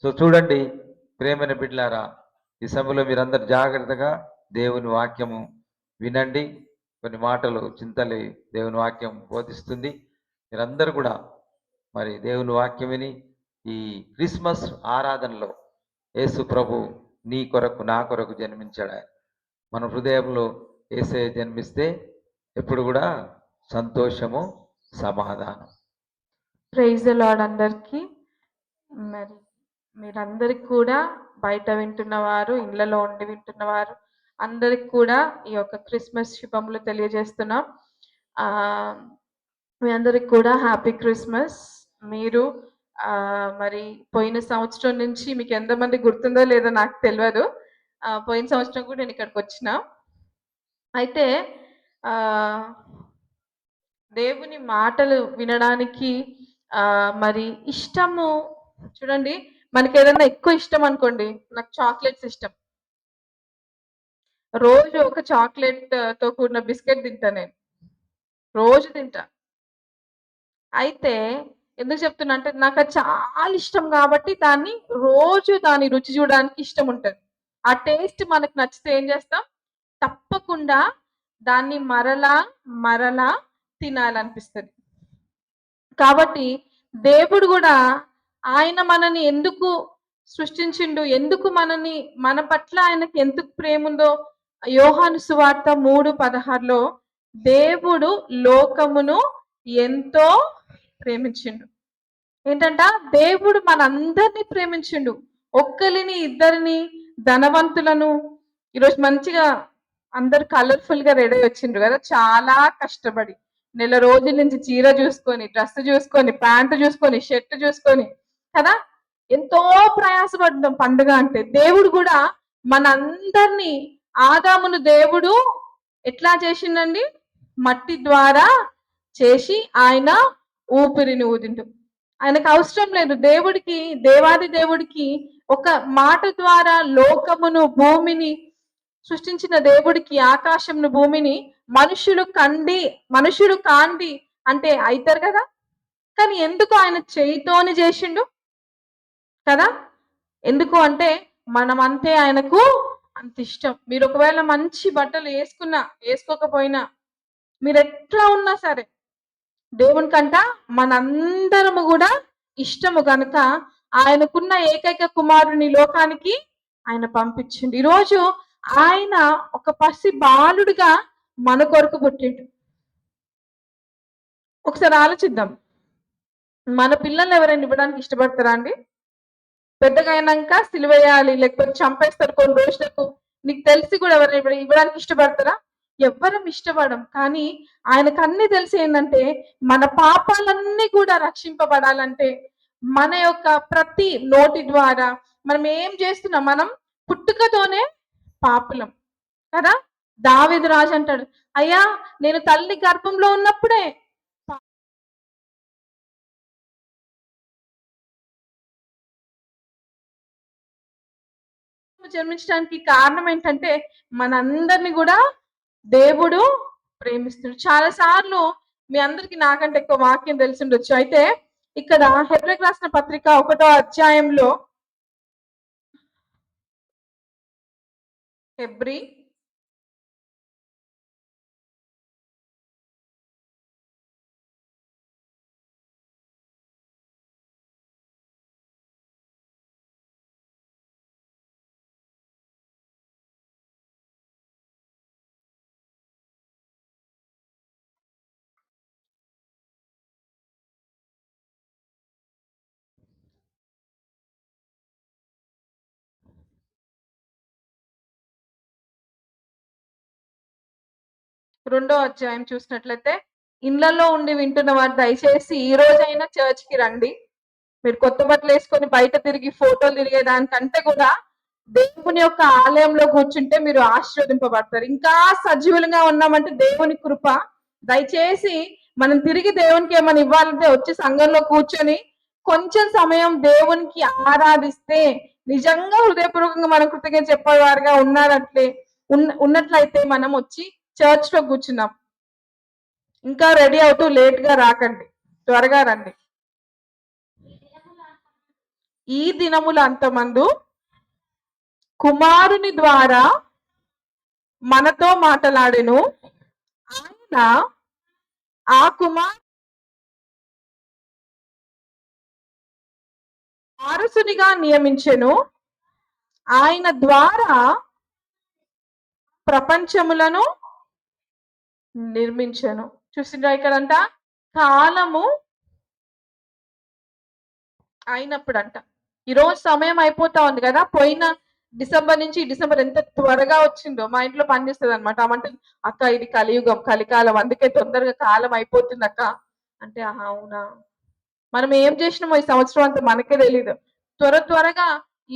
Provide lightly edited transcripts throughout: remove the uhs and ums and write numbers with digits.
So చూడండి ప్రేమైన బిడ్డలారా, ఈ సమయంలో మీరందరూ జాగ్రత్తగా దేవుని వాక్యము వినండి. కొన్ని మాటలు చింతలి దేవుని వాక్యం బోధిస్తుంది. మీరందరూ కూడా మరి దేవుని వాక్యం విని ఈ క్రిస్మస్ ఆరాధనలో యేసు ప్రభు నీ కొరకు నా కొరకు జన్మించాడు. ఆయన మన హృదయంలో యేసే జన్మిస్తే ఎప్పుడు కూడా సంతోషము, సమాధానం. ప్రైజ్ ది లార్డ్ అందరికీ. మరి మీరందరికి కూడా బయట వింటున్నవారు, ఇళ్లలో ఉండి వింటున్నవారు అందరికి కూడా ఈ యొక్క క్రిస్మస్ శుభములు తెలియజేస్తున్నాం. మీ అందరికి కూడా హ్యాపీ క్రిస్మస్. మీరు మరి పోయిన సంవత్సరం నుంచి మీకు ఎంతమంది గుర్తుందో లేదో నాకు తెలియదు. పోయిన సంవత్సరం కూడా నేను ఇక్కడికి వచ్చిన. అయితే దేవుని మాటలు వినడానికి మరి ఇష్టము. చూడండి, మనకి ఏదైనా ఎక్కువ ఇష్టం అనుకోండి, నాకు చాక్లెట్స్ ఇష్టం. రోజు ఒక చాక్లెట్ తో కూడిన బిస్కెట్ తింటా, నేను రోజు తింటా. అయితే ఎందుకు చెప్తున్నా అంటే నాకు అది చాలా ఇష్టం కాబట్టి దాన్ని రోజు దాని రుచి చూడడానికి ఇష్టం ఉంటుంది. ఆ టేస్ట్ మనకు నచ్చితే ఏం చేస్తాం, తప్పకుండా దాన్ని మరలా మరలా తినాలనిపిస్తుంది. కాబట్టి దేవుడు కూడా ఆయన మనని ఎందుకు సృష్టించిండు, ఎందుకు మన పట్ల ఆయనకి ఎందుకు ప్రేమ ఉందో యోహాను సువార్త 3:16లో దేవుడు లోకమును ఎంతో ప్రేమించిండు. ఏంటంట, దేవుడు మనందరినీ ప్రేమించిండు. ఒక్కరిని ఇద్దరిని ధనవంతులను. ఈరోజు మంచిగా అందరు కలర్ఫుల్ గా రెడీ వచ్చిండ్రు కదా, చాలా కష్టపడి నెల రోజుల నుంచి చీర చూసుకొని, డ్రెస్ చూసుకొని, ప్యాంటు చూసుకొని, షర్ట్ చూసుకొని కదా ఎంతో ప్రయాసపడ్డాం పండుగ అంటే. దేవుడు కూడా మనందరినీ, ఆదామును దేవుడు ఎట్లా చేసిండండి, మట్టి ద్వారా చేసి ఆయన ఊపిరిని ఊదిండు. ఆయనకు అవసరం లేదు. దేవుడికి, దేవాది దేవుడికి ఒక మాట ద్వారా లోకమును భూమిని సృష్టించిన దేవుడికి, ఆకాశంను భూమిని మనుషుడు కాండి అంటే అవుతారు కదా, కానీ ఎందుకు ఆయన చేయితోని చేసిండు కదా. ఎందుకు అంటే మనమంతే ఆయనకు అంత ఇష్టం. మీరు ఒకవేళ మంచి బట్టలు వేసుకోకపోయినా, మీరు ఎట్లా ఉన్నా సరే దేవునికంట మనందరము కూడా ఇష్టము కనుక ఆయనకున్న ఏకైక కుమారుని లోకానికి ఆయన పంపించిండు. ఈరోజు ఆయన ఒక పసి బాలుడిగా మన కొరకు పుట్టిండు. ఒకసారి ఆలోచిద్దాం, మన పిల్లల్ని ఎవరైనా ఇవ్వడానికి ఇష్టపడతారా అండి? పెద్దగా అయినాక సిలువేయాలి, లేకపోతే చంపేస్తారు కొన్ని రోజులకు, నీకు తెలిసి కూడా ఎవరైనా ఇవ్వడానికి ఇష్టపడతారా? ఎవ్వరం ఇష్టపడం. కానీ ఆయనకు అన్ని తెలిసి ఏంటంటే మన పాపాలన్నీ కూడా రక్షింపబడాలంటే మన యొక్క ప్రతి నోటి ద్వారా మనం ఏం చేస్తున్నాం, మనం పుట్టుకతోనే పాపులం కదా. దావీదు రాజు అంటాడు, అయ్యా నేను తల్లి గర్భంలో ఉన్నప్పుడే జన్మించడానికి కారణం ఏంటంటే మనందరినీ కూడా దేవుడు ప్రేమిస్తుడు. చాలా సార్లు మీ అందరికి నాకంటే ఎక్కువ వాక్యం తెలిసి ఉండొచ్చు. అయితే ఇక్కడ హెబ్రీయులకు రాసిన పత్రిక 1వ అధ్యాయంలో, హెబ్రీ 2వ అధ్యాయం చూసినట్లయితే, ఇళ్లలో ఉండి వింటున్న వారు దయచేసి ఈ రోజైనా చర్చ్కి రండి. మీరు కొత్త బట్టలు వేసుకొని బయట తిరిగి ఫోటోలు తిరిగేదానికంటే కూడా దేవుని యొక్క ఆలయంలో కూర్చుంటే మీరు ఆశీర్వదింపబడతారు. ఇంకా సజీవులుగా ఉన్నామంటే దేవుని కృప. దయచేసి మనం తిరిగి దేవునికి ఏమైనా ఇవ్వాలంటే వచ్చి సంఘంలో కూర్చొని కొంచెం సమయం దేవునికి ఆరాధిస్తే, నిజంగా హృదయపూర్వకంగా మనం కృతజ్ఞత చెప్పేవారుగా ఉన్నట్లయితే మనం వచ్చి చర్చ్ లో కూర్చున్నాం. ఇంకా రెడీ అవుతూ లేట్ గా రాకండి, త్వరగా రండి. ఈ దినముల అంతమందు కుమారుని ద్వారా మనతో మాట్లాడెను. ఆయన ఆ వారసునిగా నియమించెను. ఆయన ద్వారా ప్రపంచములను నిర్మించెను. చూసిండ్రా ఇక్కడంట కాలము అయినప్పుడంట. ఈరోజు సమయం అయిపోతా ఉంది కదా, పోయిన డిసెంబర్ నుంచి డిసెంబర్ ఎంత త్వరగా వచ్చిందో. మా ఇంట్లో పనిచేస్తుంది అనమాట. అంటే అక్క ఇది కలియుగం, కలికాలం, అందుకే తొందరగా కాలం అయిపోతుంది అక్క అంటే, అవునా, మనం ఏం చేసినామో ఈ సంవత్సరం అంతా మనకే తెలీదు. త్వరగా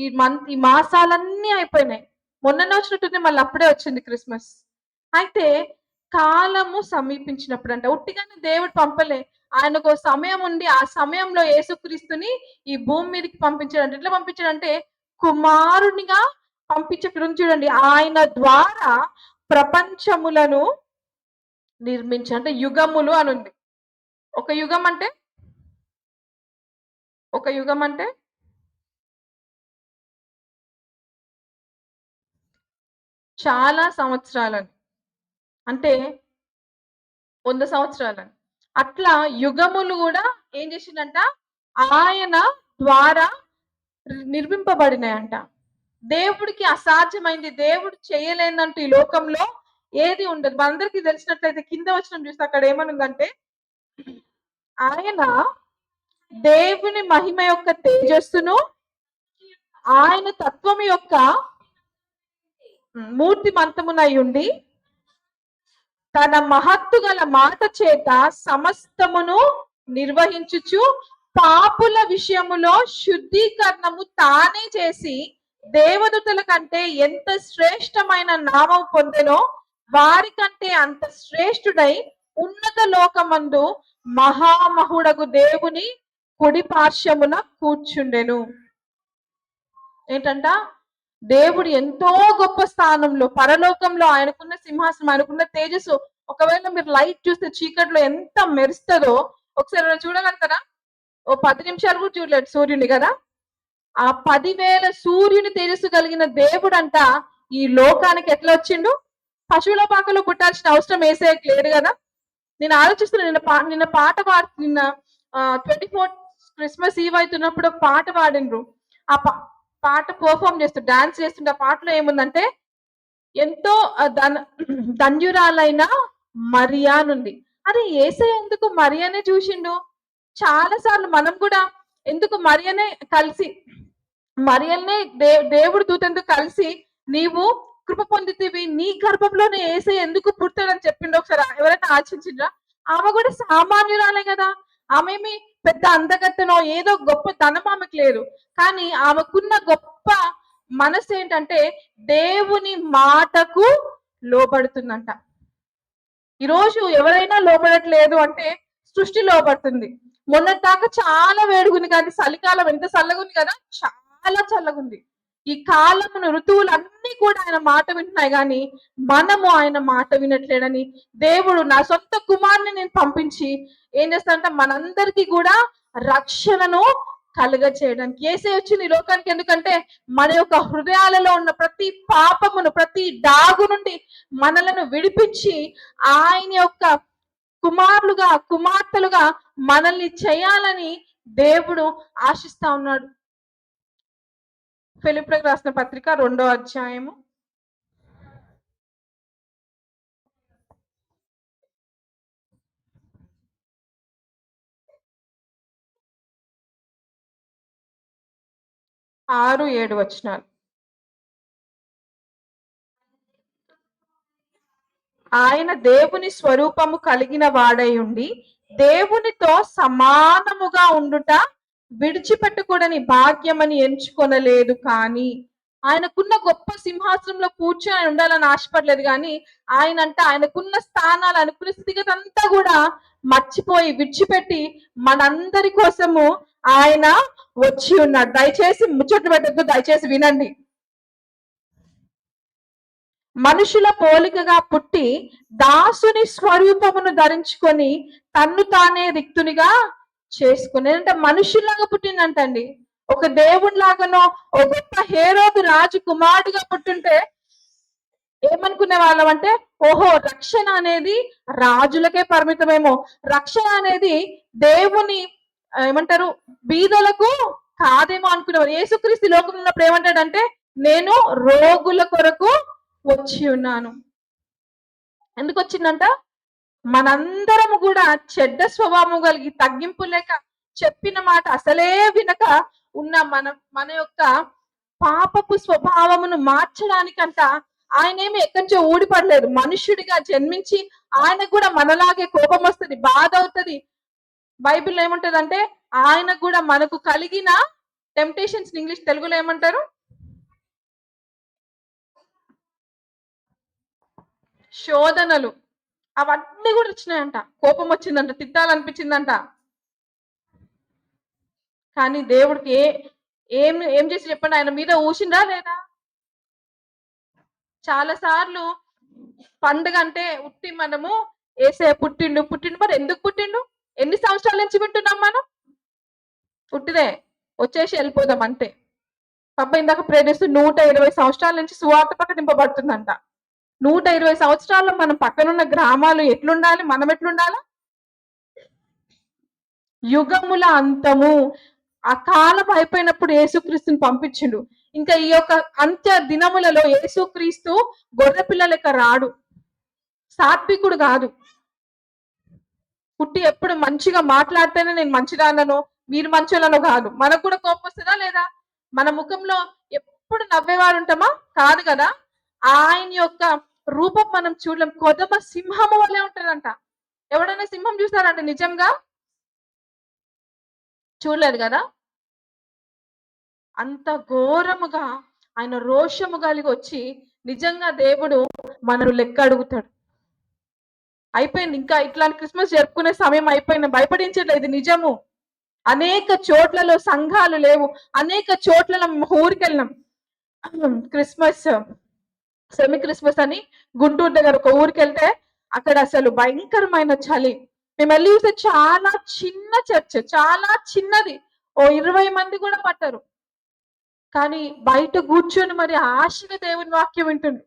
ఈ మాసాలన్నీ అయిపోయినాయి. మొన్ననే వచ్చినట్టుంది, మళ్ళీ అప్పుడే వచ్చింది క్రిస్మస్. అయితే కాలము సమీపించినప్పుడు అంట ఉట్టిగానే దేవుడు పంపలే. ఆయనకు సమయం ఉండి ఆ సమయంలో యేసుక్రీస్తుని ఈ భూమి మీదకి పంపించాడంటే, ఎట్లా పంపించాడంటే కుమారునిగా పంపించడం. చూడండి, ఆయన ద్వారా ప్రపంచములను నిర్మించి, అంటే యుగములు అని ఉంది. ఒక యుగం అంటే చాలా సంవత్సరాలని, అంటే 100 సంవత్సరాలని. అట్లా యుగములు కూడా ఏం చేసిందంట, ఆయన ద్వారా నిర్మింపబడినాయంట. దేవుడికి అసాధ్యమైంది, దేవుడు చేయలేనంటూ ఈ లోకంలో ఏది ఉండదు. మనందరికీ తెలిసినట్లయితే కింద వచ్చిన చూస్తే అక్కడ ఏమనుందంటే, ఆయన దేవుని మహిమ యొక్క తేజస్సును, ఆయన తత్వము యొక్క మూర్తిమంతమునై ఉండి తన మహత్తు గల మాట చేత సమస్తమును నిర్వహించుచు పాపుల విషయములో శుద్ధీకరణము తానే చేసి దేవదూతల కంటే ఎంత శ్రేష్టమైన నామం పొందెనో వారి కంటే అంత శ్రేష్ఠుడై ఉన్నత లోకమందు మహామహుడగు దేవుని కుడి పార్శ్వమున కూర్చుండెను. ఏంటంట, దేవుడు ఎంతో గొప్ప స్థానంలో పరలోకంలో ఆయనకున్న సింహాసనం, ఆయనకున్న తేజస్సు. ఒకవేళ మీరు లైట్ చూస్తే చీకట్లో ఎంత మెరుస్తుందో ఒకసారి చూడగలుగుతారా? ఓ 10 నిమిషాలు కూడా చూడలేదు సూర్యుని కదా. ఆ 10,000 సూర్యుని తేజస్సు కలిగిన దేవుడు అంట ఈ లోకానికి ఎట్లా వచ్చిండు? పశువుల పాకలో పుట్టాల్సిన అవసరం యేసయ్యకి లేదు కదా. నేను ఆలోచిస్తున్నా, నిన్న పాట నిన్న 24 క్రిస్మస్ ఈవ్ అవుతున్నప్పుడు ఒక పాట పాడినరు. ఆ పాట పర్ఫామ్ చేస్తూ డాన్స్ చేస్తుంటే ఆ పాటలో ఏముందంటే, ఎంతో ధన్యురాలైన మరియా నుండి. అరే యేసయ్య ఎందుకు మరియానే చూసిండు? చాలా సార్లు మనం కూడా ఎందుకు మరియనే కలిసి, మరియల్నే దేవుడు దూతెందుకు కలిసి నీవు కృప పొందితివి, నీ గర్భంలోనే యేసయ్య ఎందుకు పుట్టాడని చెప్పిండు? ఒకసారి ఎవరైనా ఆలోచించిండ్రా? ఆమె కూడా సామాన్యురాలే కదా. ఆమెమి పెద్ద అందగత్తెనో ఏదో గొప్ప ధనం ఆమెకు లేదు. కానీ ఆమెకున్న గొప్ప మనసు ఏంటంటే దేవుని మాటకు లోబడుతుందంట. ఈరోజు ఎవరైనా లోబడట్లేదు అంటే సృష్టి లోబడుతుంది. మొన్నటి దాకా చాలా వేడుగుంది, కానీ చలికాలం ఎంత చల్లగుంది కదా, చాలా చల్లగుంది. ఈ కాలమును ఋతువులు అన్ని కూడా ఆయన మాట వింటున్నాయి, కానీ మనము ఆయన మాట వినట్లేడని దేవుడు నా సొంత కుమారుని నేను పంపించి ఏం చేస్తానంటే మనందరికీ కూడా రక్షణను కలుగ చేయడానికి. యేసయ్య వచ్చింది ఈ లోకానికి ఎందుకంటే మన యొక్క హృదయాలలో ఉన్న ప్రతి పాపమును, ప్రతి డాగు నుండి మనలను విడిపించి ఆయన యొక్క కుమారులుగా, కుమార్తెలుగా మనల్ని చేయాలని దేవుడు ఆశిస్తా ఉన్నాడు. ఫిలిప్పీయులకు రాసిన పత్రిక 2వ అధ్యాయము 6-7 వచనాలు. ఆయన దేవుని స్వరూపము కలిగిన వాడై ఉండి దేవునితో సమానముగా ఉండుట విడిచిపెట్టకూడని భాగ్యమని ఎంచుకొనలేదు, కానీ ఆయనకున్న గొప్ప సింహాసనంలో కూర్చొని ఉండాలని ఆశపడలేదు. కానీ ఆయనకున్న స్థానాలు, అనుకున్న స్థితిగతి అంతా కూడా మర్చిపోయి విడిచిపెట్టి మనందరి కోసము ఆయన వచ్చి ఉన్నాడు. దయచేసి ముచ్చట్లు పెట్టద్దు, దయచేసి వినండి. మనుషుల పోలికగా పుట్టి దాసుని స్వరూపమును ధరించుకొని తన్ను తానే రిక్తునిగా చేసుకుని, అంటే మనుషుల్లాగా పుట్టిందంటండి. ఒక దేవుని లాగానో ఒక గొప్ప హేరోదు రాజు కుమారుడిగా పుట్టుంటే ఏమనుకునే వాళ్ళం అంటే, ఓహో రక్షణ అనేది రాజులకే పరిమితమేమో, రక్షణ అనేది దేవుని ఏమంటారు బీదలకు కాదేమో అనుకునేవారు. యేసుక్రీస్తు లోకంలో ఉన్నప్పుడు ఏమంటాడంటే, నేను రోగుల కొరకు వచ్చి ఉన్నాను. ఎందుకు వచ్చిందంట? మనందరం కూడా చెడ్డ స్వభావం కలిగి తగ్గింపు లేక చెప్పిన మాట అసలే వినక ఉన్న మన యొక్క పాపపు స్వభావమును మార్చడానికంట ఆయనేమి ఎక్కడి నుంచో ఊడిపడలేదు. మనుష్యుడిగా జన్మించి ఆయనకు కూడా మనలాగే కోపం వస్తుంది, బాధ అవుతుంది. బైబిల్ ఏముంటదంటే ఆయన కూడా మనకు కలిగిన టెంప్టేషన్స్ ఇంగ్లీష్ తెలుగులో ఏమంటారు? శోధనలు. అవన్నీ కూడా వచ్చినాయంట. కోపం వచ్చిందంట, తిట్టాలనిపించిందంట. కానీ దేవుడికి ఏం చేసి చెప్పండి, ఆయన మీద ఊసిందా లేదా? చాలా సార్లు పండుగ అంటే ఉట్టి మనము ఏసే పుట్టిండు మరి ఎందుకు పుట్టిండు? ఎన్ని సంవత్సరాల నుంచి వింటున్నాం మనం? పుట్టిదే వచ్చేసి వెళ్ళిపోదాం అంతే. పాప ఇందాక ప్రేరేస్తూ 120 సంవత్సరాల నుంచి సువార్త ప్రకటింపబడుతుందంట. 120 సంవత్సరాల్లో మనం పక్కనున్న గ్రామాలు ఎట్లుండాలి, మనం ఎట్లుండాలా? యుగముల అంతము, ఆ కాలం అయిపోయినప్పుడు యేసుక్రీస్తుని పంపించిండు. ఇంకా ఈ యొక్క అంత్య దినములలో యేసుక్రీస్తు గొర్రె పిల్ల లెక్క రాడు, సాత్వికుడు కాదు. పుట్టి ఎప్పుడు మంచిగా మాట్లాడితేనే నేను మంచిదానను, మీరు మంచోళ్ళనో కాదు. మనకు కూడా కోపం వస్తుందా లేదా? మన ముఖంలో ఎప్పుడు నవ్వేవాడు ఉంటామా? కాదు కదా. ఆయన యొక్క రూపం మనం చూడలేం. కొదమ సింహము వల్లే ఉంటదంట. ఎవడైనా సింహం చూస్తారంటే నిజంగా చూడలేదు కదా. అంత ఘోరముగా ఆయన రోషము కలిగి వచ్చి నిజంగా దేవుడు మనను లెక్క అడుగుతాడు. అయిపోయింది, ఇంకా ఇట్లాంటి క్రిస్మస్ జరుపుకునే సమయం అయిపోయింది. భయపడించట్లేదు, ఇది నిజము. అనేక చోట్లలో సంఘాలు లేవు, అనేక చోట్లలో ఊరికి వెళ్ళినాం. క్రిస్మస్ సెమీ క్రిస్మస్ అని గుంటూరు దగ్గర ఒక ఊరికి వెళ్తే అక్కడ అసలు భయంకరమైన చలి. మేము వెళ్ళి చూస్తే చాలా చిన్న చర్చ్, చాలా చిన్నది, ఓ 20 మంది కూడా పట్టరు. కానీ బయట కూర్చొని మరి ఆశగా దేవుని వాక్యం వింటుంది.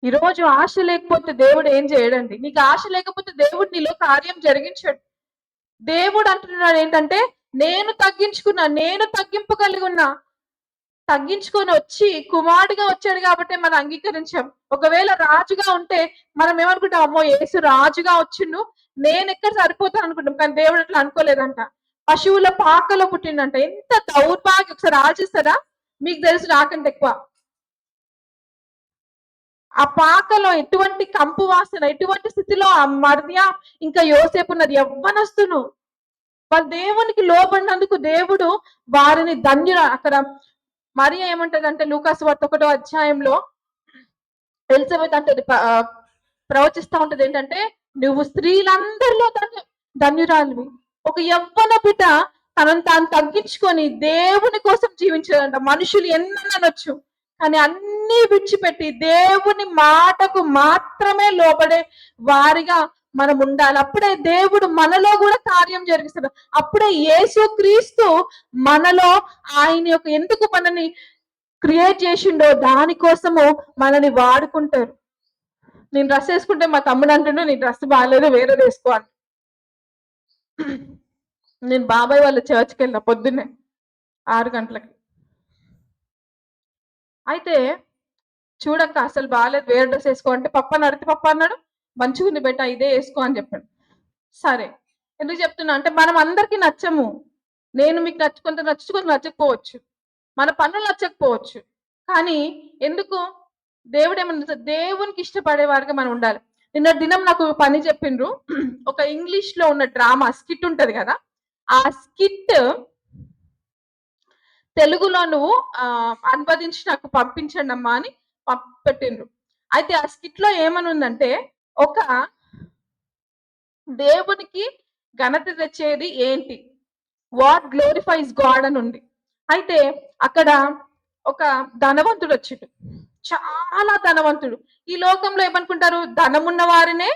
ఈరోజు ఆశ లేకపోతే దేవుడు ఏం చేయడండి? నీకు ఆశ లేకపోతే దేవుడు నీలో కార్యం జరిగించాడు. దేవుడు అంటున్నాడు ఏంటంటే, నేను తగ్గించుకున్నా, నేను తగ్గింపు కలిగి ఉన్నా. తగ్గించుకొని వచ్చి కుమారుడిగా వచ్చాడు కాబట్టి మనం అంగీకరించాం. ఒకవేళ రాజుగా ఉంటే మనం ఏమనుకుంటాం, అమ్మో యేసు రాజుగా వచ్చిండు, నేను ఎక్కడ సరిపోతాను అనుకుంటాం. కానీ దేవుడు అట్లా అనుకోలేదంట. పశువుల పాకలో పుట్టిండంట. ఎంత దౌర్భాగ్యం! ఒకసారి ఆలోచిస్తారా? మీకు తెలుసు నాకంటే ఎక్కువ. ఆ పాకలో ఎటువంటి కంపు వాసన, ఎటువంటి స్థితిలో ఆ మర్య ఇంకా యోసేపు ఉన్నది, యవ్వనస్తును. వాళ్ళ దేవునికి లోబడినందుకు దేవుడు వారిని అక్కడ మరియ ఏమంటదంటే లూకాసు వార్త 1వ అధ్యాయంలో ఎలిజబెత్ అంటే ప్రవచిస్తా ఉంటది ఏంటంటే, నువ్వు స్త్రీలందరిలో ధన్యురాలివి. ఒక యవ్వన బిడ్డ తనను తాను తగ్గించుకొని దేవుని కోసం జీవించాలంట. మనుషులు ఎన్ననొచ్చు, కానీ అన్ని విడిచిపెట్టి దేవుని మాటకు మాత్రమే లోబడే వారిగా మనం ఉండాలి. అప్పుడే దేవుడు మనలో కూడా కార్యం జరిగిస్తాడు. అప్పుడే యేసుక్రీస్తు మనలో ఆయన యొక్క ఎందుకు మనని క్రియేట్ చేసిండో దానికోసము మనని వాడుకుంటారు. నేను డ్రెస్ వేసుకుంటే మా తమ్ముడు అంటుండే, నీ డ్రెస్ బాగాలేదు, వేరేది వేసుకో అని. నేను బాబాయ్ వాళ్ళ చర్చ్కి వెళ్ళిన పొద్దున్నే 6 గంటలకి. అయితే చూడక్క అసలు బాగాలేదు, వేరే డ్రెస్ వేసుకో అంటే పప్ప నడితే పప్ప అన్నాడు, మంచిగుంది బెట్ట, ఇదే వేసుకో అని చెప్పాడు. సరే, ఎందుకు చెప్తున్నా అంటే మనం అందరికీ నచ్చము. నేను మీకు కొంత నచ్చకపోవచ్చు, మన పనులు నచ్చకపోవచ్చు. కానీ ఎందుకు దేవుడు ఏమన్నా దేవునికి ఇష్టపడేవారుగా మనం ఉండాలి. నిన్న దినం నాకు పని చెప్పిండ్రు. ఒక ఇంగ్లీష్ లో ఉన్న డ్రామా స్కిట్ ఉంటది కదా, ఆ స్కిట్ తెలుగులో నువ్వు అనువదించి నాకు పంపించండి అమ్మా అని పెట్టిండ్రు. అయితే ఆ స్కిట్ లో ఏమని ఉందంటే, ఒక దేవునికి ఘనత తెచ్చేది ఏంటి, వాట్ గ్లోరిఫైస్ గాడ్ అని ఉంది. అయితే అక్కడ ఒక ధనవంతుడు వచ్చిండు, చాలా ధనవంతుడు. ఈ లోకంలో ఏమనుకుంటారు, ధనమున్న వారినే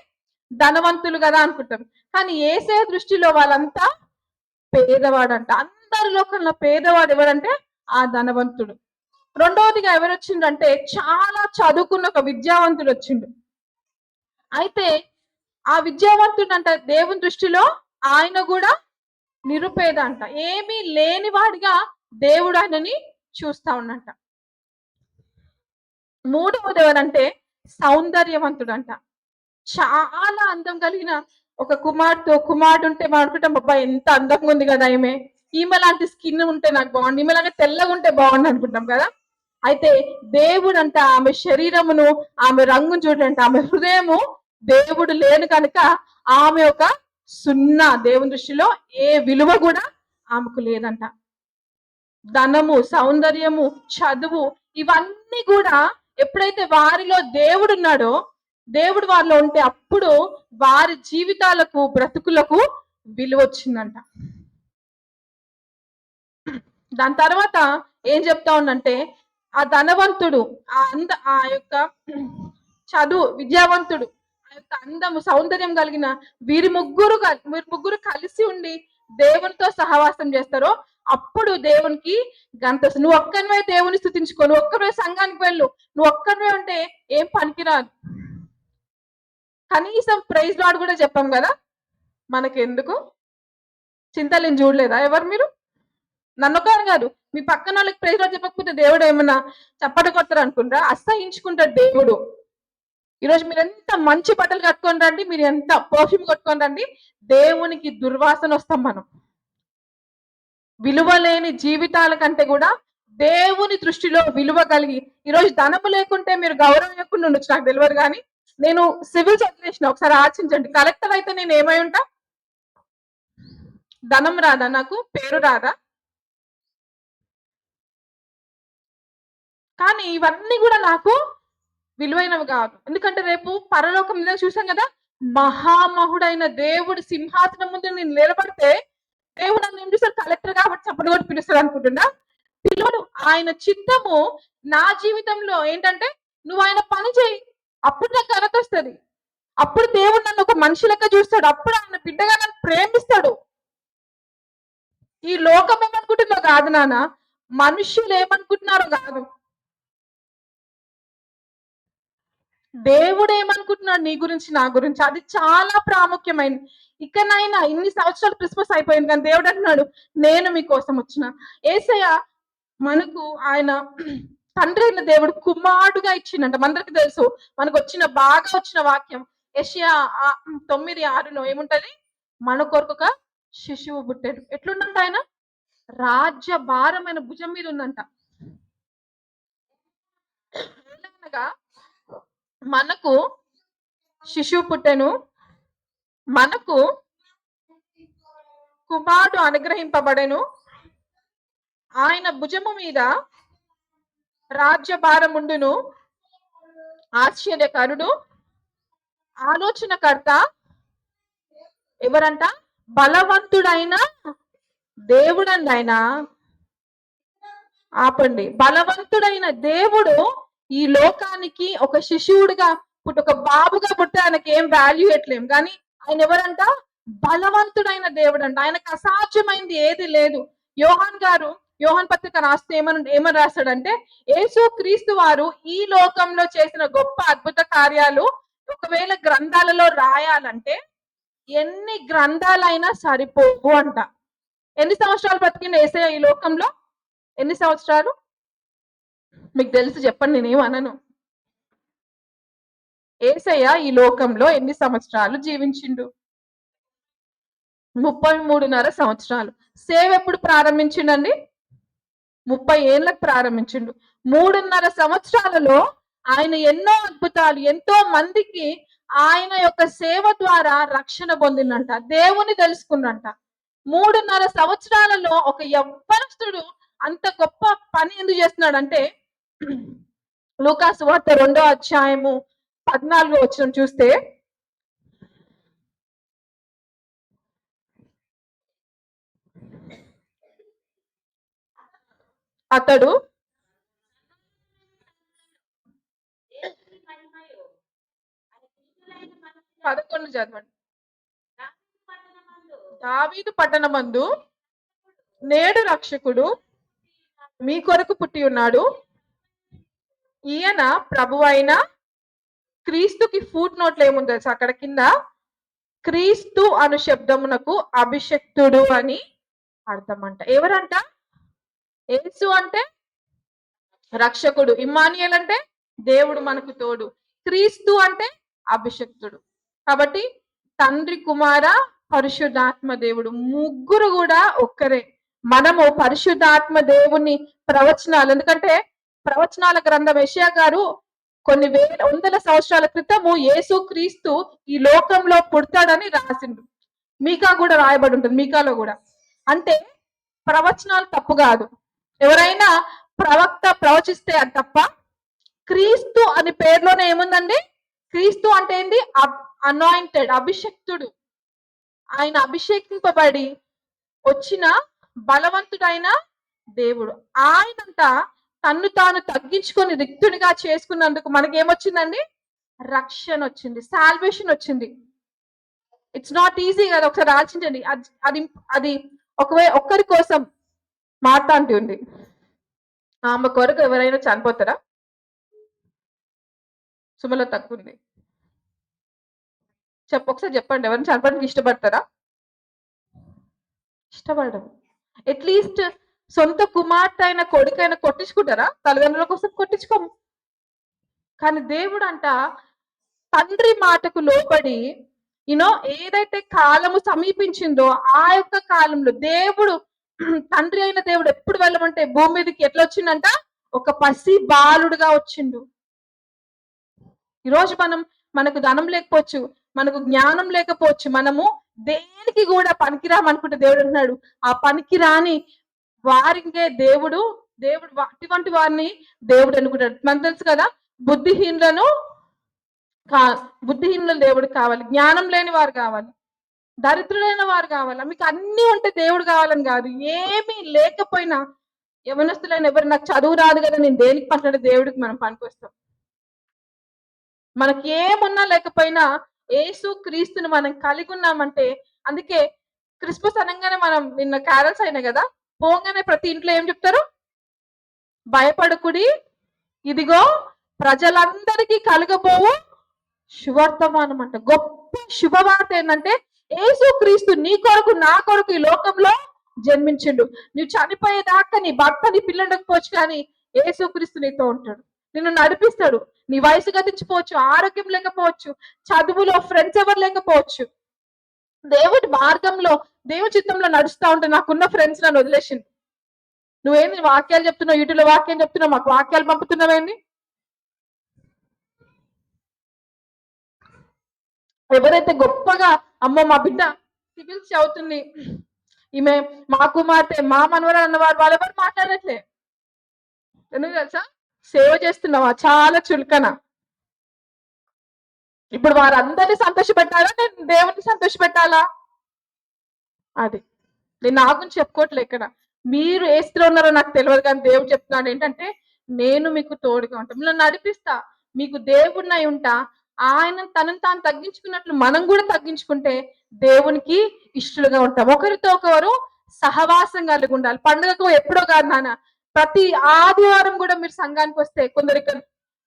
ధనవంతులు కదా అనుకుంటారు. కానీ యేసే దృష్టిలో వాళ్ళంతా పేదవాడంట. అందరి లోకంలో పేదవాడు ఎవరంటే ఆ ధనవంతుడు. రెండవదిగా ఎవరు వచ్చిండంటే చాలా చదువుకున్న ఒక విద్యావంతుడు వచ్చిండు. అయితే ఆ విద్యావంతుడంట దేవుని దృష్టిలో ఆయన కూడా నిరుపేద అంట. ఏమీ లేనివాడిగా దేవుడు ఆయనని చూస్తా ఉన్నంట. మూడవది ఎవరంటే సౌందర్యవంతుడంట. చాలా అందం కలిగిన ఒక కుమారుడు ఉంటే అనుకుంటాం, అబ్బా ఎంత అందంగా ఉంది కదా ఈమె లాంటి స్కిన్ ఉంటే నాకు బాగుంది, ఈమె లాంటి తెల్లగా ఉంటే బాగుంది అనుకుంటాం కదా. అయితే దేవుడు అంట ఆమె శరీరమును, ఆమె రంగును చూడంట, ఆమె హృదయము దేవుడు లేను కనుక ఆమె ఒక సున్నా. దేవుని దృష్టిలో ఏ విలువ కూడా ఆమెకు లేదంట. ధనము, సౌందర్యము, చదువు ఇవన్నీ కూడా ఎప్పుడైతే వారిలో దేవుడు ఉన్నాడో, దేవుడు వారిలో ఉంటే అప్పుడు వారి జీవితాలకు, బ్రతుకులకు విలువ వచ్చిందంట. దాని తర్వాత ఏం చెప్తా ఉందంటే ఆ ధనవంతుడు, ఆ యొక్క చదువు విద్యావంతుడు, ఆ యొక్క అందము సౌందర్యం కలిగిన వీరి ముగ్గురు కలిసి ఉండి దేవునితో సహవాసం చేస్తారో అప్పుడు దేవునికి గంత. నువ్వు ఒక్కనివే దేవుని స్థుతించుకో, నువ్వు ఒక్కరివే సంఘానికి వెళ్ళు, నువ్వు ఒక్కరివే ఉంటే ఏం పనికిరాదు. కనీసం ప్రైజ్ లార్డ్ కూడా చెప్పాం కదా. మనకెందుకు? చింతలేని చూడలేదా ఎవరు మీరు? నన్నొకరు కాదు, మీ పక్కన వాళ్ళకి ప్రైజ్ లార్డ్ చెప్పకపోతే దేవుడు ఏమన్నా చప్పట కొడతారు అనుకుంటారా? అసహించుకుంటాడు దేవుడు. ఈరోజు మీరు ఎంత మంచి బట్టలు కట్టుకొని రండి, మీరు ఎంత పర్ఫ్యూమ్ కొట్టుకొని రండి, దేవునికి దుర్వాసన వస్తాం మనం. విలువ లేని జీవితాల కంటే కూడా దేవుని దృష్టిలో విలువ కలిగి, ఈరోజు ధనము లేకుంటే మీరు గౌరవం లేకుండా ఉండొచ్చు, నాకు తెలియదు. కానీ నేను సివిల్ చదివేసిన, ఒకసారి ఆలోచించండి. కలెక్టర్ అయితే నేను ఏమై ఉంటా? ధనం రాదా? నాకు పేరు రాదా? కానీ ఇవన్నీ కూడా నాకు విలువైనవి కాదు. ఎందుకంటే రేపు పరలోకం మీద చూసాం కదా, మహామహుడైన దేవుడు సింహాసనం ముందు నేను నిలబడితే దేవుడు నన్ను ఏం చేస్తాడు? కలెక్టర్ కాబట్టి చప్పటి కొట్టి పిలుస్తాడు అనుకుంటున్నా? పిల్లడు. ఆయన చిత్తము నా జీవితంలో ఏంటంటే నువ్వు ఆయన పని చేయి, అప్పుడు నాకు ఘనత వస్తుంది. అప్పుడు దేవుడు నన్ను ఒక మనిషి లెక్క చూస్తాడు, అప్పుడు ఆయన బిడ్డగా నన్ను ప్రేమిస్తాడు. ఈ లోకం ఏమనుకుంటుందో కాదు నాన్న, మనుషులు ఏమనుకుంటున్నారో కాదు, దేవుడు ఏమనుకుంటున్నాడు నీ గురించి, నా గురించి, అది చాలా ప్రాముఖ్యమైనది. ఇకనైనా ఇన్ని సంవత్సరాలు క్రిస్మస్ అయిపోయింది కానీ దేవుడు అంటున్నాడు, నేను మీకోసం వచ్చిన. యేసయ్య మనకు ఆయన తండ్రి అయిన దేవుడు కుమారుడుగా ఇచ్చిందంట. మనందరికి తెలుసు, మనకు బాగా వచ్చిన వాక్యం యెషయా 9:6 ఏముంటది? మన కొరకు ఒక శిశువు పుట్టాడు. ఎట్లుందంట? ఆయన రాజ్య భారమైన భుజం మీద ఉందంట. అనగా మనకు శిశువు పుట్టెను, మనకు కుమారుడు అనుగ్రహింపబడెను, ఆయన భుజము మీద రాజ్యభారముండును, ఆశ్చర్యకరుడు, ఆలోచనకర్త, ఎవరంట? బలవంతుడైన దేవుడండి ఆయన. ఆపండి. బలవంతుడైన దేవుడు ఈ లోకానికి ఒక శిశువుడిగా ఒక బాబుగా పుట్టి ఆయనకి ఏం వాల్యూ ఎట్లేం, కానీ ఆయన ఎవరంట? బలవంతుడైన దేవుడు అంట. ఆయనకు అసాధ్యమైంది ఏది లేదు. యోహాన్ పత్రిక రాస్తే ఏమని రాస్తాడంటే, యేసు క్రీస్తు వారు ఈ లోకంలో చేసిన గొప్ప అద్భుత కార్యాలు ఒకవేళ గ్రంథాలలో రాయాలంటే ఎన్ని గ్రంథాలైనా సరిపోవు అంట. ఎన్ని సంవత్సరాలు బ్రతికిన యేసయ్య ఈ లోకంలో? ఎన్ని సంవత్సరాలు మీకు తెలుసు? చెప్పండి, నేనేమనను. యేసయ్య ఈ లోకంలో ఎన్ని సంవత్సరాలు జీవించిండు? 33.5 సంవత్సరాలు. సేవ ఎప్పుడు ప్రారంభించిండండి? 30 ఏళ్ళకు ప్రారంభించిండు. 3.5 సంవత్సరాలలో ఆయన ఎన్నో అద్భుతాలు, ఎంతో మందికి ఆయన యొక్క సేవ ద్వారా రక్షణ పొందిందంట, దేవుని తెలుసుకున్నంట. 3.5 సంవత్సరాలలో ఒక యవ్వనస్తుడు అంత గొప్ప పని ఎందుకు చేస్తున్నాడంటే, లూకాసు వార్త 2వ అధ్యాయము 14వ వచనం చూస్తే, అతడు 11 చదవండి. దావీదు పట్టణమందు నేడు రక్షకుడు మీ కొరకు పుట్టి ఉన్నాడు. ఈయన ప్రభు అయిన క్రీస్తుకి ఫుట్ నోట్లు ఏముంది తెలుసా అక్కడ కింద? క్రీస్తు అను శబ్దమునకు అభిషక్తుడు అని అర్థం అంట. ఎవరంట? యేసు అంటే రక్షకుడు, ఇమ్మానుయేల్ అంటే దేవుడు మనకు తోడు, క్రీస్తు అంటే అభిషక్తుడు. కాబట్టి తండ్రి, కుమార, పరిశుద్ధాత్మ దేవుడు ముగ్గురు కూడా ఒక్కరే. మనము పరిశుద్ధాత్మ దేవుని ప్రవచనాలు, ఎందుకంటే ప్రవచనాల గ్రంథం యెషయా గారు కొన్ని వందల సంవత్సరాల క్రితము యేసు క్రీస్తు ఈ లోకంలో పుడతాడని రాసిండు. మీకా కూడా రాయబడి ఉంటుంది, మీకాలో కూడా. అంటే ప్రవచనాలు తప్పు కాదు, ఎవరైనా ప్రవక్త ప్రవచిస్తే అది తప్ప. క్రీస్తు అని పేరులోనే ఏముందండి? క్రీస్తు అంటే ఏంది? అనాయింటెడ్, అభిషక్తుడు. ఆయన అభిషేకింపబడి వచ్చిన బలవంతుడైన దేవుడు. ఆయనంట తన్ను తాను తగ్గించుకొని రిక్తుడిగా చేసుకున్నందుకు మనకేమొచ్చిందండి? రక్షణ వచ్చింది, సాల్వేషన్ వచ్చింది. ఇట్స్ నాట్ ఈజీ కదా, ఒకసారి ఆలోచించండి. అది అది ఒక్కరి కోసం మాట్లాంటి ఉంది. ఆమె కొరకు ఎవరైనా చనిపోతారా? సుమలో తక్కువ ఉంది. ఒకసారి చెప్పండి, ఎవరైనా చనిపోవడానికి ఇష్టపడతారా? ఇష్టపడరు. అట్లీస్ట్ సొంత కుమార్తె అయిన కొడుకైనా కొట్టించుకుంటారా? తల్లిదండ్రుల కోసం కొట్టించుకోము. కానీ దేవుడు అంట తండ్రి మాటకు లోబడి ఏదైతే కాలము సమీపించిందో ఆ యొక్క కాలంలో దేవుడు, తండ్రి అయిన దేవుడు ఎప్పుడు వెళ్ళమంటే భూమి మీదకి ఎట్లా వచ్చిందంట? ఒక పసి బాలుడుగా వచ్చిండు. ఈరోజు మనకు ధనం లేకపోవచ్చు, మనకు జ్ఞానం లేకపోవచ్చు, మనము దేనికి కూడా పనికిరామనుకుంటే దేవుడు అంటున్నాడు ఆ పనికిరాని వారికే దేవుడు అటువంటి వారిని దేవుడు అనుకుంటాడు. మనకు తెలుసు కదా, బుద్ధిహీనులను దేవుడు కావాలి, జ్ఞానం లేని వారు కావాలి, దరిద్రులైన వారు కావాలి. మీకు అన్ని ఉంటే దేవుడు కావాలని కాదు, ఏమీ లేకపోయినా యవనస్తులైన ఎవరు నాకు చదువు రాదు కదా నేను దేనికి పట్టాడు దేవుడికి మనం పనికొస్తాం. మనకి ఏమున్నా లేకపోయినా యేసు క్రీస్తుని మనం కలిగి ఉన్నామంటే, అందుకే క్రిస్మస్ అనగానే మనం నిన్న క్యారల్స్ అయినా కదా, పోగానే ప్రతి ఇంట్లో ఏం చెప్తారు? భయపడకుడి, ఇదిగో ప్రజలందరికీ కలగబోవు శుభవర్తమానం అంట. గొప్ప శుభవార్త ఏంటంటే యేసు క్రీస్తు నీ కొరకు నా కొరకు ఈ లోకంలో జన్మించిండు. నువ్వు చనిపోయేదాకా నీ భర్త నీ పిల్లడకపోవచ్చు, కానీ యేసు క్రీస్తు నీతో ఉంటాడు, నిన్ను నడిపిస్తాడు. నీ వయసు గతించిపోవచ్చు, ఆరోగ్యం లేకపోవచ్చు, చదువులో ఫ్రెండ్స్ ఎవరు లేకపోవచ్చు, దేవుడి మార్గంలో దేవుడి చిత్తంలో నడుస్తా ఉంటే నాకున్న ఫ్రెండ్స్ నన్ను వదిలేసింది. నువ్వేంది వాక్యాలు చెప్తున్నావు, యూట్యూబ్లో వాక్యం చెప్తున్నావు, మాకు వాక్యాలు పంపుతున్నావేంది? ఎవరైతే గొప్పగా అమ్మో మా బిడ్డ సివిల్స్ చదువుతుంది, ఈమె మా కుమార్తె, మా మనవరాలు అన్నవారు వాళ్ళెవరు మాట్లాడట్లే. ఎందుకు తెలుసా? సేవ చేస్తున్నావా? చాలా చులకన. ఇప్పుడు వారందరినీ సంతోషపెట్టాలా, నేను దేవుని సంతోషపెట్టాలా? అది నేను నా గురించి చెప్పుకోవట్లే. ఇక్కడ మీరు ఏ స్థితిలో ఉన్నారో నాకు తెలియదు, కానీ దేవుడు చెప్తున్నాడు ఏంటంటే నేను మీకు తోడుగా ఉంటా, మిమ్మల్ని నడిపిస్తా, మీకు దేవుడినై ఉంటా. ఆయన తనను తాను తగ్గించుకున్నట్లు మనం కూడా తగ్గించుకుంటే దేవునికి ఇష్టలుగా ఉంటాం. ఒకరితో ఒకరు సహవాసం కలిగి ఉండాలి. పండుగకు ఎప్పుడో కాదు నాన్న, ప్రతి ఆదివారం కూడా మీరు సంఘానికి వస్తే, కొందరు ఇక్కడ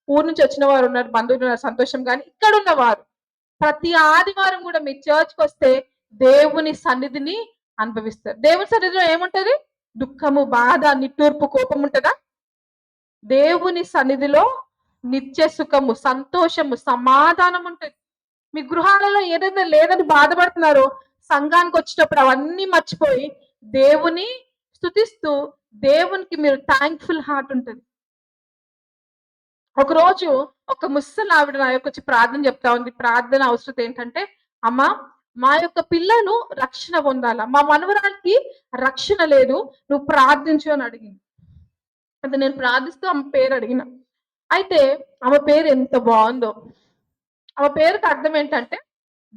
ఊరు నుంచి వచ్చిన వారు ఉన్నారు, బంధువులు ఉన్నారు, సంతోషం. కానీ ఇక్కడ ఉన్నవారు ప్రతి ఆదివారం కూడా మీ చర్చ్కి వస్తే దేవుని సన్నిధిని అనుభవిస్తారు. దేవుని సన్నిధిలో ఏముంటది? దుఃఖము, బాధ, నిట్టూర్పు, కోపం ఉంటుందా? దేవుని సన్నిధిలో నిత్య సుఖము, సంతోషము, సమాధానం ఉంటుంది. మీ గృహాలలో ఏదైనా లేదని బాధపడుతున్నారో సంఘానికి వచ్చేటప్పుడు అవన్నీ మర్చిపోయి దేవుని స్తుతిస్తూ దేవునికి మీరు థ్యాంక్ఫుల్ హార్ట్ ఉంటుంది. ఒకరోజు ఒక ముసలి ఆవిడ నా యొక్క వచ్చి ప్రార్థన చెప్తా ఉంది. ప్రార్థన అవసరం ఏంటంటే, అమ్మా మా యొక్క పిల్లలు రక్షణ పొందాలా, మా మనవరానికి రక్షణ లేదు, నువ్వు ప్రార్థించు అని అడిగింది. అంటే నేను ప్రార్థిస్తూ ఆమె పేరు అడిగిన. అయితే ఆమె పేరు ఎంత బాగుందో. ఆమె పేరుకి అర్థం ఏంటంటే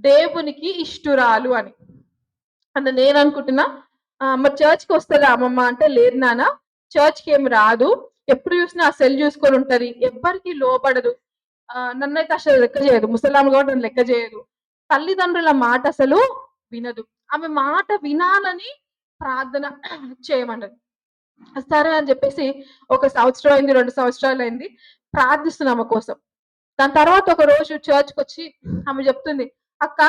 దేవునికి ఇష్టురాలు అని. అంటే నేను అనుకుంటున్నా మరి చర్చ్కి వస్తుందా అమ్మమ్మ అంటే, లేదు నాన్న చర్చ్కి ఏమి రాదు, ఎప్పుడు చూసినా ఆ సెల్ చూసుకొని ఉంటది, ఎవ్వరికి లోపడదు, నన్నైతే అసలు లెక్క చేయదు, ముసలామ కూడా నన్ను లెక్క చేయదు, తల్లిదండ్రుల మాట అసలు వినదు. ఆమె మాట వినాలని ప్రార్థన చేయమన్నది. సరే అని చెప్పేసి 1 సంవత్సరం అయింది, 2 సంవత్సరాలు అయింది. ప్రార్థిస్తున్నాం ఆమె కోసం. దాని తర్వాత ఒక రోజు చర్చ్‌కొచ్చి ఆమె చెప్తుంది, "అక్క,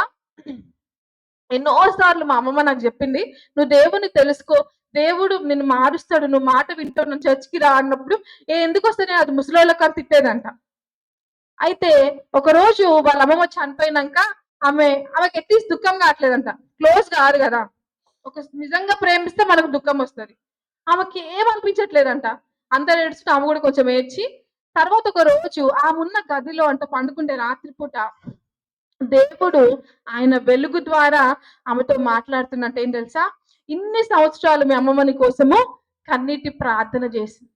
ఎన్నో సార్లు మా అమ్మమ్మ నాకు చెప్పింది, నువ్వు దేవుడిని తెలుసుకో, దేవుడు నిన్ను మారుస్తాడు, నువ్వు మాట వింటావు, నువ్వు చర్చ్‌కి రా" అన్నప్పుడు, ఎందుకొస్తేనే అది ముసలోళ్ళకని తిట్టేదంట. అయితే ఒకరోజు వాళ్ళ అమ్మమ్మ చనిపోయినాక ఆమెకి అట్లీస్ట్ దుఃఖం కావట్లేదంట. క్లోజ్ కాదు కదా! నిజంగా ప్రేమిస్తే మనకు దుఃఖం వస్తది. ఆమెకి ఏమనిపించట్లేదంట. అందరూ ఏడుస్తుంటే ఆమె కూడా కొంచెం ఏడ్చి, తర్వాత ఒక రోజు ఆమున్న గదిలో అంట పండుకుంటే రాత్రిపూట దేవుడు ఆయన వెలుగు ద్వారా ఆమెతో మాట్లాడుతున్నట్టు ఏం తెలుసా? ఇన్ని సంవత్సరాలు మీ అమ్మమ్మ నీ కోసము కన్నీటి ప్రార్థన చేసింది.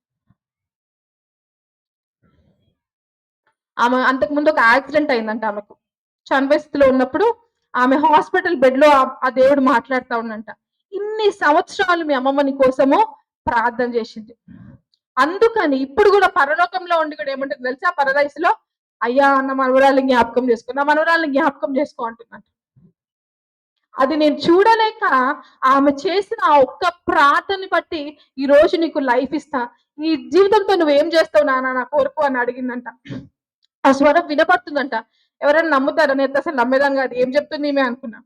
ఆమె అంతకుముందు ఒక యాక్సిడెంట్ అయిందంట ఆమెకు. చనిపోయే స్థితిలో ఉన్నప్పుడు ఆమె హాస్పిటల్ బెడ్ లో ఆ దేవుడు మాట్లాడుతా ఉన్నంట. ఇన్ని సంవత్సరాలు మీ అమ్మమ్మ నీ కోసము ప్రార్థన చేసింది. అందుకని ఇప్పుడు కూడా పరలోకంలో ఉండి కూడా ఏమంటుంది తెలుసా? పరదైస్ లో, అయ్యా నా మనవరాల్ని జ్ఞాపకం చేసుకో, నా మనవరాల్ని జ్ఞాపకం చేసుకో అంటున్నాడు. అది నేను చూడలేక ఆమె చేసిన ఆ ఒక్క ప్రార్థన బట్టి ఈ రోజు నీకు లైఫ్ ఇస్తా, ఈ జీవితంతో నువ్వేం చేస్తావు నాన్న నా కొరకు అని అడిగిందంట. ఆ స్వరం వినపడుతుందంట. ఎవరైనా నమ్ముతారా? నేను అసలు నమ్మేదాం కాదు, ఏం చెప్తుంది ఈమె అనుకున్నా.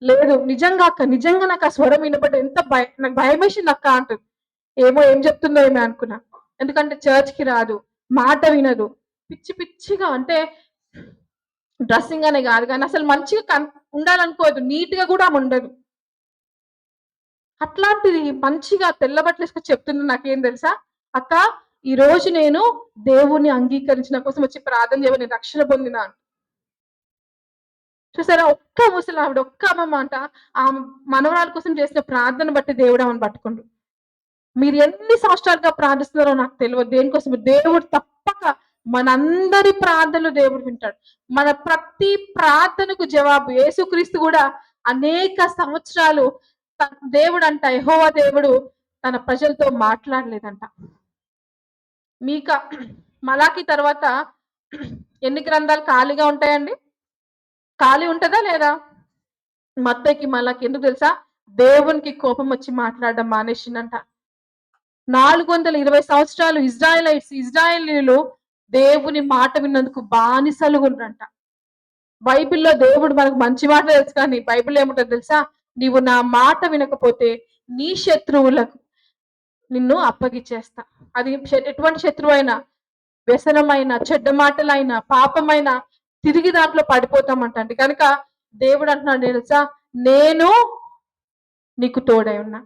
లేదు, నిజంగా అక్క, నిజంగా నాకు ఆ స్వరం వినపడ్డ, ఎంత నాకు భయం వేసింది అక్క అంటుంది. ఏమో ఏం చెప్తుందో ఏమే అనుకున్నా. ఎందుకంటే చర్చ్‌కి రాదు, మాట వినదు, పిచ్చి పిచ్చిగా అంటే డ్రెస్సింగ్ అనే కాదు కానీ అసలు మంచిగా ఉండాలనుకోదు, నీట్ గా కూడా ఆమె ఉండదు. అట్లాంటిది మంచిగా తెల్ల బట్టలు వేసుకొని చెప్తుంది. నాకేం తెలుసా? అక్క, ఈ రోజు నేను దేవుణ్ణి అంగీకరించిన కోసం వచ్చి ప్రార్థన చేయమని రక్షణ పొందినా. చూసారా? ఒక్క ముసలావిడ, ఒక్క అమ్మమ్మ అంట ఆ మనవరాల కోసం చేసిన ప్రార్థన బట్టి దేవుడు ఆమెను పట్టుకుండు. మీరు ఎన్ని సంవత్సరాలుగా ప్రార్థిస్తున్నారో నాకు తెలియదు దేనికోసం. దేవుడు తప్పక మనందరి ప్రార్థనలు దేవుడు వింటాడు. మన ప్రతి ప్రార్థనకు జవాబు. యేసుక్రీస్తు కూడా అనేక సంవత్సరాలు దేవుడు అంట, యెహోవా దేవుడు తన ప్రజలతో మాట్లాడలేదంట. మీక మలాకి తర్వాత ఎన్ని గ్రంథాలు ఖాళీగా ఉంటాయండి? ఖాళీ ఉంటుందా లేదా? మత్తయికి మలాకి. ఎందుకు తెలుసా? దేవునికి కోపం వచ్చి మాట్లాడడం మానేసిందంట. 420 సంవత్సరాలు ఇజ్రాయేలీలు దేవుని మాట విన్నందుకు బానిసలు ఉన్నారంట. బైబిల్లో దేవుడు మనకు మంచి మాట తెలుసు, కానీ బైబిల్ ఏముంటుంది తెలుసా? నీవు నా మాట వినకపోతే నీ శత్రువులకు నిన్ను అప్పగిచ్చేస్తా. అది ఎటువంటి శత్రువు అయినా, వ్యసనమైన, చెడ్డ మాటలైన, పాపమైన తిరిగి దాంట్లో పడిపోతామంటండి. కనుక దేవుడు అంటున్నాడు తెలుసా, నేను నీకు తోడై ఉన్నా,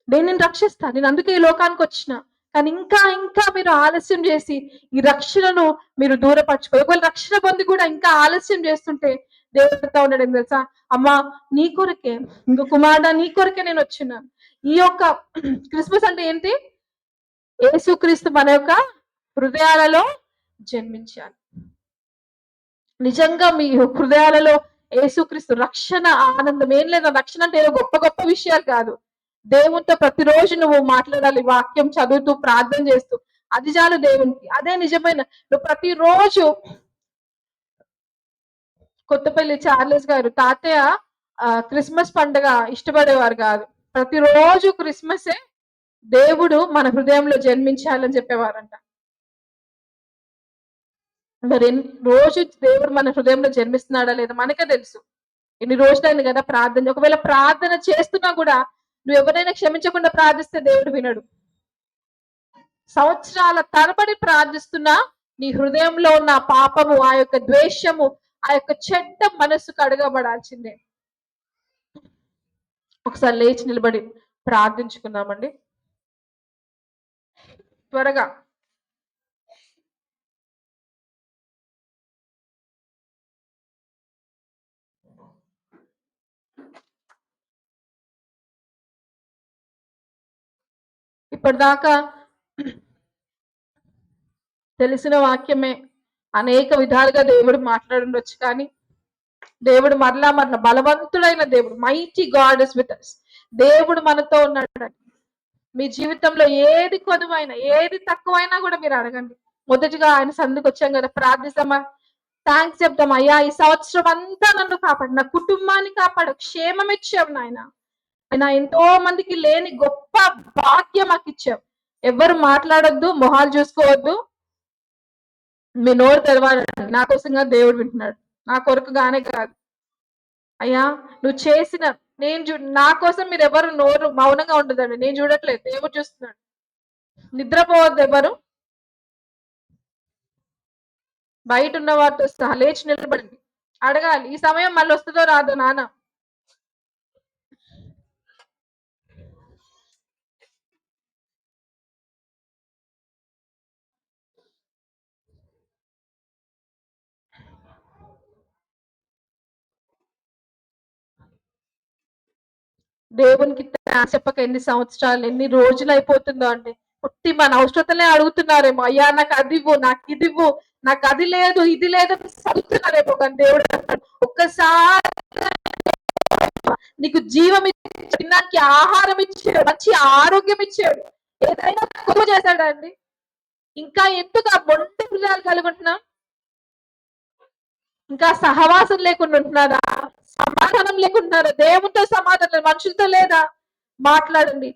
నేను నిన్ను రక్షిస్తా, నేను అందుకే ఈ లోకానికి వచ్చిన. కానీ ఇంకా ఇంకా మీరు ఆలస్యం చేసి ఈ రక్షణను మీరు దూరపరచుకో. ఒకవేళ రక్షణ పొంది కూడా ఇంకా ఆలస్యం చేస్తుంటే దేవుడితో ఉన్నాడు ఏం తెలుసా? అమ్మా, నీ కొరకే, ఇంకో కుమారుడా నీ కొరకే నేను వచ్చిన. ఈ యొక్క క్రిస్మస్ అంటే ఏంటి? యేసుక్రీస్తు మన యొక్క హృదయాలలో జన్మించాలి. నిజంగా మీ హృదయాలలో యేసుక్రీస్తు రక్షణ ఆనందం ఏం లేదు. రక్షణ అంటే ఏదో గొప్ప గొప్ప విషయాలు కాదు. దేవునితో ప్రతిరోజు నువ్వు మాట్లాడాలి, వాక్యం చదువుతూ ప్రార్థన చేస్తూ, అది చాలు దేవునికి. అదే నిజమైన. నువ్వు ప్రతిరోజు కొత్తపల్లి చార్లెస్ గారు తాతయ్య క్రిస్మస్ పండుగ ఇష్టపడేవారు కాదు. ప్రతిరోజు క్రిస్మసే దేవుడు మన హృదయంలో జన్మించాలని చెప్పేవారంట. మరి రోజు దేవుడు మన హృదయంలో జన్మిస్తున్నాడా లేదా మనకే తెలుసు. ఎన్ని రోజులైంది కదా ప్రార్థన. ఒకవేళ ప్రార్థన చేస్తున్నా కూడా నువ్వు ఎవరైనా క్షమించకుండా ప్రార్థిస్తే దేవుడు వినడు. సంవత్సరాల తరబడి ప్రార్థిస్తున్నా నీ హృదయంలో ఉన్న పాపము, ఆ యొక్క ద్వేషము, ఆ యొక్క చెడ్డ మనస్సు కడగబడాల్సిందే. ఒకసారి లేచి నిలబడి ప్రార్థించుకుందామండి త్వరగా. ఇప్పటిదాకా తెలిసిన వాక్యమే, అనేక విధాలుగా దేవుడు మాట్లాడుండొచ్చు, కానీ దేవుడు మరలా బలవంతుడైన దేవుడు, mighty God is with us. దేవుడు మనతో ఉన్నాడు. మీ జీవితంలో ఏది కొదువైనా, ఏది తక్కువైనా కూడా మీరు అడగండి. మొదటిగా ఆయన సందుకు వచ్చాం కదా, ప్రార్థిస్తామా, థ్యాంక్స్ చెప్తాం. అయ్యా, ఈ సంవత్సరం అంతా నన్ను కాపాడు, నా కుటుంబాన్ని కాపాడు, క్షేమం ఇచ్చావు నాయన. ఆయన ఎంతో మందికి లేని గొప్ప భాగ్యం మాకు ఇచ్చావు. ఎవరు మాట్లాడొద్దు, మొహాలు చూసుకోవద్దు, మీ నోరు తెరవాలండి. నా కోసంగా దేవుడు వింటున్నాడు, నా కొరకుగానే కాదు. అయ్యా నువ్వు చేసిన నా కోసం మీరు ఎవరు నోరు మౌనంగా ఉండదండి. నేను చూడట్లేదు, దేవుడు చూస్తున్నాడు. నిద్రపోవద్దు ఎవరు. బయట ఉన్న వారితో సహా లేచి నిలబడండి. అడగాలి, ఈ సమయం మళ్ళీ వస్తుందో రాదో నాన్న. దేవునికి చెప్పక ఎన్ని సంవత్సరాలు, ఎన్ని రోజులు అయిపోతుందో అండి. పుట్టి మన అవసరతలే అడుగుతున్నారేమో. అయ్యా నాకు అది ఇవ్వు, నాకు ఇది ఇవ్వు, నాకు అది లేదు ఇది లేదు చదువుతున్నారేమో. కానీ దేవుడు ఒక్కసారి నీకు జీవం తినడానికి ఆహారం ఇచ్చాడు, మంచి ఆరోగ్యం ఇచ్చాడు, ఏదైనా తక్కువ చేశాడండి. ఇంకా ఎందుకు ఆ మొండి హృదయాలు కలిగి ఉంటున్నాం? ఇంకా సహవాసం లేకుండా ఉంటున్నారా? సమాధానం లేకుంటున్నారా? దేవునితో సమాధానం, మనుషులతో లేదా? మాట్లాడండి.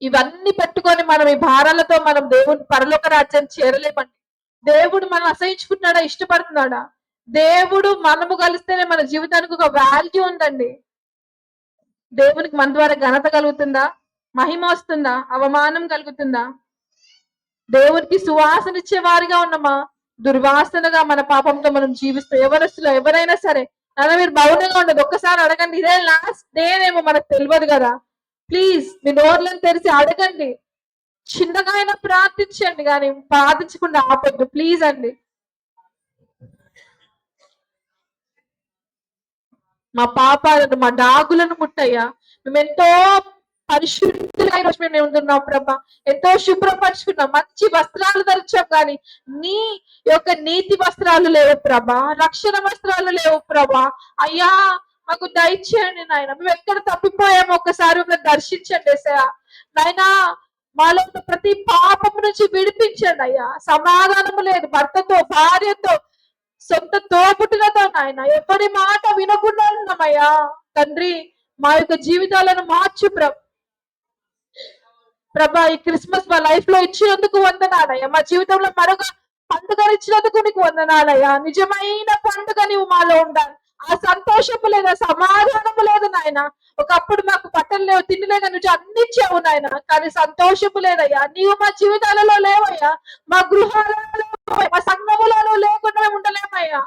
ఇవన్నీ పెట్టుకొని మనం ఈ భారాలతో మనం దేవుని పరలోక రాజ్యాన్ని చేరలేమండి. దేవుడు మనం అసహించుకుంటున్నాడా, ఇష్టపడుతున్నాడా? దేవుడు మనము కలిస్తేనే మన జీవితానికి ఒక వాల్యూ ఉందండి. దేవునికి మన ద్వారా ఘనత కలుగుతుందా? మహిమ వస్తుందా? అవమానం కలుగుతుందా? దేవునికి సువాసన ఇచ్చే వారిగా ఉన్నామా? దుర్వాసనగా మన పాపంతో మనం జీవిస్తూ ఎవరస్తులో ఎవరైనా సరే అలా మీరు మౌనంగా ఉండదు. ఒక్కసారి అడగండి, ఇదే లాస్ట్ డేనేమో మనకు తెలియదు కదా. ప్లీజ్ మీ నోర్లను తెరిచి అడగండి. చిన్నగా అయినా ప్రార్థించండి, కానీ ప్రార్థించకుండా ఆపొద్దు ప్లీజ్ అండి. మా పాపాలను, మా డాగులను ముట్టయ్యా. మేము ఎంతో పరిశుద్ధులైన రోజు మేము ఉంటున్నాం ప్రభా. ఎంతో శుభ్రపరుచుకున్నాం, మంచి వస్త్రాలు ధరించాం, కానీ నీ యొక్క నీతి వస్త్రాలు లేవు ప్రభా, రక్షణ వస్త్రాలు లేవు ప్రభా. అయ్యా మాకు దయచేయండి నాయన. మేము ఎక్కడ తప్పిపోయామో ఒక్కసారి మమ్మల్ని దర్శించండి ఏసయ్యా. నాయనా మాలో ఉన్న ప్రతి పాపం నుంచి విడిపించండి అయ్యా. సమాధానము లేదు భర్తతో, భార్యతో, సొంత తోబుట్టులతో నాయన. ఎవరి మాట వినకుండా ఉన్నామయ్యా తండ్రి. మా యొక్క జీవితాలను మార్చు ప్రభా. ఈ క్రిస్మస్ మా లైఫ్ లో ఇచ్చినందుకు వందనాలయ్యా. మా జీవితంలో మరొక పండుగ ఇచ్చినందుకు నీకు వందనాలయ్యా. నిజమైన పండుగ నీవు మాలో ఉండాలి. ఆ సంతోషము లేదా, సమాధానము లేదు నాయన. ఒకప్పుడు మాకు బట్టలు లేవు, తిండి లేక నువ్వు అందించావు నాయన, కానీ సంతోషము లేదయ్యా. నీవు మా జీవితాలలో లేవయ్యా, మా గృహాలలో, మా సంఘములలో లేకుండా మేము ఉండలేమయ్యా.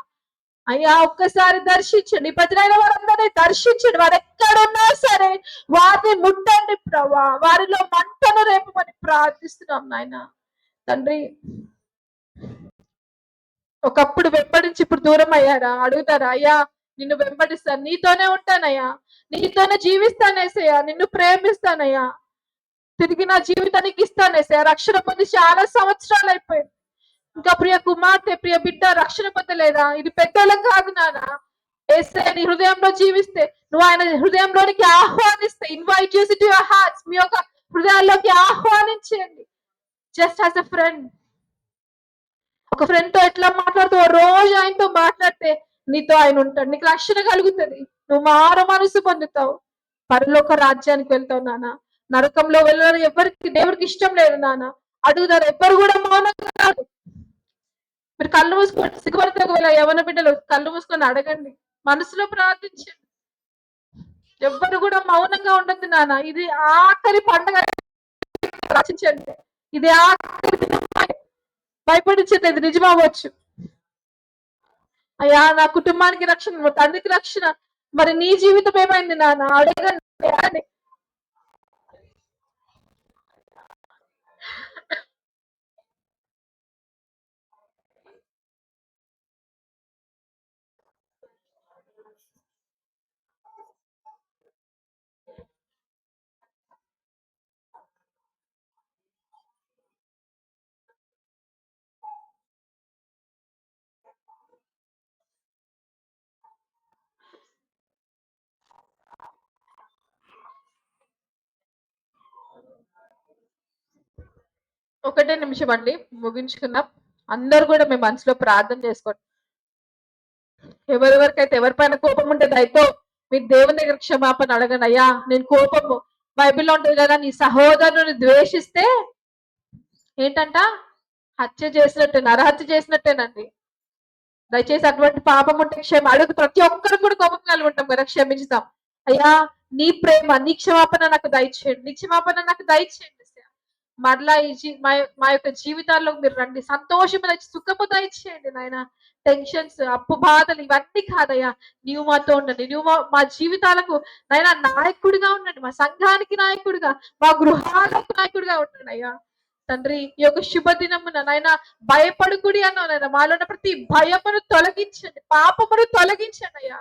అయ్యా ఒక్కసారి దర్శించండి, ప్రజలైన వారందరినీ దర్శించండి. వారు ఎక్కడున్నా సరే వారిని ముట్టండి ప్రభా. వారిలో మంటను రేపమని ప్రార్థిస్తున్నాం నాయన తండ్రి. ఒకప్పుడు వెంబడించి ఇప్పుడు దూరం అయ్యారా? అడుగుతారా? అయ్యా నిన్ను వెంబడిస్తాను, నీతోనే ఉంటానయ్యా, నీతోనే జీవిస్తానేసయ్యా, నిన్ను ప్రేమిస్తానయ్యా, తిరిగి నా జీవితానికి ఇస్తానేసయ్యా. రక్షణ పొంది చాలా సంవత్సరాలు అయిపోయింది, ఇంకా ప్రియ కుమార్తె, ప్రియ బిడ్డ రక్షణ పొందలేదా? ఇది పెద్దోళ్ళం కాదు నాన్న. ఏసే నీ హృదయంలో జీవిస్తే, నువ్వు ఆయన హృదయంలోనికి ఆహ్వానిస్తే, ఇన్వైట్ చేసి టు యువర్ హార్ట్స్, మీ యొక్క హృదయాల్లోకి ఆహ్వానించండి. Just as a friend. ఒక ఫ్రెండ్ తో ఎట్లా మాట్లాడుతావు, రోజు ఆయనతో మాట్లాడితే నీతో ఆయన ఉంటాడు, నీకు రక్షణ కలుగుతుంది, నువ్వు మారు మనసు పొందుతావు, పరలోక రాజ్యానికి వెళ్తావు నాన్న. నరకంలో వెళ్ళడం ఎవరికి దేవుడికి ఇష్టం లేదు నాన్న. అడుగుతారు, ఎవ్వరు కూడా మౌనంగా కాదు. మీరు కళ్ళు మూసుకొని సిగ్గుపడితే ఒకవేళ యవన బిడ్డలు కళ్ళు మూసుకొని అడగండి, మనసులో ప్రార్థించండి. ఎవ్వరు కూడా మౌనంగా ఉండద్దు నాన్న. ఇది ఆఖరి పండుగ రచించండి. ఇది ఆఖరి భయపడించండి, ఇది నిజమవ్వచ్చు. అయ్యా నా కుటుంబానికి రక్షణ, మా తండ్రికి రక్షణ, మరి నీ జీవితం ఏమైంది నాన్న? అడగండి. ఒకటే నిమిషం అండి, ముగించుకుందాం. అందరు కూడా మేము మనసులో ప్రార్థన చేసుకోండి. ఎవరెవరికైతే ఎవరిపైన కోపం ఉంటే దయతో మీరు దేవుని దగ్గర క్షమాపణ అడగండి. అయ్యా నేను కోపము, బైబిల్లో ఉంటుంది కదా, నీ సహోదరుని ద్వేషిస్తే ఏంటంట, హత్య చేసినట్టే, నరహత్య చేసినట్టేనండి. దయచేసి అటువంటి పాపం ఉంటే అడుగు. ప్రతి ఒక్కరు కూడా కోపం కలిగి ఉంటాం కదా, క్షమించుతాం. అయ్యా నీ ప్రేమ, నీ క్షమాపణ నాకు దయచేయండి, నీ క్షమాపణ నాకు దయచేయండి. మరలా మా యొక్క జీవితాల్లో మీరు రండి, సంతోషము దయచి, సుఖము దయచేయండి నాయన. టెన్షన్స్, అప్పు బాధలు ఇవన్నీ కాదయ్యా, నీవు మాతో ఉండండి. నువ్వు మా జీవితాలకు నాయన నాయకుడిగా ఉండండి, మా సంఘానికి నాయకుడిగా, మా గృహాలకు నాయకుడిగా ఉండండి అయ్యా. తండ్రి ఈ యొక్క శుభదినమున నాయన భయపడుకుడి అన్నావు నాయన. మాలో ఉన్న ప్రతి భయమును తొలగించండి, పాపమును తొలగించండి అయ్యా.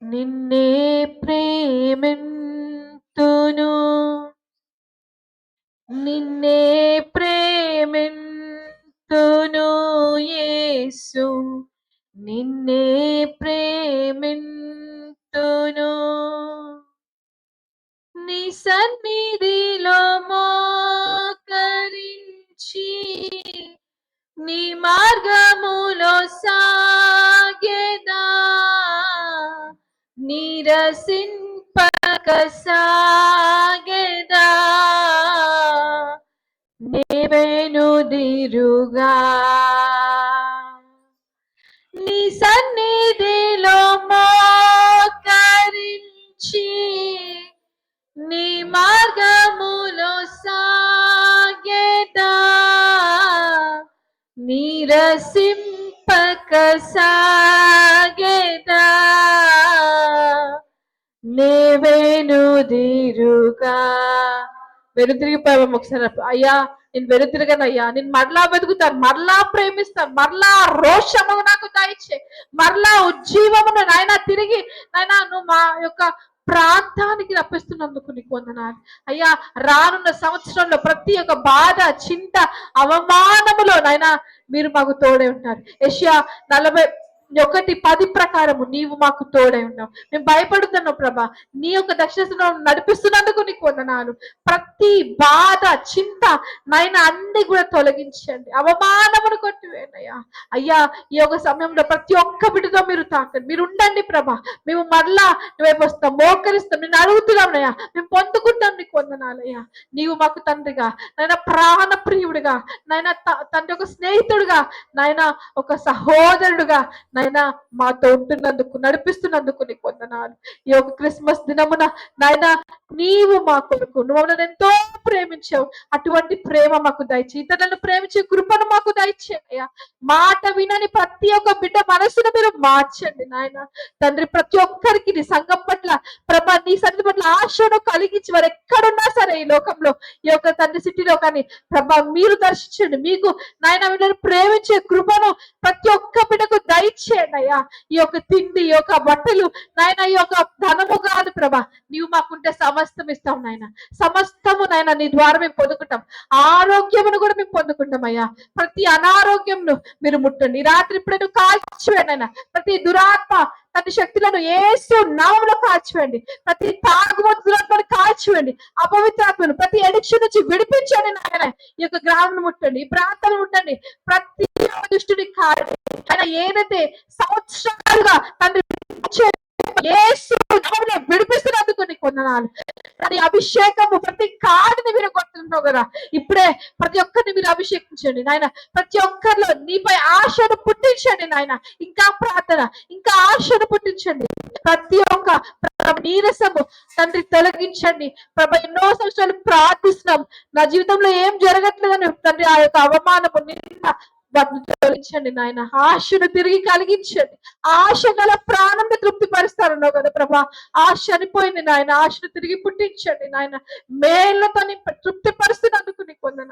నిన్నే ప్రేమింతును, నిన్నే ప్రేమింతును యేసు, నిన్నే ప్రేమింతును. నీ సన్నిధిలో మోకరించి, నీ మార్గములో సాగెదా, నీరసింపక సాగెదా, నేవెనుదిరుగా. నీ సన్నిధిలో మోకరించి, నీ మార్గములో సాగెదా, నీరసింపక సాగెదా, నేవెనుదిరుగా. వెనుతిరిగిపోయాము ఒకసారి. అయ్యా నేను వెనుతిరగనయ్యా, నేను మరలా వెతుకుతాను, మరలా ప్రేమిస్తాను, మరలా రోషము నాకు దయచే, మరలా ఉజ్జీవమును నాయన తిరిగి నాయన నువ్వు మా యొక్క ప్రాంతానికి రప్పిస్తున్నందుకు నీకు వందనాలు అయ్యా. రానున్న సంవత్సరంలో ప్రతి ఒక్క బాధ, చింత, అవమానములో నాయన మీరు మాకు తోడే ఉంటారు. యెషయా 41:10 ప్రకారము నీవు మాకు తోడై ఉన్నావు. మేము భయపడుతున్నావు ప్రభా, నీ యొక్క దక్షిణ నడిపిస్తున్నందుకు నీకు వందనాలు. ప్రతి బాధ, చింత నాయన అన్ని కూడా తొలగించండి, అవమానమును కొట్టివేనయ్యా. అయ్యా ఈ యొక్క సమయంలో ప్రతి ఒక్క బిడ్డతో మీరు తాకండి, మీరు ఉండండి ప్రభా. మేము మరలా నువ్వేపు వస్తాం, మోకరిస్తాం, నేను అడుగుతున్నామయ్యా, మేము పొందుకుంటాం. నీకు వందనాలయ్యా. నీవు మాకు తండ్రిగా, నాయన ప్రాణ ప్రియుడిగా, నాయన తండ్రి ఒక స్నేహితుడిగా, నాయన ఒక సహోదరుడుగా నాయన మాతో ఉంటున్నందుకు, నడిపిస్తున్నందుకు నీకు వందనాలు. ఈ యొక్క క్రిస్మస్ దినమున నాయన నీవు మా కొరకు నువ్వు ఎంతో ప్రేమించావు, అటువంటి ప్రేమ మాకు దయచి, ఇతరులను ప్రేమించే కృపను మాకు దయచేయ్యా. మాట వినని ప్రతి ఒక్క బిడ్డ మనసును మీరు మార్చండి నాయన. తండ్రి ప్రతి ఒక్కరికి నీ సంఘం పట్ల ప్రభా, నీ సన్నిధి పట్ల ఆశను కలిగించి వారు ఎక్కడున్నా సరే ఈ లోకంలో, ఈ యొక్క తండ్రి సిటీలో కానీ ప్రభా మీరు దర్శించండి. మీకు నాయన వీళ్ళని ప్రేమించే కృపను ప్రతి ఒక్క బిడ్డకు దయచేయండి అయ్యా. ఈ యొక్క తిండి, ఈ యొక్క బట్టలు నాయన, ఈ యొక్క ధనము కాదు ప్రభా, నీవు మాకుంటే సమస్తం ఇస్తాం నాయన. సమస్తము నాయన నీ ద్వారా మేము పొందుకుంటాం, ఆరోగ్యమును కూడా మేము పొందుకుంటాం అయ్యా. ప్రతి అనారోగ్యంను మీరు ముట్టండి రాత్రి ఇప్పుడు కాల్చివేయండి ఆయన. ప్రతి దురాత్మ ప్రతి శక్తులను యేసు నామములో కాల్చివేయండి. ప్రతి తాగుబోతు దురాత్మను కాల్చివేయండి, అపవిత్రాత్మను ప్రతి ఎడిక్షన్ నుంచి విడిపించండి నాయన. ఈ యొక్క గ్రామం ముట్టండి, ఈ ప్రాంతాలను ముట్టండి, ప్రతి దుష్టుని కారణం ఆయన ఏదైతే సంవత్సరాలుగా తండ్రి యేసు నామములో విడిపిస్తున్నందుకు నీకు వందనాలు. ప్రతి అభిషేకము, ప్రతి కాడిని మీరు కొడుతున్నావు కదా, ఇప్పుడే ప్రతి ఒక్కరిని మీరు అభిషేకించండి నాయన. ప్రతి ఒక్కరిలో నీపై ఆశను పుట్టించండి నాయన. ఇంకా ప్రార్థన, ఇంకా ఆశను పుట్టించండి. ప్రతి ఒక్క నీరసము తండ్రి తొలగించండి ప్రభ. ఎన్నో సంవత్సరాలు ప్రార్థిస్తున్నాం, నా జీవితంలో ఏం జరగట్లేదని తండ్రి ఆ యొక్క అవమానము వాటిని తొలగించండి నాయన. ఆశను తిరిగి కలిగించండి, ఆశ గల ప్రాణంని తృప్తి పరుస్తారన్నావు కదా ప్రభా. ఆశ చనిపోయింది నాయన, ఆశను తిరిగి పుట్టించండి నాయన. మేళ్లతో తృప్తి పరుస్తున్నందుకు నీకు వందన.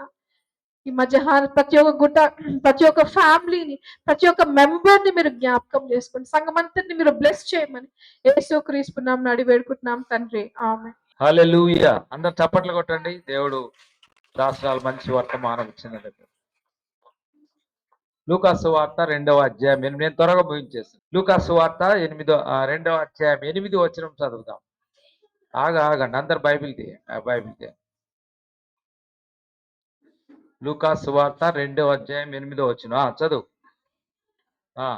ఈ మధ్యాహ్నం ప్రతి ఒక్క గుట్ట, ప్రతి ఒక్క ఫ్యామిలీని, ప్రతి ఒక్క మెంబర్ ని మీరు జ్ఞాపకం చేసుకోండి. సంఘమంతటిని మీరు బ్లెస్ చేయమని యేసుక్రీస్తు నామమున అడిగి వేడుకుంటున్నాం తండ్రి, ఆమేన్. హల్లెలూయా. అందరు చప్పట్లు కొట్టండి. దేవుడు రాష్ట్రాలు మంచి వర్తమానం ఇచ్చినందుకు. లూకాసు వార్త 2వ అధ్యాయం 8. నేను త్వరగా ముగించేస్తాను. లూకాసు వార్త 2వ అధ్యాయం 8 వచనం చదువుదాం. ఆగండి అందరు బైబిల్ తీ. లూకా సువార్త 2వ అధ్యాయం 8వ వచనం. చదువు. ఆ,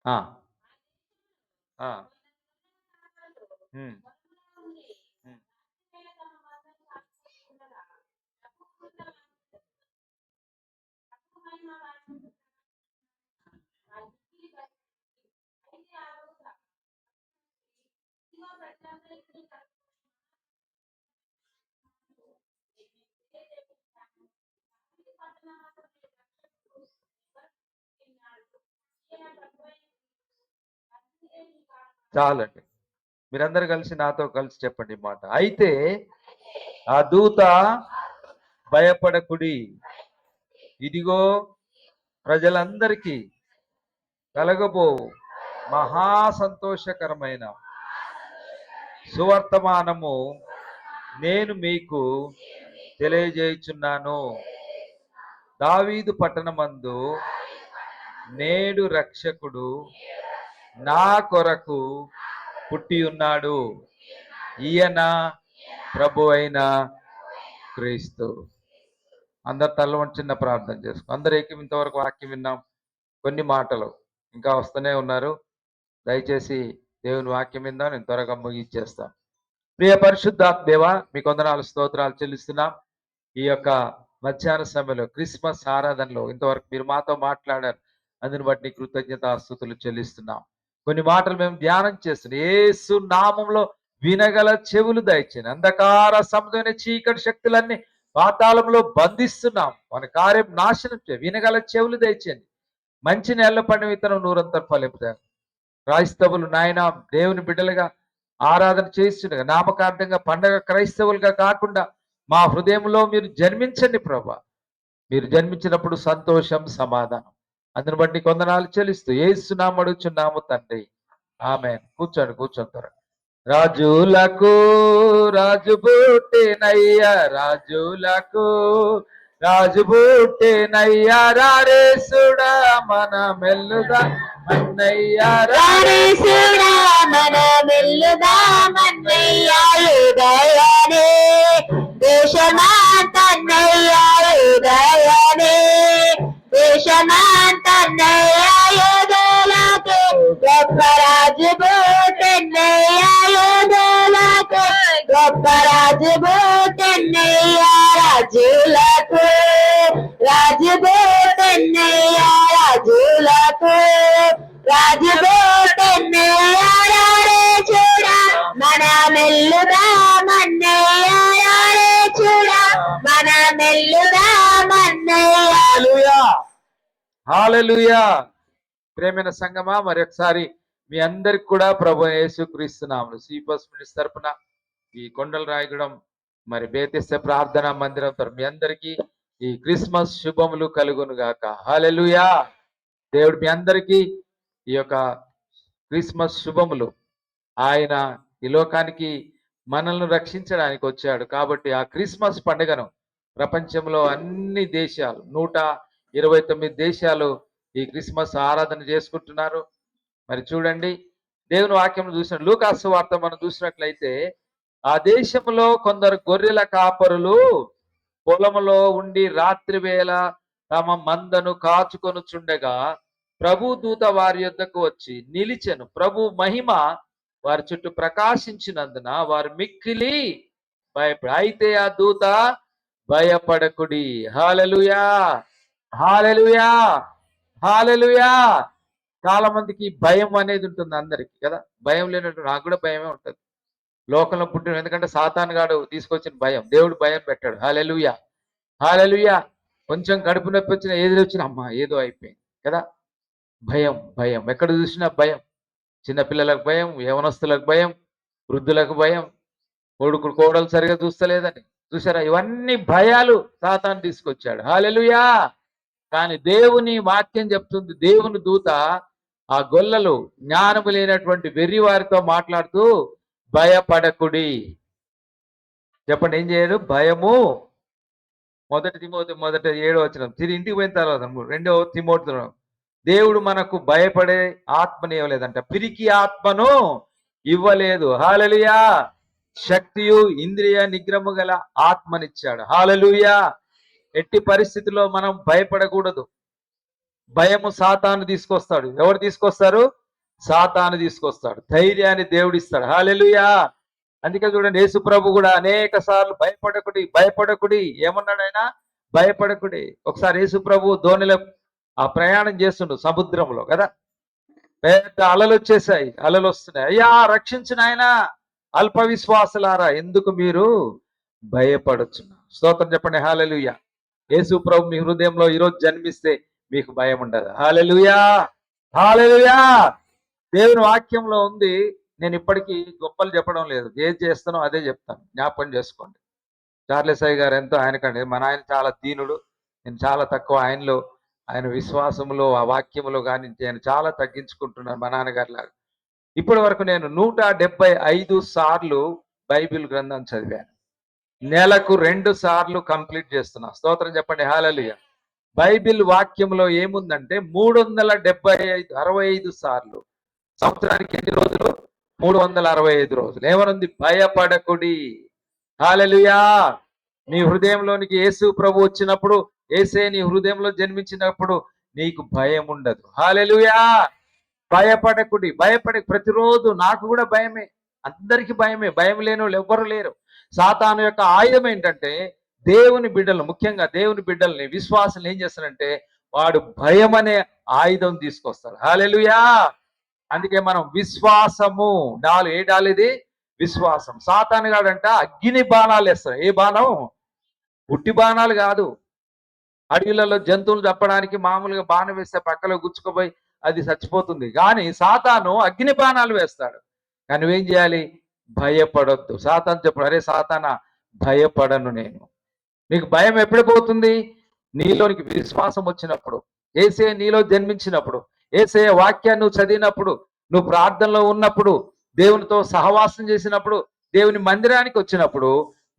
ఆ, ఆ, ఉమ్, ఉమ్. చాలండి. మీరందరూ కలిసి నాతో కలిసి చెప్పండి ఈ మాట. అయితే ఆ దూత భయపడకుడి, ఇదిగో ప్రజలందరికీ కలగబో మహా సంతోషకరమైన సువర్తమానము నేను మీకు తెలియజేయుచున్నాను. దావీదు పట్టణమందు నేడు రక్షకుడు నా కొరకు పుట్టి ఉన్నాడు. ఈయన ప్రభు అయిన క్రీస్తు. అందరు తల చిన్న ప్రార్థన చేసుకో. అందరూ ఇంతవరకు వాక్యం విన్నాం. కొన్ని మాటలు ఇంకా వస్తూనే ఉన్నారు. దయచేసి దేవుని వాక్యం విందాం. నేను త్వరగా ముగించేస్తాను. ప్రియ పరిశుద్ధాత్మ దేవ, మీకు వందనాలు స్తోత్రాలు చెల్లిస్తున్నాం. ఈ యొక్క మధ్యాహ్న సమయంలో క్రిస్మస్ ఆరాధనలో ఇంతవరకు మీరు మాతో మాట్లాడారు. అందుని బట్టి కృతజ్ఞతాస్తుతులు చెల్లిస్తున్నాం. కొన్ని మాటలు మేము ధ్యానం చేస్తున్నాం. యేసు నామంలో వినగల చెవులు దయచేయండి. అంధకార సముద్రమైన చీకటి శక్తులన్నీ పాతాళంలో బంధిస్తున్నాం. మన కార్యం నాశనం చేయ వినగల చెవులు దయచేయండి. మంచి నెల పండు విత్తనం నూరంతర ఫలింపుతారు. క్రైస్తవులు నాయన దేవుని బిడ్డలుగా ఆరాధన చేస్తుండగా నామకార్థంగా పండగ క్రైస్తవులుగా కాకుండా మా హృదయంలో మీరు జన్మించండి ప్రభా. మీరు జన్మించినప్పుడు సంతోషం, సమాధానం. అందుని బట్టి కొందనాలు చెల్లిస్తూ ఏసునామం అడుగుచున్నాము తండ్రి, ఆమేన్. కూర్చోండి. రాజులకు రాజు పుట్టినయ్యా, రాజులకు రాజు పుట్టినయ్యా, రారేసుడా మన మెల్లుదా మన్నయ్యా, రారేసుడా మన మెల్లుదా మన్నయ్యా, ఉదయానే దేశమాంతన్నయ్యా, ఉదయానే దేశమాంతన్నయ్యా, యోధులకు గొప్ప రాజు పుట్టినయ్యా, యోధులకు గొప్ప రాజు పుట్టినయ్యా, రాజులకు రాజు పుట్టినయ్యా, రాజులకు రాజు పుట్టినయ్యా, రారే చూడా మన మెల్లుదా మన్నయ్యా, రారే చూడా మన మెల్లుదా మన్నయ్యా. హల్లెలూయా. ప్రేమైన సంగమా, మరొకసారి మీ అందరికి కూడా ప్రభు యేసుక్రీస్తు నామములో సిపస్ మినిస్ట్రీ తరపున ఈ కొండల రాయగడం మరి బేతెస్త ప్రార్థనా మందిరం తరపు మీ అందరికీ ఈ క్రిస్మస్ శుభములు కలుగును గాక. హల్లెలూయా. దేవుడు మీ అందరికీ ఈ యొక్క క్రిస్మస్ శుభములు. ఆయన ఈ లోకానికి మనల్ని రక్షించడానికి వచ్చాడు కాబట్టి ఆ క్రిస్మస్ పండుగను ప్రపంచంలో అన్ని దేశాలు 129 దేశాలు ఈ క్రిస్మస్ ఆరాధన చేసుకుంటున్నారు. మరి చూడండి, దేవుని వాక్యం చూసిన లూకాసు వార్త మనం చూసినట్లయితే ఆ దేశంలో కొందరు గొర్రెల కాపరులు పొలములో ఉండి రాత్రి వేళ తమ మందను కాచుకొనుచుండగా ప్రభు దూత వారి యొద్దకు వచ్చి నిలిచెను. ప్రభు మహిమ వారి చుట్టూ ప్రకాశించినందున వారు మిక్కిలి భయపడి, అయితే ఆ దూత భయపడకుడి. హల్లెలూయా, హల్లెలూయా, హల్లెలూయా. చాలా మందికి భయం అనేది ఉంటుంది అందరికి కదా. భయం లేనట్టు నాకు కూడా భయమే ఉంటుంది లోకంలో పుట్టిన. ఎందుకంటే సాతాను గాడు తీసుకొచ్చిన భయం. దేవుడు భయం పెట్టాడు. హల్లెలూయా, హల్లెలూయా. కొంచెం కడుపు నొప్పి వచ్చినా ఏది వచ్చినా అమ్మా ఏదో అయిపోయింది కదా. భయం భయం ఎక్కడ చూసినా భయం. చిన్నపిల్లలకు భయం, యవనస్తులకు భయం, వృద్ధులకు భయం, కొడుకు కోడలు సరిగా చూస్తలేదని. చూసారా, ఇవన్నీ భయాలు సాతాను తీసుకొచ్చాడు. హల్లెలూయా. కానీ దేవుని వాక్యం చెప్తుంది, దేవుని దూత ఆ గొల్లలు జ్ఞానము లేనటువంటి వెర్రి వారితో మాట్లాడుతూ భయపడకుడి. చెప్పండి, ఏం చేయడు? భయము. 1 తిమోతి 1:7 తిరిగి ఇంటికి పోయిన తర్వాత 2 తిమోతి దేవుడు మనకు భయపడే ఆత్మని ఇవ్వలేదంట, పిరికి ఆత్మను ఇవ్వలేదు. హల్లెలూయా. శక్తియు ఇంద్రియ నిగ్రహము గల ఆత్మనిచ్చాడు. హల్లెలూయా. ఎట్టి పరిస్థితిలో మనం భయపడకూడదు. భయము సాతాను తీసుకొస్తాడు. ఎవరు తీసుకొస్తారు? సాతాను తీసుకొస్తాడు. ధైర్యాన్ని దేవుడిస్తాడు. హల్లెలూయా. అందుకే చూడండి, యేసు ప్రభు కూడా అనేక సార్లు భయపడకుడి, భయపడకుడి ఏమన్నాడు ఆయన? భయపడకుడి. ఒకసారి యేసు ప్రభు ధోనిలో ఆ ప్రయాణం చేస్తుండు సముద్రంలో కదా, పెద్ద అలలు వచ్చేసాయి, అలలు వస్తున్నాయి. అయ్యా రక్షించిన ఆయన, అల్ప విశ్వాసులారా ఎందుకు మీరు భయపడొచ్చున్నారు? స్తోత్రం చెప్పండి. హల్లెలూయా. యేసు ప్రభు మీ హృదయంలో ఈరోజు జన్మిస్తే మీకు భయం ఉండదు. హల్లెలూయా, హల్లెలూయా. దేవుని వాక్యంలో ఉంది. నేను ఇప్పటికీ గొప్పలు చెప్పడం లేదు, ఏది చేస్తానో అదే చెప్తాను, జ్ఞాపకం చేసుకోండి. చార్లెస్ అయ్య గారు ఎంతో ఆయనకండి, మన ఆయన చాలా దీనుడు, నేను చాలా తక్కువ. ఆయనలో, ఆయన విశ్వాసంలో, ఆ వాక్యములో కానీ నేను చాలా తగ్గించుకుంటున్నాను మా నాన్నగారి లాగా. ఇప్పటి వరకు నేను 175 సార్లు బైబిల్ గ్రంథం చదివాను. నెలకు 2 సార్లు కంప్లీట్ చేస్తున్నా. స్తోత్రం చెప్పండి. హల్లెలూయా. బైబిల్ వాక్యంలో ఏముందంటే 365 సార్లు. సంవత్సరానికి ఎన్ని రోజులు? 365 రోజులు. ఏమనుంది? భయపడకుడి. హల్లెలూయా. నీ హృదయంలోనికి యేసు ప్రభు వచ్చినప్పుడు, యేసే నీ హృదయంలో జన్మించినప్పుడు నీకు భయం ఉండదు. హల్లెలూయా. భయపడకుడి. ప్రతిరోజు నాకు కూడా భయమే, అందరికి భయమే. భయం లేని వాళ్ళు ఎవ్వరు లేరు. సాతాను యొక్క ఆయుధం ఏంటంటే దేవుని బిడ్డలు, ముఖ్యంగా దేవుని బిడ్డల్ని, విశ్వాసం ఏం చేస్తారంటే వాడు భయం అనే ఆయుధం తీసుకొస్తాడు. హల్లెలూయా. అందుకే మనం విశ్వాసము డాలు. ఏ డాలు ఇది? విశ్వాసం. సాతాను గాడంట అగ్ని బాణాలు వేస్తాడు. ఏ బాణం? ఉట్టి బాణాలు కాదు. అడవిలలో జంతువులు చంపడానికి మామూలుగా బాణం వేస్తే పక్కలో గుచ్చుకుపోయి అది చచ్చిపోతుంది. కానీ సాతాను అగ్ని బాణాలు వేస్తాడు. కానీ నువ్వేం చేయాలి? భయపడొద్దు. సాతాను చెప్పాడు, అరే సాతానా భయపడను నేను. నీకు భయం ఎప్పుడు పోతుంది? నీలోనికి విశ్వాసం వచ్చినప్పుడు, యేసే నీలో జన్మించినప్పుడు, యేసే వాక్యాన్ని నువ్వు చదివినప్పుడు, నువ్వు ప్రార్థనలో ఉన్నప్పుడు, దేవునితో సహవాసం చేసినప్పుడు, దేవుని మందిరానికి వచ్చినప్పుడు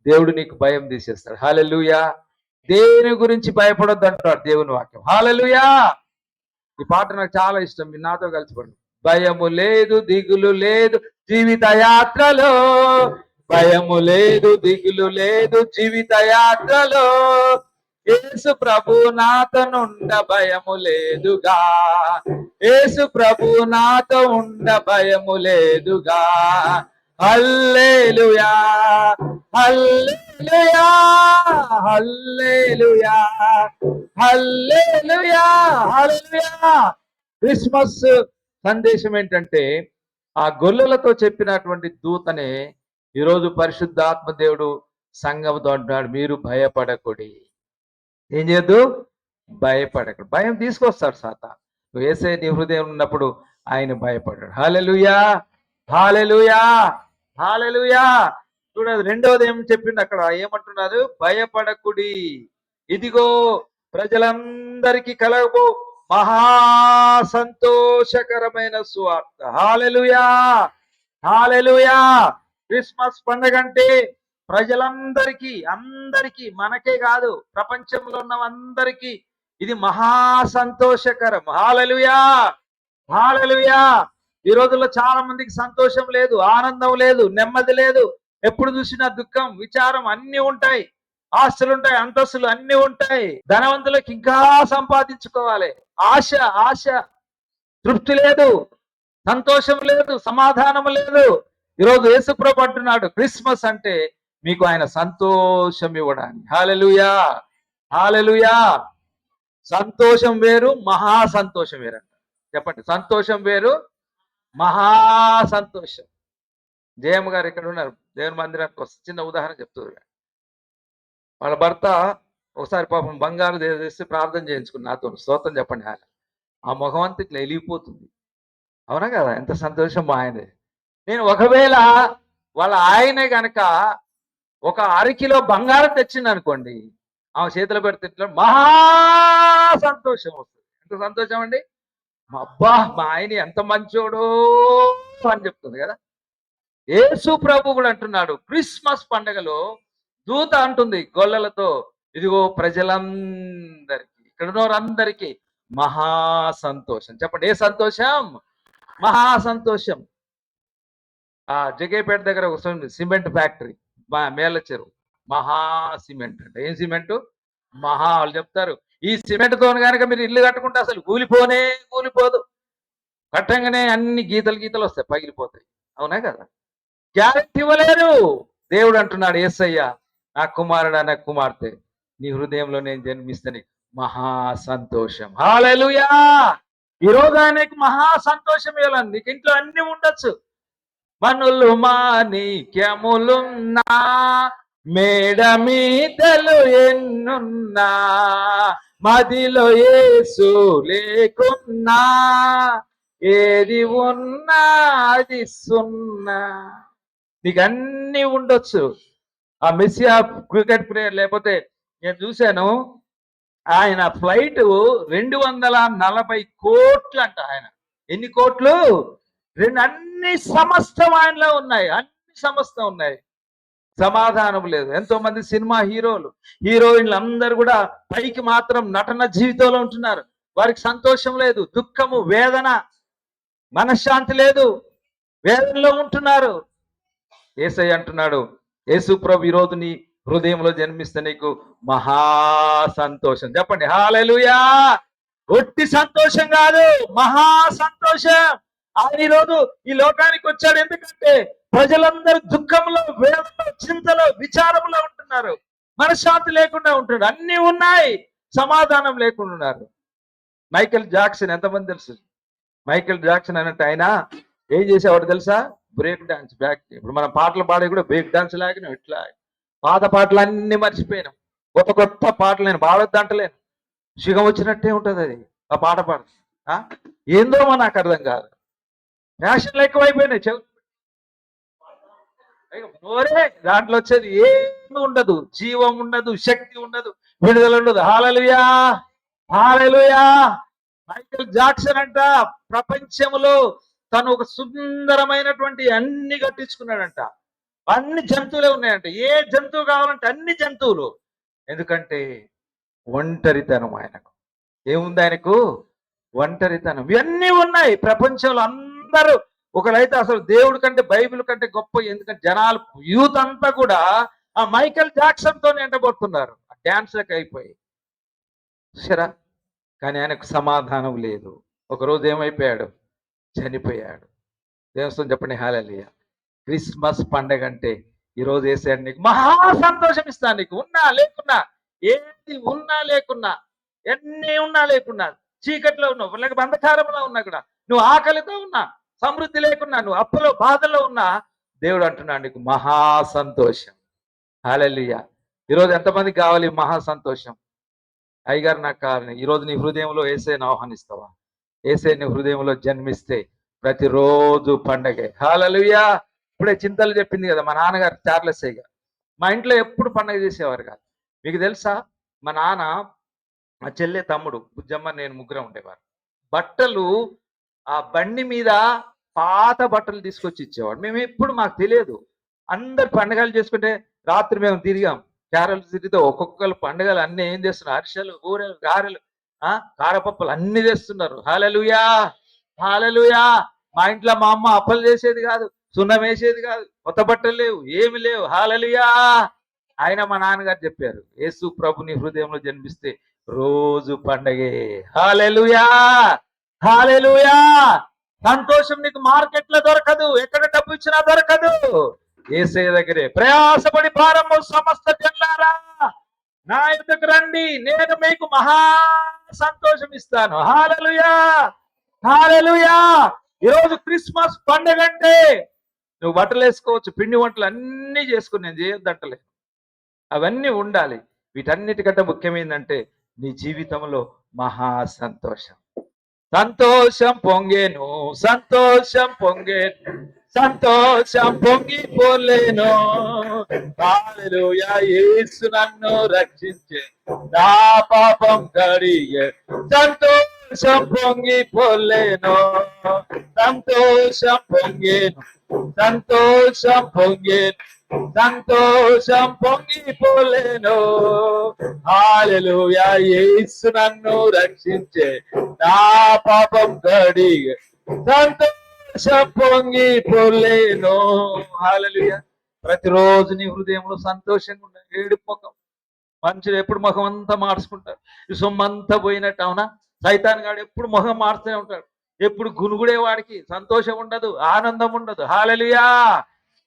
దేవుడు నీకు భయం తీసేస్తాడు. హల్లెలూయా. దేని గురించి భయపడొద్దు అంటాడు దేవుని వాక్యం. హల్లెలూయా. ఈ పాట నాకు చాలా ఇష్టం, మీరు నాతో కలిసి పడు. భయము లేదు, దిగులు లేదు జీవిత యాత్రలో, భయము లేదు, దిగులు లేదు జీవిత యాత్రలో, యేసు ప్రభు నాతో ఉండ భయము లేదుగా, యేసు ప్రభు నాతో ఉండ భయము లేదుగా. హల్లెలూయా, హల్లెలూయా, హల్లెలూయా, హల్లెలూయా, హల్లెలూయా. క్రిస్మస్ సందేశం ఏంటంటే ఆ గొల్లలతో చెప్పినటువంటి దూతనే ఈరోజు పరిశుద్ధాత్మ దేవుడు సంఘంతో అంటున్నాడు, మీరు భయపడకుడి. ఏం చేయొద్దు? భయపడకుడు. భయం తీసుకొస్తాడు సాతాను. నువ్వు యేసే నీ హృదయం ఉన్నప్పుడు ఆయన భయపడ్డాడు. హల్లెలూయా, హల్లెలూయా, హల్లెలూయా. చూడండి, రెండవది ఏం చెప్పింది అక్కడ, ఏమంటున్నారు? భయపడకుడి, ఇదిగో ప్రజలందరికీ కలగబో మహా సంతోషకరమైన సువార్త. హల్లెలూయా, హల్లెలూయా. క్రిస్మస్ పండుగ అంటే ప్రజలందరికీ, అందరికీ, మనకే కాదు ప్రపంచంలో ఉన్న అందరికీ ఇది మహా సంతోషకరం. హల్లెలూయా, హల్లెలూయా. ఈ రోజుల్లో చాలా మందికి సంతోషం లేదు, ఆనందం లేదు, నెమ్మది లేదు. ఎప్పుడు చూసినా దుఃఖం, విచారం అన్ని ఉంటాయి. ఆస్తులు ఉంటాయి, అంతస్తులు అన్ని ఉంటాయి. ధనవంతులకు ఇంకా సంపాదించుకోవాలి. ఆశ, ఆశ, తృప్తి లేదు, సంతోషం లేదు, సమాధానం లేదు. ఈరోజు యేసుప్రభు అంటున్నాడు, క్రిస్మస్ అంటే మీకు ఆయన సంతోషం ఇవ్వడానికి. హల్లెలూయా, హల్లెలూయా. సంతోషం వేరు, మహా సంతోషం వేరంట. చెప్పండి, సంతోషం వేరు, మహా సంతోషం. జయమ్మ గారు ఇక్కడ ఉన్నారు, దేవుని మందిరానికి వస్తే చిన్న ఉదాహరణ చెప్తున్నారు. వాళ్ళ భర్త ఒకసారి పాపం బంగారు చేసి ప్రార్థన చేయించుకుని నాతో, స్తోత్రం చెప్పండి. ఆయన ఆ ముఖం అంతా ఇట్లా వెలిగిపోతుంది. అవునా కదా? ఎంత సంతోషం మా ఆయనది. నేను ఒకవేళ వాళ్ళ ఆయనే గనక ఒక 1/2 కిలో బంగారం తెచ్చింది అనుకోండి, ఆమె చేతిలో పెడితే ఇట్లా మహా సంతోషం వస్తుంది. ఎంత సంతోషం అండి! అబ్బా మా ఆయన ఎంత మంచోడో అని చెప్తుంది కదా. యేసు ప్రభు కూడా అంటున్నాడు, క్రిస్మస్ పండుగలో దూత అంటుంది గొల్లలతో, ఇదిగో ప్రజలందరికీ, ఇక్కడ ఉన్నవారందరికీ మహా సంతోషం. చెప్పండి, ఏ సంతోషం? మహా సంతోషం. ఆ జగేపేట దగ్గర ఒక సిమెంట్ ఫ్యాక్టరీ, మేళ్ళ చెరువు, మహా సిమెంట్ అంటే ఏం సిమెంటు? వాళ్ళు చెప్తారు ఈ సిమెంట్తో కనుక మీరు ఇల్లు కట్టుకుంటే అసలు కూలిపోదు. కట్టంగానే అన్ని గీతలు వస్తాయి, పగిలిపోతాయి. అవునా కదా? గ్యారెంటీ ఇవ్వలేరు. దేవుడు అంటున్నాడు, యేసయ్య నా కుమారుడా నా కుమార్తె నీ హృదయంలో నేను జన్మిస్తే నీకు మహా సంతోషం. హల్లెలూయా! ఈ రోజు ఆయనకు మహా సంతోషం ఇవ్వాలని. నీకు ఇంట్లో అన్ని ఉండొచ్చు, మనులు మాణిక్యములున్నా మేడ మీదలు ఎన్నున్నా మదిలో యేసు లేకున్నా ఏది ఉన్నా అది సున్నా. నీకు అన్ని ఉండొచ్చు. ఆ మెస్సియా క్రికెట్ ప్లేయర్, లేకపోతే నేను చూశాను ఆయన ఫ్లైట్ 240 కోట్లు అంట. ఆయన ఎన్ని కోట్లు? అన్ని సమస్తం ఆయనలో ఉన్నాయి, అన్ని సమస్తం ఉన్నాయి. సమాధానం లేదు. ఎంతో మంది సినిమా హీరోయిన్లు అందరూ కూడా పైకి మాత్రం నటన జీవితంలో ఉంటున్నారు. వారికి సంతోషం లేదు, దుఃఖము, వేదన, మనశ్శాంతి లేదు, వేదనలో ఉంటున్నారు. యేసయ్య అంటున్నాడు, యేసు ప్రభు ఈరోజు నీ హృదయంలో జన్మిస్తే నీకు మహా సంతోషం. చెప్పండి హల్లెలూయా! ఒట్టి సంతోషం కాదు, మహా సంతోషం. ఆయన ఈరోజు ఈ లోకానికి వచ్చాడు. ఎందుకంటే ప్రజలందరూ దుఃఖంలో, వేదనలో, చింతలో, విచారంలో ఉంటున్నారు, మనశ్శాంతి లేకుండా ఉంటున్నారు. అన్ని ఉన్నాయి, సమాధానం లేకుండా ఉన్నారు. మైకేల్ జాక్సన్ ఎంతమంది తెలుసు? మైకేల్ జాక్సన్ అన్నట్టు ఆయన ఏం చేసేవాడు తెలుసా? బ్రేక్ డాన్స్, ఇప్పుడు మనం పాటలు పాడే కూడా బ్రేక్ డాన్స్ లాగినాం. ఇట్లా పాత పాటలు అన్ని మర్చిపోయినాం, కొత్త పాటలు నేను బాగొద్దంటలేను, సుఖం వచ్చినట్టే ఉంటుంది అది. ఆ పాట పాడు ఏందో నాకు అర్థం కాదు. ఫ్యాషన్లు ఎక్కువైపోయినాయి. దాంట్లో వచ్చేది ఏమి ఉండదు, జీవం ఉండదు, శక్తి ఉండదు, విడుదల ఉండదు. హల్లెలూయా! హల్లెలూయా! మైకేల్ జాక్సన్ అంట ప్రపంచంలో తను ఒక సుందరమైనటువంటి అన్ని కట్టించుకున్నాడంట. అన్ని జంతువులే ఉన్నాయంట. ఏ జంతువు కావాలంటే అన్ని జంతువులు. ఎందుకంటే ఒంటరితనం ఆయనకు. ఏముంది ఆయనకు? ఒంటరితనం. ఇవన్నీ ఉన్నాయి ప్రపంచంలో. అందరూ ఒకరైతే అసలు దేవుడి కంటే బైబిల్ కంటే గొప్ప. ఎందుకంటే జనాలు, యూత్ అంతా కూడా ఆ మైకేల్ జాక్సన్ తో ఎంటబడుతున్నారు, డాన్స్లకు అయిపోయి. సరే, కానీ ఆయనకు సమాధానం లేదు. ఒకరోజు ఏమైపోయాడు? చనిపోయాడు. దేవస్థానం చెప్పండి హల్లెలూయా! క్రిస్మస్ పండగ అంటే ఈరోజు వేసాడు నీకు మహా సంతోషం ఇస్తాను. నీకు ఉన్నా లేకున్నా, ఏది ఉన్నా లేకున్నా, ఎన్ని ఉన్నా లేకున్నా, చీకట్లో ఉన్నావు, లేక అంధకారంలో ఉన్నా కూడా, నువ్వు ఆకలితో ఉన్నా, సమృద్ధి లేకున్నా, నువ్వు అప్పులో బాధలో ఉన్నా, దేవుడు అంటున్నాడు నీకు మహా సంతోషం. హల్లెలూయా! ఈరోజు ఎంతమందికి కావాలి మహా సంతోషం? అయ్యగారు నాకు కావాలి. ఈరోజు నీ హృదయంలో యేసయ్యను ఆహ్వానిస్తావా? యేసయ్య నీ హృదయంలో జన్మిస్తే ప్రతిరోజు పండగే. హల్లెలూయా! ఇప్పుడే చింతలు చెప్పింది కదా మా నాన్నగారు, చార్లెస్ అయ్య గారు. మా ఇంట్లో ఎప్పుడు పండగ చేసేవారు కాదు. మీకు తెలుసా, మా నాన్న, మా చెల్లె, తమ్ముడు, బుజ్జమ్మ, నేను ముగ్గురం ఉండేవారు. బట్టలు ఆ బండి మీద పాత బట్టలు తీసుకొచ్చి ఇచ్చేవాడు. మేము ఎప్పుడు, మాకు తెలియదు. అందరు పండగలు చేసుకుంటే రాత్రి మేము తిరిగాం, క్యారలు తిరిగితే ఒక్కొక్కరు పండుగలు అన్ని ఏం చేస్తున్నారు? అరిసెలు, బూరెలు, గారెలు, కారపప్పులు అన్ని చేస్తున్నారు. హల్లెలూయా! హల్లెలూయా! మా ఇంట్లో మా అమ్మ అప్పలు చేసేది కాదు, సున్నం వేసేది కాదు, కొత్త బట్టలు లేవు, ఏమి లేవు. హల్లెలూయా! ఆయన మా నాన్నగారు చెప్పారు, యేసు ప్రభుని హృదయంలో జన్మిస్తే రోజు పండగే. హల్లెలూయా! హల్లెలూయా! సంతోషం నీకు మార్కెట్లో దొరకదు, ఎక్కడ డబ్బు ఇచ్చినా దొరకదు. యేసయ్య దగ్గరే. ప్రయాసపడి భారము సమస్త జనులారా నా ఎదుకు రండి, నేను మీకు మహా సంతోషం ఇస్తాను. హల్లెలూయా! హల్లెలూయా! ఈరోజు క్రిస్మస్ పండుగ అంటే నువ్వు బట్టలు వేసుకోవచ్చు, పిండి వంటలు అన్నీ చేసుకుని, నేను చేయొద్దంటలే, అవన్నీ ఉండాలి. వీటన్నిటికంటే ముఖ్యమైందంటే నీ జీవితంలో మహా సంతోషం. సంతోషం పొంగేను, సంతోషం పొంగేను, సంతోషం పొంగిపోలేను. హల్లెలూయా! యేసు నన్ను రక్షించే, నా పాపం కడిగే, సంతోషం పొంగిపోలేను, సంతోషం పొంగేను, సంతోషం పొంగేను, సంతోషం పొంగిపోలేను. హల్లెలూయా! యేసు నన్ను రక్షించే, నా పాపం కడిగే, సంతోషం పొంగిపోలేను. హల్లెలూయా! ప్రతిరోజు నీ హృదయంలో సంతోషంగా ఉండాలి. ఏడుపు ముఖం, మంచిగా ఎప్పుడు ముఖం అంతా మార్చుకుంటారు, ఈ సొమ్మంతా పోయినట్టు. అవునా? సైతాన్ గాడు ఎప్పుడు ముఖం మారుతూనే ఉంటాడు. ఎప్పుడు గునుగుడే వాడికి సంతోషం ఉండదు, ఆనందం ఉండదు. హల్లెలూయా!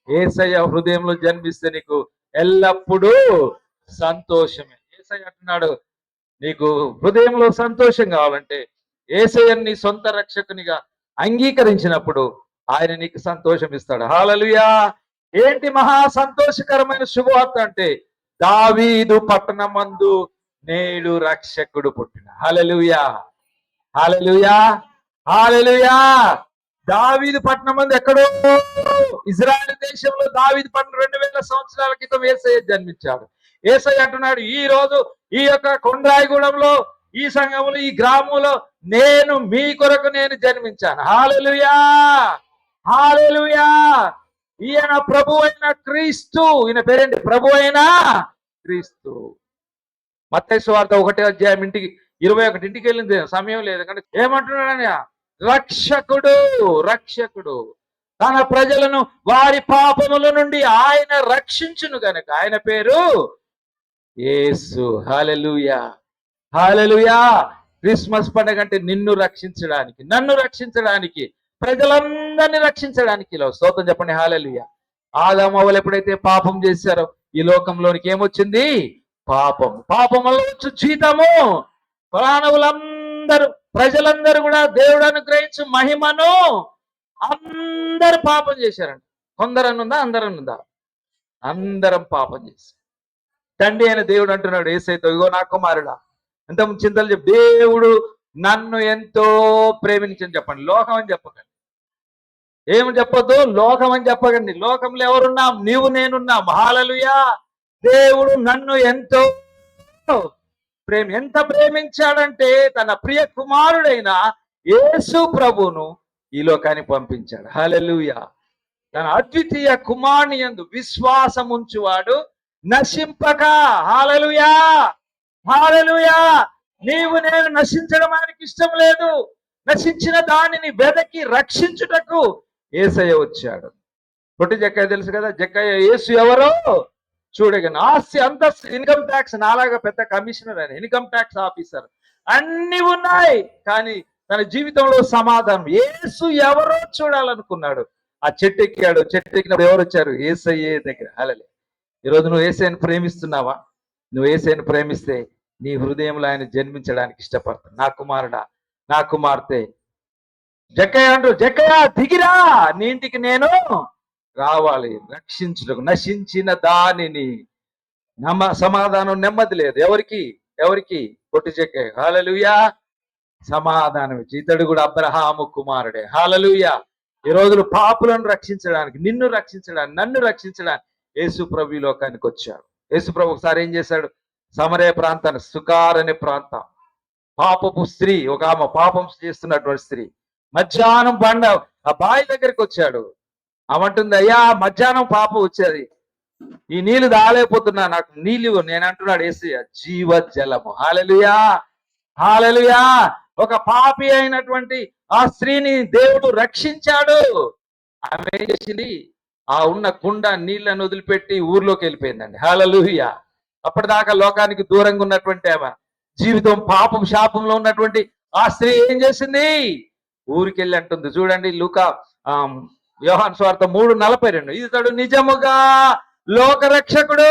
యేసయ్య హృదయంలో జన్మిస్తే నీకు ఎల్లప్పుడూ సంతోషమే. యేసయ్య అంటున్నాడు, నీకు హృదయంలో సంతోషం కావాలంటే యేసయ్యని నీ సొంత రక్షకునిగా అంగీకరించినప్పుడు ఆయన నీకు సంతోషం ఇస్తాడు. హల్లెలూయా! ఏంటి మహా సంతోషకరమైన శుభవార్త అంటే, దావీదు పట్టణమందు నేడు రక్షకుడు పుట్టిన. హల్లెలూయా! హల్లెలూయా! హల్లెలూయా! దావీదు పట్టణం మంది ఎక్కడో ఇజ్రాయెల్ దేశంలో దావీదు పట్టణం 2000 సంవత్సరాల క్రితం యేసయ్య జన్మించాడు. యేసయ్య అంటున్నాడు, ఈ రోజు ఈ యొక్క కొండ్రాయిగూడెంలో, ఈ సంఘంలో, ఈ గ్రామంలో నేను మీ కొరకు నేను జన్మించాను. హల్లెలూయా! హల్లెలూయా! ఈయన ప్రభు అయిన క్రీస్తు. ఈయన పేరేంటి? ప్రభు అయిన క్రీస్తు. మత్తయి సువార్త 1వ అధ్యాయం 21 ఇంటికి వెళ్ళింది, సమయం లేదు కానీ ఏమంటున్నాడని, రక్షకుడు, రక్షకుడు తన ప్రజలను వారి పాపముల నుండి ఆయన రక్షించును గనక ఆయన పేరు యేసు. హల్లెలూయా! హల్లెలూయా! క్రిస్మస్ పండుగ అంటే నిన్ను రక్షించడానికి, నన్ను రక్షించడానికి, ప్రజలందరినీ రక్షించడానికి. ఇలా స్తోత్రం చెప్పండి. హల్లెలూయా! ఆదాము అవ్వలు ఎప్పుడైతే పాపం చేశారో ఈ లోకంలోనికి ఏమొచ్చింది? పాపం. పాపం వల్ల వచ్చు జీతము. మానవులందరూ, ప్రజలందరూ కూడా దేవుడు అనుగ్రహించు మహిమను అందరు పాపం చేశారంట. కొందరనుందా? అందరనుందా? అందరం పాపం చేశారు. తండ్రి అయిన దేవుడు అంటున్నాడు యేసయ్యతో, ఇగో నా కుమారుడా, ఇంతకుముందు చింతలు చెప్పి, దేవుడు నన్ను ఎంతో ప్రేమించని చెప్పండి. లోకం అని చెప్పకండి. ఏమి చెప్పొద్దు? లోకం అని చెప్పకండి. లోకంలో ఎవరున్నాం? నీవు నేనున్నాం. హల్లెలూయా! దేవుడు నన్ను ఎంతో ఎంత ప్రేమించాడంటే తన ప్రియ కుమారుడైన యేసు ప్రభువును ఈ లోకానికి పంపించాడు. హల్లెలూయా! తన అద్వితీయ కుమారుని యందు విశ్వాసం ఉంచువాడు నశింపక. హల్లెలూయా! హల్లెలూయా! నీవు నేను నశించడం ఆయనకి ఇష్టం లేదు. నశించిన దానిని వెదకి రక్షించుటకు యేసయ్య వచ్చాడు. పొట్టి జక్కయ్య తెలుసు కదా, జక్కయ్య యేసు ఎవరో చూడగలను. ఆస్తి, అంతస్తు, ఇన్కమ్ ట్యాక్స్, నాలాగా పెద్ద కమిషనర్ అని, ఇన్కమ్ ట్యాక్స్ ఆఫీసర్, అన్ని ఉన్నాయి. కానీ తన జీవితంలో సమాధానం, యేసు ఎవరో చూడాలనుకున్నాడు. ఆ చెట్టు ఎక్కాడు. చెట్టు ఎక్కినప్పుడు ఎవరు వచ్చారు? యేసయ్యే దగ్గర. హల్లెలూయా! ఈరోజు నువ్వు యేసయ్యను ప్రేమిస్తున్నావా? నువ్వు యేసయ్యను ప్రేమిస్తే నీ హృదయంలో ఆయన జన్మించడానికి ఇష్టపడతాడు. నా కుమారుడా, నా కుమార్తె, జక్కయ్య అంటూ, జక్కయ్య దిగిరా, నీ ఇంటికి నేను రావాలి రక్షించుటకు. నశించిన దానిని. సమాధానం, నెమ్మది లేదు. ఎవరికి? ఎవరికి? పొట్టి జక్కయ్య. హల్లెలూయా! సమాధానం ఇచ్చి, ఇతడు కూడా అబ్రహాము కుమారుడే. హల్లెలూయా! ఈ రోజులు పాపులను రక్షించడానికి, నిన్ను రక్షించడానికి, నన్ను రక్షించడానికి యేసు ప్రభు ఈ లోకానికి వచ్చాడు. యేసు ప్రభు ఒకసారి ఏం చేశాడు? సమరయ ప్రాంతాన్ని, సుకార్ అనే ప్రాంతం, పాపపు స్త్రీ, ఒక ఆమె పాపం చేస్తున్నటువంటి స్త్రీ, మధ్యాహ్నం బండ ఆ బావి దగ్గరికి వచ్చాడు. అమంటుంది, అయ్యా మధ్యాహ్నం పాపం వచ్చేది, ఈ నీళ్లు తాగలేకపోతున్నా, నాకు నీళ్ళు. నేను అంటున్నాడు యేసయ్య, జీవ జలము. హల్లెలూయా! హల్లెలూయా! ఒక పాపి అయినటువంటి ఆ స్త్రీని దేవుడు రక్షించాడు. ఆమె ఏం చేసింది? ఆ ఉన్న కుండ నీళ్లను వదిలిపెట్టి ఊర్లోకి వెళ్ళిపోయిందండి. హల్లెలూయా! అప్పటిదాకా లోకానికి దూరంగా ఉన్నటువంటి ఆమె, జీవితం పాపం శాపంలో ఉన్నటువంటి ఆ స్త్రీ ఏం చేసింది? ఊరికెళ్ళి అంటుంది. చూడండి, లూకా యోహాను సువార్త 3:42, ఇతడు నిజముగా లోక రక్షకుడు,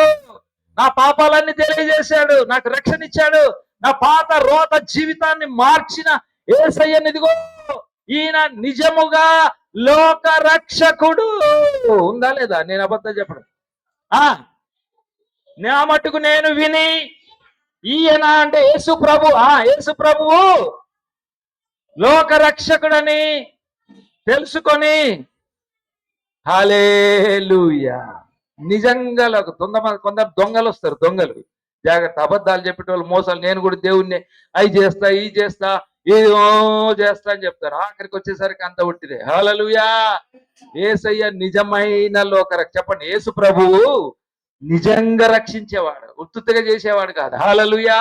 నా పాపాలన్నీ తెలియజేశాడు, నాకు రక్షణ ఇచ్చాడు, నా పాత రోత జీవితాన్ని మార్చిన యేసయ్యని, ఇదిగో ఈయన నిజముగా లోక రక్షకుడు. ఉందా లేదా? నేను అబద్ధం చెప్పడం. నా మట్టుకు నేను విని, ఈయన అంటే యేసు ప్రభు, యేసు ప్రభువు లోక రక్షకుడని తెలుసుకొని, హల్లెలూయా, నిజంగా కొందరు దొంగలు వస్తారు. దొంగలు జాగ్రత్త, అబద్ధాలు చెప్పేటోళ్ళు, మోసాలు. నేను కూడా దేవుణ్ణి అవి చేస్తా, ఈ చేస్తా, ఏదో చేస్తా అని చెప్తారు. ఆఖరికి వచ్చేసరికి అంత ఉట్టిదే. హల్లెలూయా! యేసయ్య నిజమైన చెప్పండి, యేసు ప్రభువు నిజంగా రక్షించేవాడు, ఉత్తుగా చేసేవాడు కాదు. హల్లెలూయా!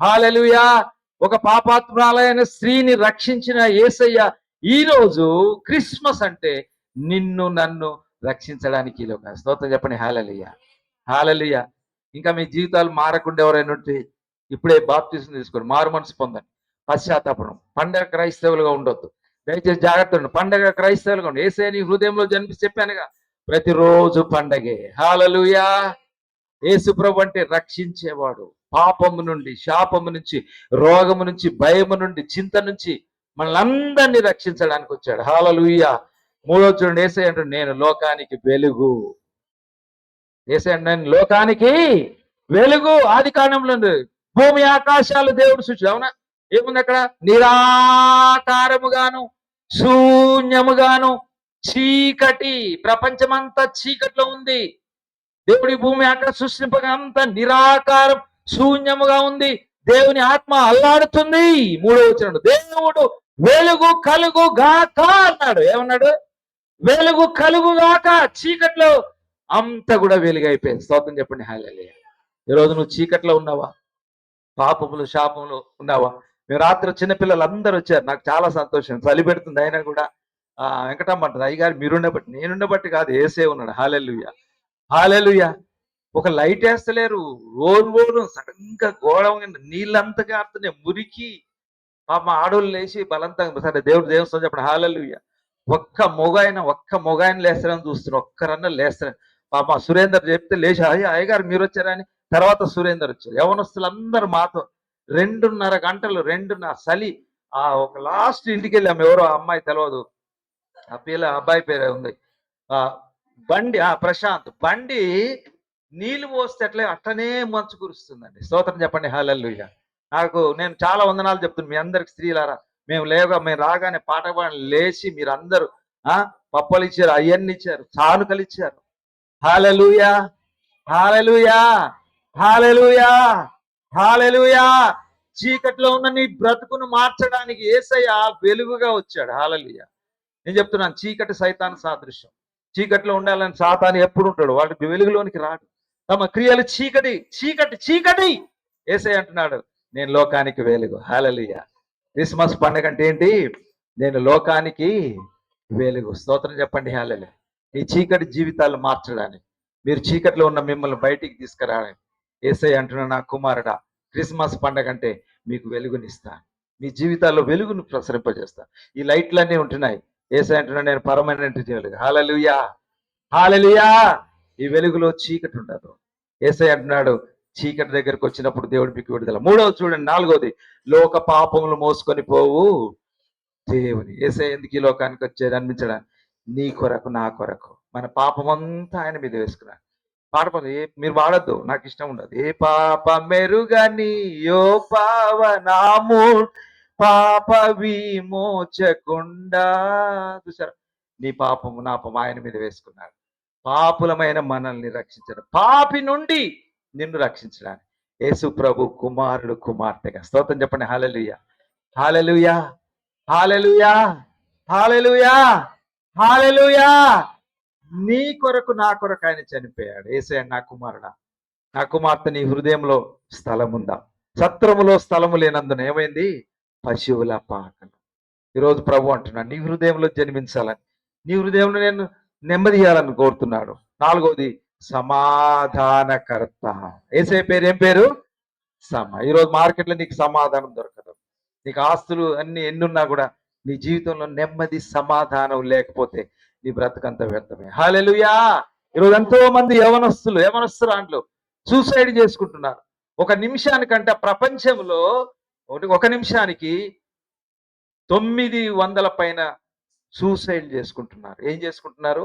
హల్లెలూయా! ఒక పాపాత్మురాలైన స్త్రీని రక్షించిన యేసయ్య ఈ రోజు క్రిస్మస్ అంటే నిన్ను నన్ను రక్షించడానికి స్తోత్రం చెప్పండి. హల్లెలూయా! హల్లెలూయా! ఇంకా మీ జీవితాలు మారకుండా ఎవరైనా ఉంటే ఇప్పుడే బాప్తిసం తీసుకోండి, మారు మనసు పొందండి, పశ్చాత్తాపడం. పండగ క్రైస్తవులుగా ఉండొద్దు, దయచేసి జాగ్రత్త ఉండండి. పండగ క్రైస్తవులుగా ఉండి యేసయ్య నీ హృదయంలో జన్మించి చెప్పానుగా, ప్రతిరోజు పండగే. హల్లెలూయా. యేసు ప్రభు అంటే రక్షించేవాడు, పాపము నుండి, శాపము నుంచి, రోగము నుంచి, భయము నుండి, చింత నుంచి మనల్ని రక్షించడానికి వచ్చాడు. హల్లెలూయా. మూడో చూడండి, యేసయ్య అంటాడు నేను లోకానికి వెలుగు. యేసయ్య అంటాడు నేను లోకానికి వెలుగు. ఆది కాండంలో ఉంది, భూమి ఆకాశాలు దేవుడు సృష్టి. అవునా? ఏముంది అక్కడ? నిరాకారముగాను శూన్యముగాను చీకటి, ప్రపంచమంతా చీకట్లో ఉంది. దేవుడి భూమి అక్కడ సృష్టింపగా అంత నిరాకారం శూన్యముగా ఉంది. దేవుని ఆత్మ అల్లాడుతుంది. మూడో వచనం, దేవుడు వెలుగు కలుగు గాక అన్నాడు. ఏమన్నాడు? వెలుగు కలుగు గాక. చీకట్లో అంత కూడా వెలుగైపోయింది. స్తోత్రం చెప్పండి. హల్లెలూయా. ఈరోజు నువ్వు చీకట్లో ఉన్నావా? పాపములు శాపములు ఉన్నావా? మేము రాత్రి చిన్నపిల్లలు అందరూ వచ్చారు, నాకు చాలా సంతోషం. చలి పెడుతుంది అయినా కూడా వెంకటమ్మ అంటది, అయ్యగారు మీరుండబట్టి, నేనుండబట్టి కాదు, ఏసే ఉన్నాడు. హల్లెలూయా. హల్లెలూయా. ఒక లైట్ వేస్తలేరు, రోజు సడన్ గా గోడ నీళ్ళంతా కారుతున్నాయి, మురికి. పాప ఆడోళ్ళు లేచి బలంతంగా, సరే దేవుడు దేవస్థానం చెప్పండి. హల్లెలూయా. ఒక్క మొగాయన లేస్తారని చూస్తున్నారు, ఒక్కరన్నా లేస్తారు. పాప సురేందర్ చెప్తే లేచి, అయ్యగారు మీరు వచ్చారని. తర్వాత సురేందర్ వచ్చారు. యవనస్తులు అందరూ మాతో 2:30 గంటలు, 2:30 చలి. ఒక లాస్ట్ ఇంటికి వెళ్ళాము. ఎవరో అమ్మాయి తెలియదు, ఆ అబ్బాయి పేరే ఉంది, బండి ప్రశాంత్. బండి నీళ్లు పోస్తే అట్లనే మంచు కురుస్తుందండి. స్తోత్రం చెప్పండి. హల్లెలూయా. నేను చాలా వందనాలు చెప్తున్నాను మీ అందరికి. స్త్రీలారా, మేము రాగానే పాట పాడి లేచి మీరందరూ పప్పలు ఇచ్చారు, అవన్నీ ఇచ్చారు, చానుకలు ఇచ్చారు. హల్లెలూయా. హల్లెలూయా. హల్లెలూయా. హల్లెలూయా. చీకట్లో ఉన్న నీ బ్రతుకును మార్చడానికి యేసయ్య వెలుగుగా వచ్చాడు. హల్లెలూయా. నేను చెప్తున్నాను, చీకటి సైతాను సాదృశ్యం. చీకట్లో ఉండాలని సాతాను ఎప్పుడు ఉంటాడు, వాడికి వెలుగులోనికి రాడు. తమ క్రియలు చీకటి చీకటి చీకటి. యేసయ్య అంటున్నాడు నేను లోకానికి వెలుగు. హల్లెలూయా. క్రిస్మస్ పండుగ అంటే ఏంటి? నేను లోకానికి వెలుగు. స్తోత్రం చెప్పండి. హల్లెలూయా. ఈ చీకటి జీవితాలు మార్చడానికి, మీరు చీకట్లో ఉన్న మిమ్మల్ని బయటికి తీసుకురావడానికి యేసయ్య అంటున్నాడు, నా కుమారుడా, క్రిస్మస్ పండుగ అంటే మీకు వెలుగునిస్తాను, మీ జీవితాల్లో వెలుగును ప్రసరింపజేస్తాను. ఈ లైట్లన్నీ ఉంటున్నాయి. యేసయ్య అంటున్నాడు నేను పర్మనెంట్ వెలుగు. హల్లెలూయా. హల్లెలూయా. ఈ వెలుగులో చీకటి ఉండదు. యేసయ్య అంటున్నాడు చీకటి దగ్గరకు వచ్చినప్పుడు దేవుడు మీకు విడుదల. మూడవది చూడండి, 4వది, లోక పాపములు మోసుకొని పోవు దేవుని. యేసయ్య ఎందుకు ఈ లోకానికి వచ్చేది? అనిపించడానికి, నీ కొరకు నా కొరకు మన పాపమంతా ఆయన మీద వేసుకున్నాడు. పాట మీరు వాడద్దు, నాకు ఇష్టం ఉండదు. ఏ పాప మెరుగని యో పావనాము పాప విమోచకుండా. చూసారా, నీ పాపము నా పాపం ఆయన మీద వేసుకున్నాడు. పాపులమైన మనల్ని రక్షించడం, పాపి నుండి నిన్ను రక్షించడానికి యేసు ప్రభు కుమారుడు కుమార్తెగా. స్తోత్రం చెప్పండి. హల్లెలూయా. హల్లెలూయా. హల్లెలూయా. హల్లెలూయా. హల్లెలూయా. నీ కొరకు నా కొరకు ఆయన చనిపోయాడు. యేసయ్య నా కుమారుడా, నా కుమార్తె, నీ హృదయంలో స్థలం ఉందా? సత్రములో స్థలము లేనందున ఏమైంది? పశువుల పాకలు. ఈరోజు ప్రభు అంటున్నాడు నీ హృదయంలో జన్మించాలని, నీ హృదయంలో నేను నెమ్మది ఇవ్వాలని కోరుతున్నాడు. 4వది, సమాధానకర్త. యేసయ్య పేరు ఏం పేరు? ఈరోజు మార్కెట్లో నీకు సమాధానం దొరకదు. నీకు ఆస్తులు అన్ని ఎన్నున్నా కూడా నీ జీవితంలో నెమ్మది సమాధానం లేకపోతే నీ బ్రతుకంత వ్యర్థమే. హల్లెలూయా. ఈరోజు ఎంతో మంది యవనస్తులు సూసైడ్ చేసుకుంటున్నారు. ఒక నిమిషానికంటే ప్రపంచంలో ఒక నిమిషానికి 900 పైన సూసైడ్ చేసుకుంటున్నారు. ఏం చేసుకుంటున్నారు?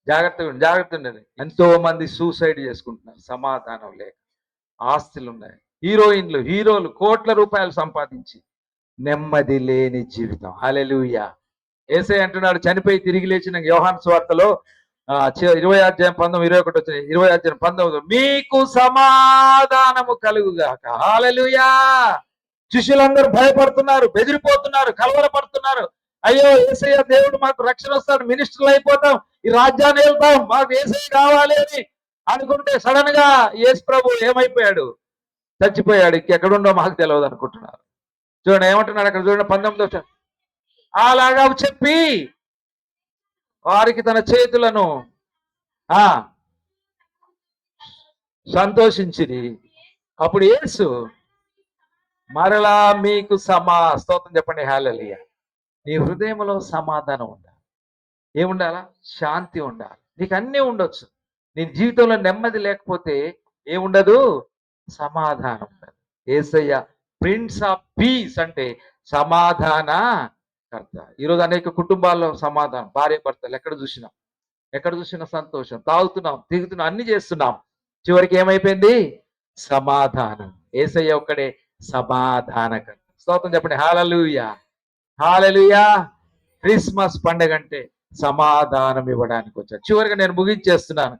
జాగ్రత్తగా ఉండండి. ఎంతో మంది సూసైడ్ చేసుకుంటున్నారు సమాధానం లేక. ఆస్తులు ఉన్నాయి, హీరోలు కోట్ల రూపాయలు సంపాదించి నెమ్మది లేని జీవితం. హల్లెలూయా. యేసయ్య అంటున్నాడు చనిపోయి తిరిగి లేచిన యోహాను సువార్తలో 20:19, 20:19 మీకు సమాధానము కలుగుగాక. హల్లెలూయా. శిష్యులందరూ భయపడుతున్నారు, బెదిరిపోతున్నారు, కలవరపడుతున్నారు. అయ్యో యేసయ్య దేవుడు మాకు రక్షణ వస్తాడు, మినిస్టర్లు అయిపోతాం, ఈ రాజ్యాన్ని వెళ్తాం, మాకు యేసయ్య కావాలి అని అనుకుంటే సడన్ గా యేసు ప్రభు ఏమైపోయాడు? చచ్చిపోయాడు. ఎక్కడుండో మాకు తెలియదు అనుకుంటున్నారు. చూడండి ఏమంటున్నాడు అక్కడ, చూడండి 19. అలాగా చెప్పి వారికి తన చేతులను సంతోషించిరి. అప్పుడు యేసు మరలా మీకు స్తోత్రం చెప్పండి, హల్లెలూయా. నీ హృదయంలో సమాధానం ఉండాలి. ఏముండాలా? శాంతి ఉండాలి. నీకు అన్నీ ఉండొచ్చు. నీ జీవితంలో నెమ్మది లేకపోతే ఏముండదు? సమాధానం ఉండదు. యేసయ్య ప్రిన్స్ ఆఫ్ పీస్ అంటే సమాధాన కర్త. ఈరోజు అనేక కుటుంబాల్లో సమాధానం, భార్య భర్తలు ఎక్కడ చూసినా సంతోషం, తాగుతున్నాం, తిరుగుతున్నాం, అన్ని చేస్తున్నాం, చివరికి ఏమైపోయింది? సమాధానం. యేసయ్య ఒక్కడే సమాధానకర్త. స్తోత్రం చెప్పండి, హల్లెలూయా, హల్లెలూయా. క్రిస్మస్ పండుగ అంటే సమాధానం ఇవ్వడానికి వచ్చాడు. చివరిగా నేను ముగించేస్తున్నాను.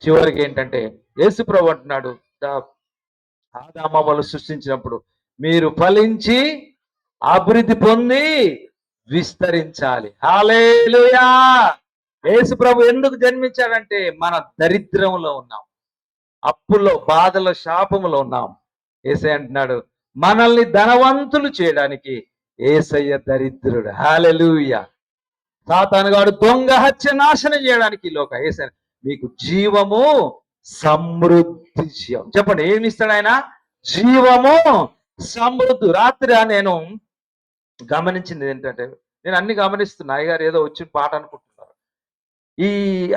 చివరికి ఏంటంటే యేసుప్రభు అంటున్నాడు, ఆదామవ్వలు సృష్టించినప్పుడు మీరు ఫలించి అభివృద్ధి పొంది విస్తరించాలి. హల్లెలూయా. యేసుప్రభు ఎందుకు జన్మించాడంటే మన దరిద్రంలో ఉన్నాం, అప్పుల్లో, బాధలో, శాపములో ఉన్నాం. యేసయ్య అంటున్నాడు మనల్ని ధనవంతులు చేయడానికి యేసయ్య దరిద్రుడు. హల్లెలూయా. సాతానుగాడు దొంగ హత్య నాశనం చేయడానికి యేసయ్య మీకు జీవము సమృద్ధి చెప్పండి, ఏమి ఇస్తాడు ఆయన? జీవము సమృద్ధి. రాత్రి నేను గమనించింది ఏంటంటే, నేను అన్ని గమనిస్తున్నా, అయ్యగారు ఏదో వచ్చి పాట అనుకుంటున్నారు. ఈ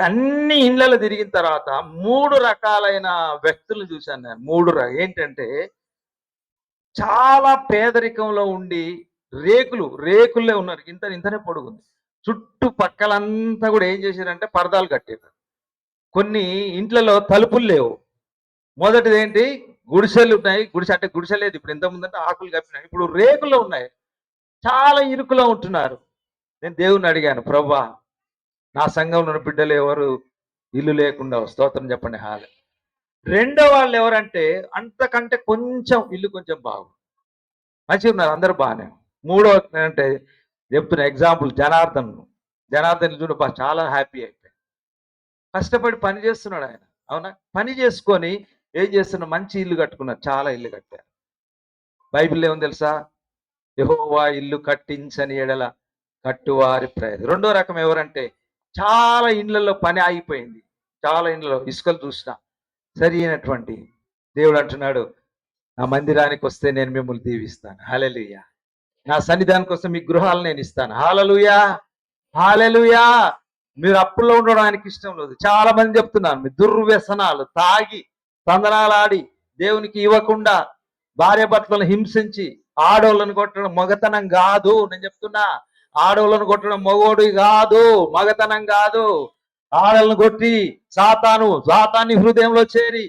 అన్ని ఇళ్లలో తిరిగిన తర్వాత 3 రకాలైన వ్యక్తులను చూశాను నేను. 3 ఏంటంటే, చాలా పేదరికంలో ఉండి రేకుల్లో ఉన్నారు, ఇంతనే పొడుగుంది. చుట్టుపక్కలంతా కూడా ఏం చేశారంటే పరదాలు కట్టారు. కొన్ని ఇంట్లలో తలుపులు లేవు. మొదటిది ఏంటి? గుడిసెలు ఉన్నాయి. గుడిసె లేదు ఇప్పుడు, ఇంతకుముందు అంటే ఆకులు కప్పినాయి, ఇప్పుడు రేకుల్లో ఉన్నాయి. చాలా ఇరుకులో ఉంటున్నారు. నేను దేవుణ్ణి అడిగాను, ప్రభువా నా సంఘంలో ఉన్న బిడ్డలు ఎవరు ఇల్లు లేకుండా? స్తోత్రం చెప్పండి, హాలే. రెండో వాళ్ళు ఎవరంటే అంతకంటే కొంచెం ఇల్లు కొంచెం మంచిగా ఉన్నారు, అందరూ బాగానే. మూడో అంటే చెప్తున్నా ఎగ్జాంపుల్, జనార్దన్ చూడు చాలా హ్యాపీ అయిపోయి కష్టపడి పని చేస్తున్నాడు ఆయన. అవునా? పని చేసుకొని ఏం చేస్తున్నా, మంచి ఇల్లు కట్టుకున్నారు, చాలా ఇల్లు కట్టారు. బైబిల్ ఏముంది తెలుసా? యెహోవా ఇల్లు కట్టించని ఎడల కట్టువారి ప్రయత్నం. రెండో రకం ఎవరంటే చాలా ఇండ్లలో పని ఆగిపోయింది, చాలా ఇండ్లలో ఇసుకలు చూసినా సరి అయినటువంటి. దేవుడు అంటున్నాడు, నా మందిరానికి వస్తే నేను మిమ్మల్ని దీవిస్తాను. హల్లెలూయా. నా సన్నిధానికి వస్తే మీ గృహాలు నేను ఇస్తాను. హల్లెలూయా, హల్లెలూయా. మీరు అప్పుల్లో ఉండడం ఆయనకి ఇష్టం లేదు. చాలా మంది చెప్తున్నాను, మీ దుర్వ్యసనాలు, తాగి తందనాలాడి దేవునికి ఇవ్వకుండా భార్య భర్తలను హింసించి ఆడోళ్ళను కొట్టడం మగతనం కాదు. నేను చెప్తున్నా, ఆడోళ్ళను కొట్టడం మగోడు కాదు, మగతనం కాదు. ఆడోళ్ళను కొట్టి సాతాన్ని హృదయంలో చేరి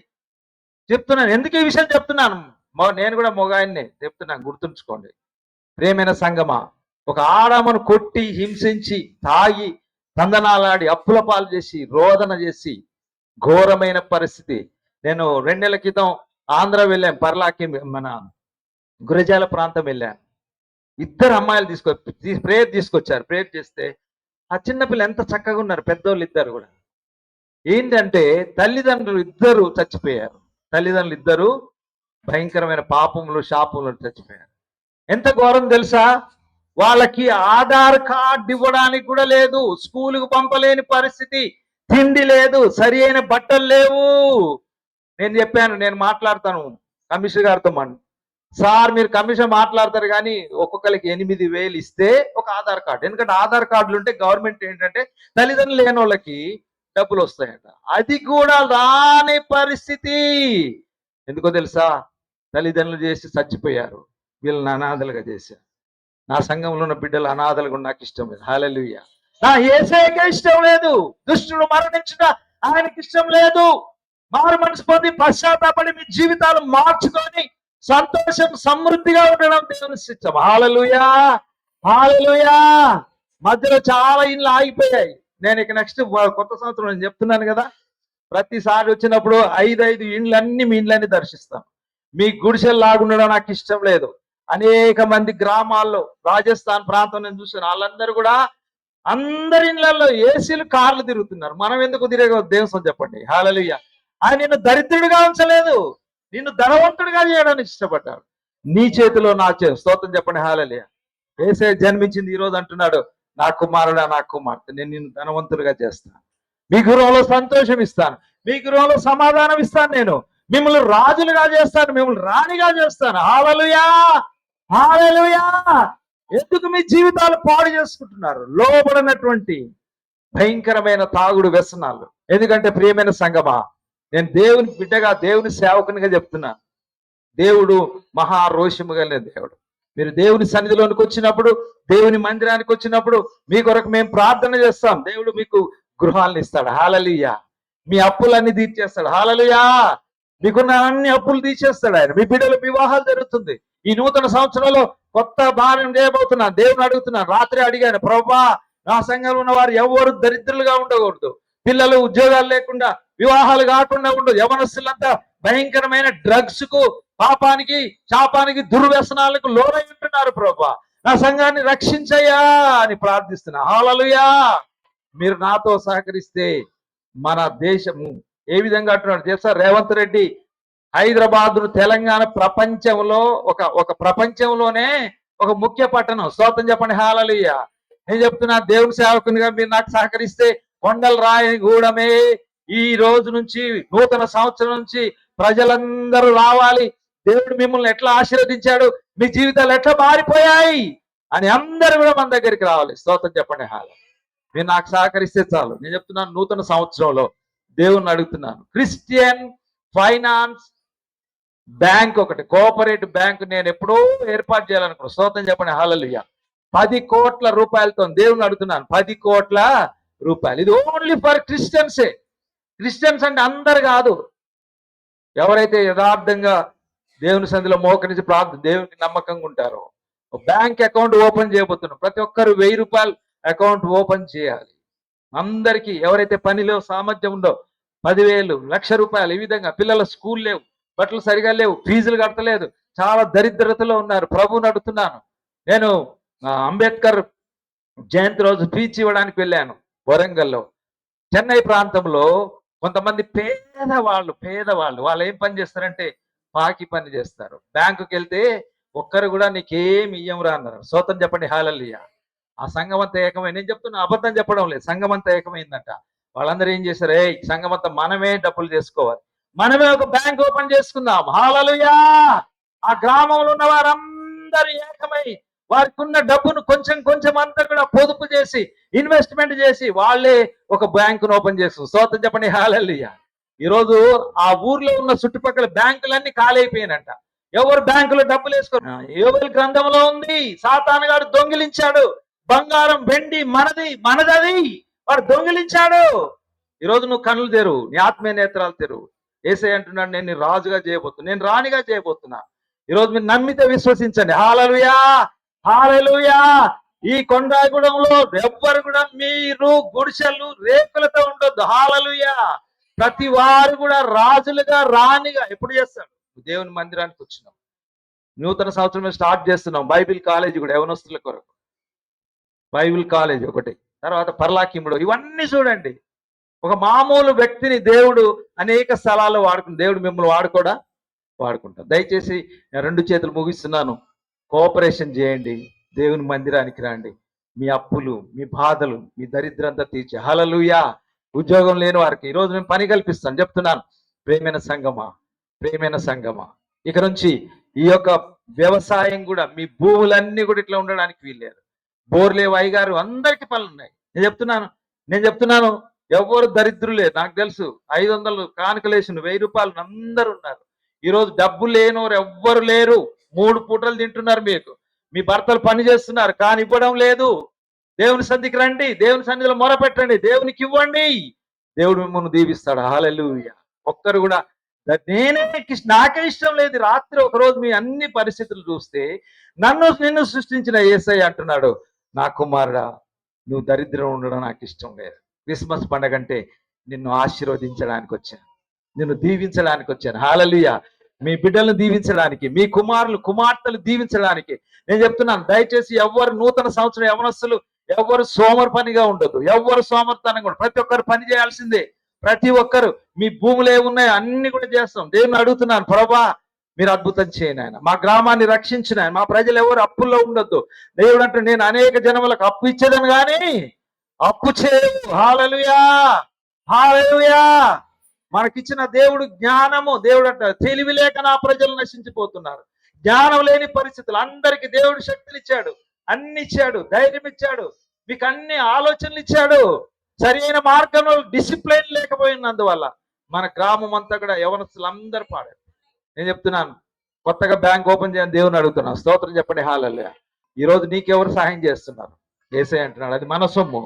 చెప్తున్నాను. ఎందుకు ఈ విషయం చెప్తున్నాను? నేను కూడా మొగాయన్నే చెప్తున్నాను, గుర్తుంచుకోండి. ప్రేమైన సంగమా, ఒక ఆడమను కొట్టి హింసించి తాగి తందనాలాడి అప్పుల పాలు చేసి రోదన చేసి ఘోరమైన పరిస్థితి. నేను 2 నెలల క్రితం ఆంధ్ర వెళ్ళాను, పర్లాకి మన గురజాల ప్రాంతం వెళ్ళాను. 2 అమ్మాయిలు ప్రేయర్ తీసుకొచ్చారు. ప్రేయర్ చేస్తే ఆ చిన్నపిల్ల ఎంత చక్కగా ఉన్నారు, పెద్దోళ్ళు 2 కూడా. ఏంటంటే తల్లిదండ్రులు 2 చచ్చిపోయారు. తల్లిదండ్రులు 2 భయంకరమైన పాపములు, శాపములు చచ్చిపోయారు. ఎంత ఘోరం తెలుసా? వాళ్ళకి ఆధార్ కార్డు ఇవ్వడానికి కూడా లేదు, స్కూలుకు పంపలేని పరిస్థితి, తిండి లేదు, సరి అయిన బట్టలు లేవు. నేను చెప్పాను, నేను మాట్లాడతాను కమిషనర్ గారితో. సార్ మీరు కమిషన్ మాట్లాడతారు కానీ ఒక్కొక్కరికి 8,000 ఇస్తే ఒక ఆధార్ కార్డు. ఎందుకంటే ఆధార్ కార్డులు ఉంటే గవర్నమెంట్ ఏంటంటే తల్లిదండ్రులు లేని వాళ్ళకి డబ్బులు వస్తాయట. అది కూడా రాని పరిస్థితి. ఎందుకో తెలుసా? తల్లిదండ్రులు చేసి చచ్చిపోయారు, వీళ్ళని అనాథలుగా చేశారు. నా సంఘంలో ఉన్న బిడ్డలు అనాథలుగా నాకు ఇష్టం లేదు. హల్లెలూయా. నా యేసయ్యకే ఇష్టం లేదు. దుష్టుడు మరణించుట ఆయనకి ఇష్టం లేదు. మారు మనసు పొంది పశ్చాత్తాపడి మీ జీవితాలు మార్చుకొని సంతోషం సమృద్ధిగా ఉండడం దేవుని ఇష్టం. హల్లెలూయా, హల్లెలూయా. మధ్యలో చాలా ఇండ్లు ఆగిపోయాయి. నేను ఇక నెక్స్ట్ కొత్త సంవత్సరం నేను చెప్తున్నాను కదా, ప్రతిసారి వచ్చినప్పుడు 5 ఇండ్లన్నీ మీ ఇండ్లన్నీ దర్శిస్తాను. మీ గుడిసెలు లాగుండడం నాకు ఇష్టం లేదు. అనేక మంది గ్రామాల్లో రాజస్థాన్ ప్రాంతం నేను చూసాను, వాళ్ళందరూ కూడా అందరి ఇళ్లలో ఏసీలు, కార్లు తిరుగుతున్నారు. మనం ఎందుకు తిరగ దేవుని చెప్పండి. హల్లెలూయా. ఆయన నిన్ను దరిద్రుడిగా ఉంచలేదు, నిన్ను ధనవంతుడిగా చేయడానికి ఇష్టపడ్డాడు. నీ చేతిలో నా స్తోత్రం చెప్పండి, హల్లెలూయా. యేసయ్య జన్మించింది ఈ రోజు అంటున్నాడు, నా కుమారుడా, నా కుమార్తె, నేను నిన్ను ధనవంతుడిగా చేస్తాను, మీ గృహంలో సంతోషం ఇస్తాను, మీ గృహంలో సమాధానం ఇస్తాను. నేను మిమ్మల్ని రాజులుగా చేస్తాను, మిమ్మల్ని రాణిగా చేస్తాను. హల్లెలూయా, హల్లెలూయా. ఎందుకు మీ జీవితాలు పాడు చేసుకుంటున్నారు? లోబడినటువంటి భయంకరమైన తాగుడు వ్యసనాలు. ఎందుకంటే ప్రియమైన సంగమా, నేను దేవుని బిడ్డగా, దేవుని సేవకునిగా చెప్తున్నా, దేవుడు మహారోషము కలిగిన దేవుడు. మీరు దేవుని సన్నిధిలోనికి వచ్చినప్పుడు, దేవుని మందిరానికి వచ్చినప్పుడు మీ కొరకు మేము ప్రార్థన చేస్తాం. దేవుడు మీకు గృహాలను ఇస్తాడు. హల్లెలూయా. మీ అప్పులన్నీ తీర్చేస్తాడు. హల్లెలూయా. మీకున్న అన్ని అప్పులు తీర్చేస్తాడు ఆయన. మీ బిడ్డల వివాహాలు జరుగుతుంది. ఈ నూతన సంవత్సరంలో కొత్త భార్యం చేయబోతున్నాను. దేవుని అడుగుతున్నాను. రాత్రి అడిగాను, ప్రభువా నా సంఘంలో ఉన్న వారు ఎవరు దరిద్రులుగా ఉండకూడదు, పిల్లలు ఉద్యోగాలు లేకుండా, వివాహాలు కాకుండా ఉండదు, యవనస్తులంతా భయంకరమైన డ్రగ్స్ కు, పాపానికి, శాపానికి, దుర్వ్యసనాలకు లోనై ఉంటున్నారు. ప్రభువా నా సంఘాన్ని రక్షించయ్యా అని ప్రార్థిస్తున్నా. హల్లెలూయా. మీరు నాతో సహకరిస్తే మన దేశము ఏ విధంగా అంటున్నాడు తెలుసా? రేవంత్ రెడ్డి హైదరాబాద్, తెలంగాణ ప్రపంచంలో ఒక ప్రపంచంలోనే ఒక ముఖ్య పట్టణం. స్తోత్రం చెప్పండి. హల్లెలూయా. నేను చెప్తున్నా, దేవుని సేవకునిగా మీరు నాకు సహకరిస్తే కొండల రాయగూడమే ఈ రోజు నుంచి, నూతన సంవత్సరం నుంచి ప్రజలందరూ రావాలి. దేవుడు మిమ్మల్ని ఎట్లా ఆశీర్వదించాడు, మీ జీవితాలు ఎట్లా మారిపోయాయి అని అందరూ కూడా మన దగ్గరికి రావాలి. స్తోత్రం చెప్పండి. హల్లెలూయా. మీరు నాకు సహకరిస్తే చాలు. నేను చెప్తున్నాను, నూతన సంవత్సరంలో దేవుణ్ణి అడుగుతున్నాను, క్రిస్టియన్ ఫైనాన్స్ బ్యాంక్ ఒకటి, కోఆపరేటివ్ బ్యాంక్ నేను ఎప్పుడో ఏర్పాటు చేయాలనుకున్నాను. స్తోత్రం చెప్పండి. హల్లెలూయా. 10 కోట్ల రూపాయలతో దేవుణ్ణి అడుగుతున్నాను. 10 కోట్ల రూపాయలు. ఇది ఓన్లీ ఫర్ క్రిస్టియన్సే. క్రిస్టియన్స్ అంటే అందరు కాదు. ఎవరైతే యథార్థంగా దేవుని సన్నిధిలో మోకరించి ప్రార్థన, దేవునికి నమ్మకంగా ఉంటారో బ్యాంక్ అకౌంట్ ఓపెన్ చేయబోతున్నాం. ప్రతి ఒక్కరు 1000 రూపాయలు అకౌంట్ ఓపెన్ చేయాలి. అందరికీ ఎవరైతే పనిలో సామర్థ్యం ఉందో 10,000, 1,00,000 రూపాయలు. ఈ విధంగా పిల్లల స్కూల్ లేవు, బట్టలు సరిగా లేవు, ఫీజులు కట్టలేదు, చాలా దరిద్రతలో ఉన్నారు. ప్రభువుని అడుగుతున్నాను. నేను అంబేద్కర్ జయంతి రోజు స్పీచ్ ఇవ్వడానికి వెళ్ళాను వరంగల్లో. చెన్నై ప్రాంతంలో కొంతమంది పేదవాళ్ళు వాళ్ళు ఏం పని చేస్తారంటే పాకి పని చేస్తారు. బ్యాంకుకి వెళ్తే ఒక్కరు కూడా నీకేమి ఇయ్యంరా అన్నారు. స్తోత్రం చెప్పండి. హల్లెలూయా. ఆ సంఘం అంతా ఏకమై, నేను చెప్తున్నా, అబద్ధం చెప్పడం లేదు, సంఘం అంతా ఏకమైందంట. వాళ్ళందరూ ఏం చేశారు? సంఘం అంతా మనమే డబ్బులు చేసుకోవాలి, మనమే ఒక బ్యాంక్ ఓపెన్ చేసుకుందాం. హల్లెలూయా. ఆ గ్రామంలో ఉన్న వారందరూ ఏకమై వారికి ఉన్న డబ్బును కొంచెం అంతా కూడా పొదుపు చేసి, ఇన్వెస్ట్మెంట్ చేసి వాళ్ళే ఒక బ్యాంకును ఓపెన్ చేస్తారు. స్తోత్రం చెప్పండి. హల్లెలూయా. ఈరోజు ఆ ఊర్లో ఉన్న చుట్టుపక్కల బ్యాంకులన్నీ ఖాళీ అయిపోయినంట. ఎవరు బ్యాంకులో డబ్బులు వేసుకోరు. యోబేలు గ్రంథంలో ఉంది, సాతాను గారు దొంగిలించాడు బంగారం, వెండి మనదది వాడు దొంగిలించాడు. ఈరోజు నువ్వు కన్నులు తెరువు, నీ ఆత్మీయ నేత్రాలు తెరువు. యేసయ్య అంటున్నాడు, నేను నీ రాజుగా చేయబోతున్నా, నేను రాణిగా చేయబోతున్నా. ఈరోజు మీరు నమ్మితే విశ్వసించండి. హల్లెలూయా, హల్లెలూయా. ఈ కొండాగూడెంలో ఎవ్వరు కూడా మీరు గుడిసెలు, రేకులతో ఉండొద్దు. హల్లెలూయా. ప్రతి వారు కూడా రాజులుగా, రాణిగా ఎప్పుడు చేస్తాడు? దేవుని మందిరానికి వచ్చినాం, నూతన సంవత్సరం స్టార్ట్ చేస్తున్నాం. బైబిల్ కాలేజీ కూడా యవనస్తుల కొరకు, బైబిల్ కాలేజ్ ఒకటి, తర్వాత పర్లాకిముడు, ఇవన్నీ చూడండి. ఒక మామూలు వ్యక్తిని దేవుడు అనేక స్థలాల్లో వాడుకుని, దేవుడు మిమ్మల్ని వాడుకుంటారు. దయచేసి నేను 2 చేతులు ముగిస్తున్నాను. కోఆపరేషన్ చేయండి, దేవుని మందిరానికి రండి. మీ అప్పులు, మీ బాధలు, మీ దరిద్రంతా తీర్చి. హల్లెలూయా. ఉద్యోగం లేని వారికి ఈరోజు నేను పని కల్పిస్తాను. చెప్తున్నాను, ప్రియమైన సంగమా, ఇక నుంచి ఈ యొక్క వ్యవసాయం కూడా, మీ భూములన్నీ కూడా ఇట్లా ఉండడానికి వీల్లేదు. బోర్లేవు అయ్యగారు, అందరికీ పనులు ఉన్నాయి. నేను చెప్తున్నాను ఎవరు దరిద్రులే. నాకు తెలుసు 500 కానుకలేసిన 1000 రూపాయలు అందరు ఉన్నారు. ఈరోజు డబ్బు లేనివారు ఎవ్వరు లేరు. 3 పూటలు తింటున్నారు. మీ భర్తలు పని చేస్తున్నారు కానీ ఇవ్వడం లేదు. దేవుని సన్నిధికి రండి, దేవుని సన్నిధిలో మొర పెట్టండి, దేవునికి ఇవ్వండి. దేవుడు మిమ్మల్ని దీవిస్తాడు. హల్లెలూయా. ఒక్కరు కూడా నాకే ఇష్టం లేదు. రాత్రి ఒకరోజు మీ అన్ని పరిస్థితులు చూస్తే నిన్ను సృష్టించిన యేసయ్య అంటున్నాడు, నా కుమారుడా, నువ్వు దరిద్రం ఉండడం నాకు ఇష్టం లేదు. క్రిస్మస్ పండగ అంటే నిన్ను ఆశీర్వదించడానికి వచ్చాను, నిన్ను దీవించడానికి వచ్చాను. హల్లెలూయా. మీ బిడ్డలను దీవించడానికి, మీ కుమార్తెలు దీవించడానికి నేను చెప్తున్నాను. దయచేసి ఎవరు నూతన సంవత్సరం యవనస్తులు ఎవరు సోమర్పనిగా ఉండదు, ఎవరు సోమర్తనంగా ఉండదు. ప్రతి ఒక్కరు పని చేయాల్సిందే. ప్రతి ఒక్కరు మీ భూములు ఏమున్నాయో అన్ని కూడా చేస్తాం. దేవుని అడుగుతున్నాను, ప్రభువా మీరు అద్భుతం చేయను ఆయన, మా గ్రామాన్ని రక్షించిన ఆయన, మా ప్రజలు ఎవరు అప్పుల్లో ఉండొద్దు. దేవుడు అంటే నేను అనేక జనములకు అప్పు ఇచ్చేదని కానీ అప్పు చేయు. హల్లెలూయా, హల్లెలూయా. మనకిచ్చిన దేవుడు జ్ఞానము. దేవుడు అంటారు తెలివి లేక నా ప్రజలు నశించిపోతున్నారు. జ్ఞానం లేని పరిస్థితులు. అందరికి దేవుడు శక్తులు ఇచ్చాడు, అన్ని ఇచ్చాడు, ధైర్యం ఇచ్చాడు, మీకు అన్ని ఆలోచనలు ఇచ్చాడు. సరైన మార్గంలో డిసిప్లైన్ లేకపోయినందువల్ల మన గ్రామం అంతా కూడా యవనస్తులు అందరూ పాడారు. నేను చెప్తున్నాను, కొత్తగా బ్యాంక్ ఓపెన్ చేయని దేవుని అడుగుతున్నాను. స్తోత్రం చెప్పండి. హల్లెలూయా. ఈరోజు నీకెవరు సహాయం చేస్తున్నారు? యేసయ్య అంటున్నాడు అది మన సొమ్ము.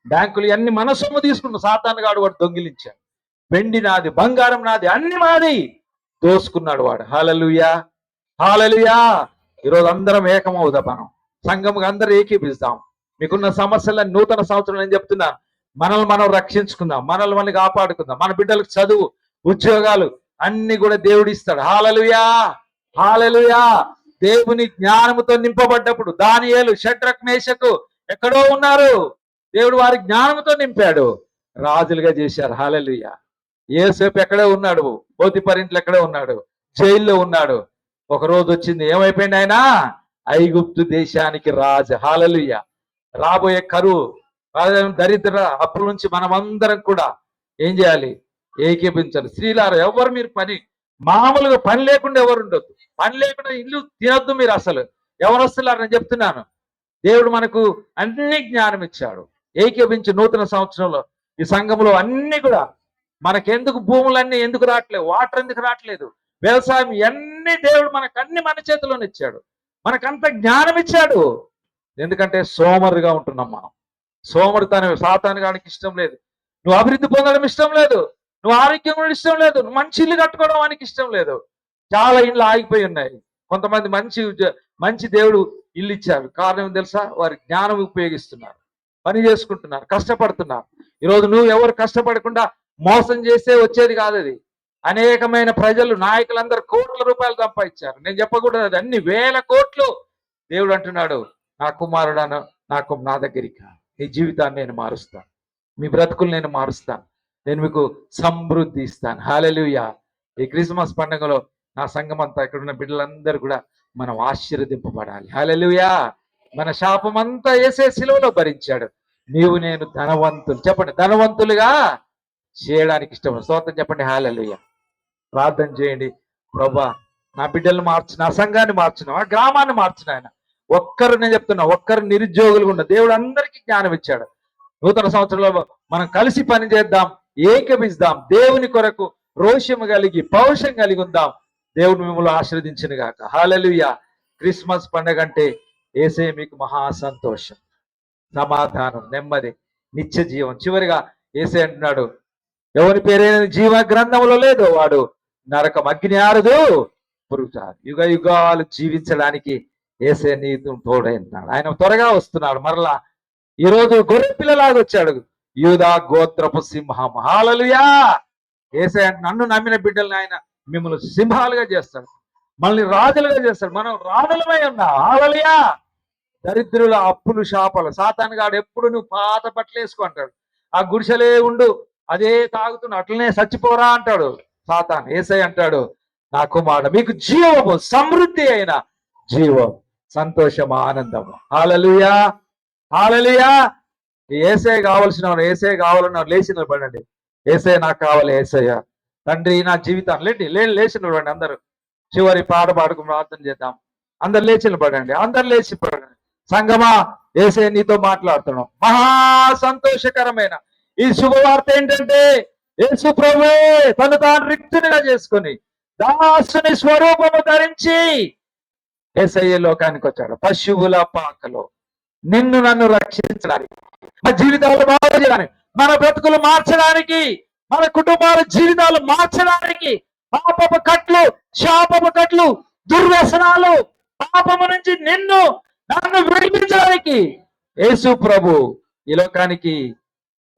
బ్యాంకులు అన్ని మన సొమ్ము తీసుకున్న సాతాను గాడు వాడు దొంగిలించాడు. వెండి నాది, బంగారం నాది, అన్ని మాది దోసుకున్నాడు వాడు. హల్లెలూయా, హల్లెలూయా. ఈరోజు అందరం ఏకమవుదాం, మనం సంఘంగా అందరూ ఏకీపిస్తాం. మీకున్న సమస్యలను నూతన సంవత్సరం నేను చెప్తున్నాను, మనల్ని మనం రక్షించుకుందాం, మనల్ని మనం కాపాడుకుందాం. మన బిడ్డలకు చదువు, ఉద్యోగాలు అన్ని కూడా దేవుడు ఇస్తాడు. హల్లెలూయా, హల్లెలూయా. దేవుని జ్ఞానముతో నింపబడ్డప్పుడు దానియేలు, షడ్రక్, మేషకు ఎక్కడో ఉన్నారు, దేవుడు వారి జ్ఞానముతో నింపాడు, రాజులుగా చేశారు. హల్లెలూయా. యోసేపు ఎక్కడే ఉన్నాడు, పోతిఫర్ ఇంట్లో ఎక్కడే ఉన్నాడు, జైల్లో ఉన్నాడు. ఒక రోజు వచ్చింది, ఏమైపోయింది ఆయన? ఐగుప్తు దేశానికి రాజు. హల్లెలూయా. రాబోయే కరువు, దరిద్ర అప్పుల నుంచి మనమందరం కూడా ఏం చేయాలి? ఏకీపించాలి. స్త్రీలారా, ఎవరు మీరు మామూలుగా పని లేకుండా ఎవరు ఉండొద్దు, పని లేకుండా ఇల్లు తినొద్దు మీరు. అసలు ఎవరొస్తున్నారు నేను చెప్తున్నాను. దేవుడు మనకు అన్ని జ్ఞానం ఇచ్చాడు. ఏకీపించి నూతన సంవత్సరంలో ఈ సంఘంలో అన్ని కూడా మనకెందుకు భూములన్నీ ఎందుకు రావట్లేదు, వాటర్ ఎందుకు రావట్లేదు, వ్యవసాయం అన్ని దేవుడు మనకు అన్ని మన చేతిలోనే ఇచ్చాడు. మనకంత జ్ఞానం ఇచ్చాడు. ఎందుకంటే సోమరుగా ఉంటున్నాం మనం. సోమరితనం సాతానుగానికి ఇష్టం లేదు. నువ్వు అభివృద్ధి పొందడం ఇష్టం లేదు, నువ్వు ఆరోగ్యం కూడా ఇష్టం లేదు, నువ్వు మంచి ఇల్లు కట్టుకోవడం వానికి ఇష్టం లేదు. చాలా ఇళ్ళు ఆగిపోయి ఉన్నాయి. కొంతమంది మంచి దేవుడు ఇల్లు ఇచ్చారు. కారణం తెలుసా? వారి జ్ఞానం ఉపయోగిస్తున్నారు, పని చేసుకుంటున్నారు, కష్టపడుతున్నారు. ఈరోజు నువ్వు ఎవరు కష్టపడకుండా మోసం చేస్తే వచ్చేది కాదు అది. అనేకమైన ప్రజలు, నాయకులందరూ కోట్ల రూపాయలు సంపాదించారు. నేను చెప్పకూడదు, అది అన్ని వేల కోట్లు. దేవుడు అంటున్నాడు, నా కుమారుడాను, నా దగ్గరికి నీ జీవితాన్ని నేను మారుస్తాను, మీ బ్రతుకులు నేను మారుస్తాను, నేను మీకు సమృద్ధి ఇస్తాను. హల్లెలూయా. ఈ క్రిస్మస్ పండుగలో నా సంఘం అంతా, ఇక్కడున్న బిడ్డలందరూ కూడా మనం ఆశీర్వదింపబడాలి. హల్లెలూయా. మన శాపం అంతా యేసే శిలువలో భరించాడు. నీవు నేను ధనవంతులు, చెప్పండి, ధనవంతులుగా చేయడానికి ఇష్టం. స్తోత్రం చెప్పండి. హల్లెలూయా. ప్రార్థన చేయండి. ప్రభా, నా బిడ్డలను మార్చు, నా సంఘాన్ని మార్చిన, ఆ గ్రామాన్ని మార్చిన. ఆయన ఒక్కరు, నేను చెప్తున్నా, ఒక్కరు నిరుద్యోగులుగా ఉన్న దేవుడు అందరికీ జ్ఞానం ఇచ్చాడు. నూతన సంవత్సరంలో మనం కలిసి పని చేద్దాం, ఏకమిద్దాం, దేవుని కొరకు రోషము కలిగి పౌరుషం కలిగి ఉందాం. దేవుడు మిమ్మల్ని ఆశీర్వదించిన గాక. హల్లెలూయా. క్రిస్మస్ పండుగ అంటే యేసే మీకు మహా సంతోషం, సమాధానం, నెమ్మది, నిత్య జీవం. చివరిగా యేసే అంటున్నాడు, ఎవరి పేరైన జీవ గ్రంథంలో లేదో వాడు నరకం అగ్ని ఆరదు పురుగుతారు. యుగ యుగాలు జీవించడానికి యేసే నీతో తోడైనాడు. ఆయన త్వరగా వస్తున్నాడు. మరలా ఈరోజు గొర్రె పిల్లలాగా వచ్చాడు, యూదా గోత్రపు సింహం. హల్లెలూయా. యేసే అంటే నన్ను నమ్మిన బిడ్డల్ని ఆయన మిమ్మల్ని సింహాలుగా చేస్తాడు, మనల్ని రాజులుగా చేస్తాడు. మనం రాజులమై ఉన్నాం. హల్లెలూయా. దరిద్రుల అప్పులు, శాపాలు, సాతానుగాడు ఎప్పుడు నువ్వు పాత బట్టలు వేసుకో అంటాడు, ఆ గుడిసెలే ఉండు, అదే తాగుతున్నా, అట్లనే చచ్చిపోరా అంటాడు సాతాను. యేసయ్య అంటాడు, నా కుమారుడు మీకు జీవము, సమృద్ధి అయిన జీవం, సంతోషం, ఆనందము. హల్లెలూయా, హల్లెలూయా. యేసయ్య కావాల్సిన వారు, యేసయ్య కావాలన్న లేచి నిలబడండి. యేసయ్య నాకు కావాలి, యేసయ్య తండ్రి నా జీవితాన్ని లేచి నిలబడండి. అందరూ చివరి పాట పాడుకు ప్రార్థన చేద్దాం. అందరు లేచి నిలబడండి, అందరు లేచి పడండి. సంగమా, యేసయ్య నీతో మాట్లాడుతున్నాం. మహా సంతోషకరమైన ఈ శుభవార్త ఏంటంటే, యేసు ప్రభువే తను తాను రిక్తునిగా చేసుకొని దాసుని స్వరూపము ధరించి యేసయ్య లోకానికి వచ్చాడు. పశువుల పాకలో నిన్ను నన్ను రక్షించడానికి, మన జీవితాలు బాగు చేయడానికి, మన బ్రతుకులు మార్చడానికి, మన కుటుంబాల జీవితాలు మార్చడానికి, పాపపు కట్లు, శాపపు కట్లు, దుర్వ్యసనాలు, పాపము నుంచి నన్ను విడిపించడానికి యేసు ప్రభు ఈ లోకానికి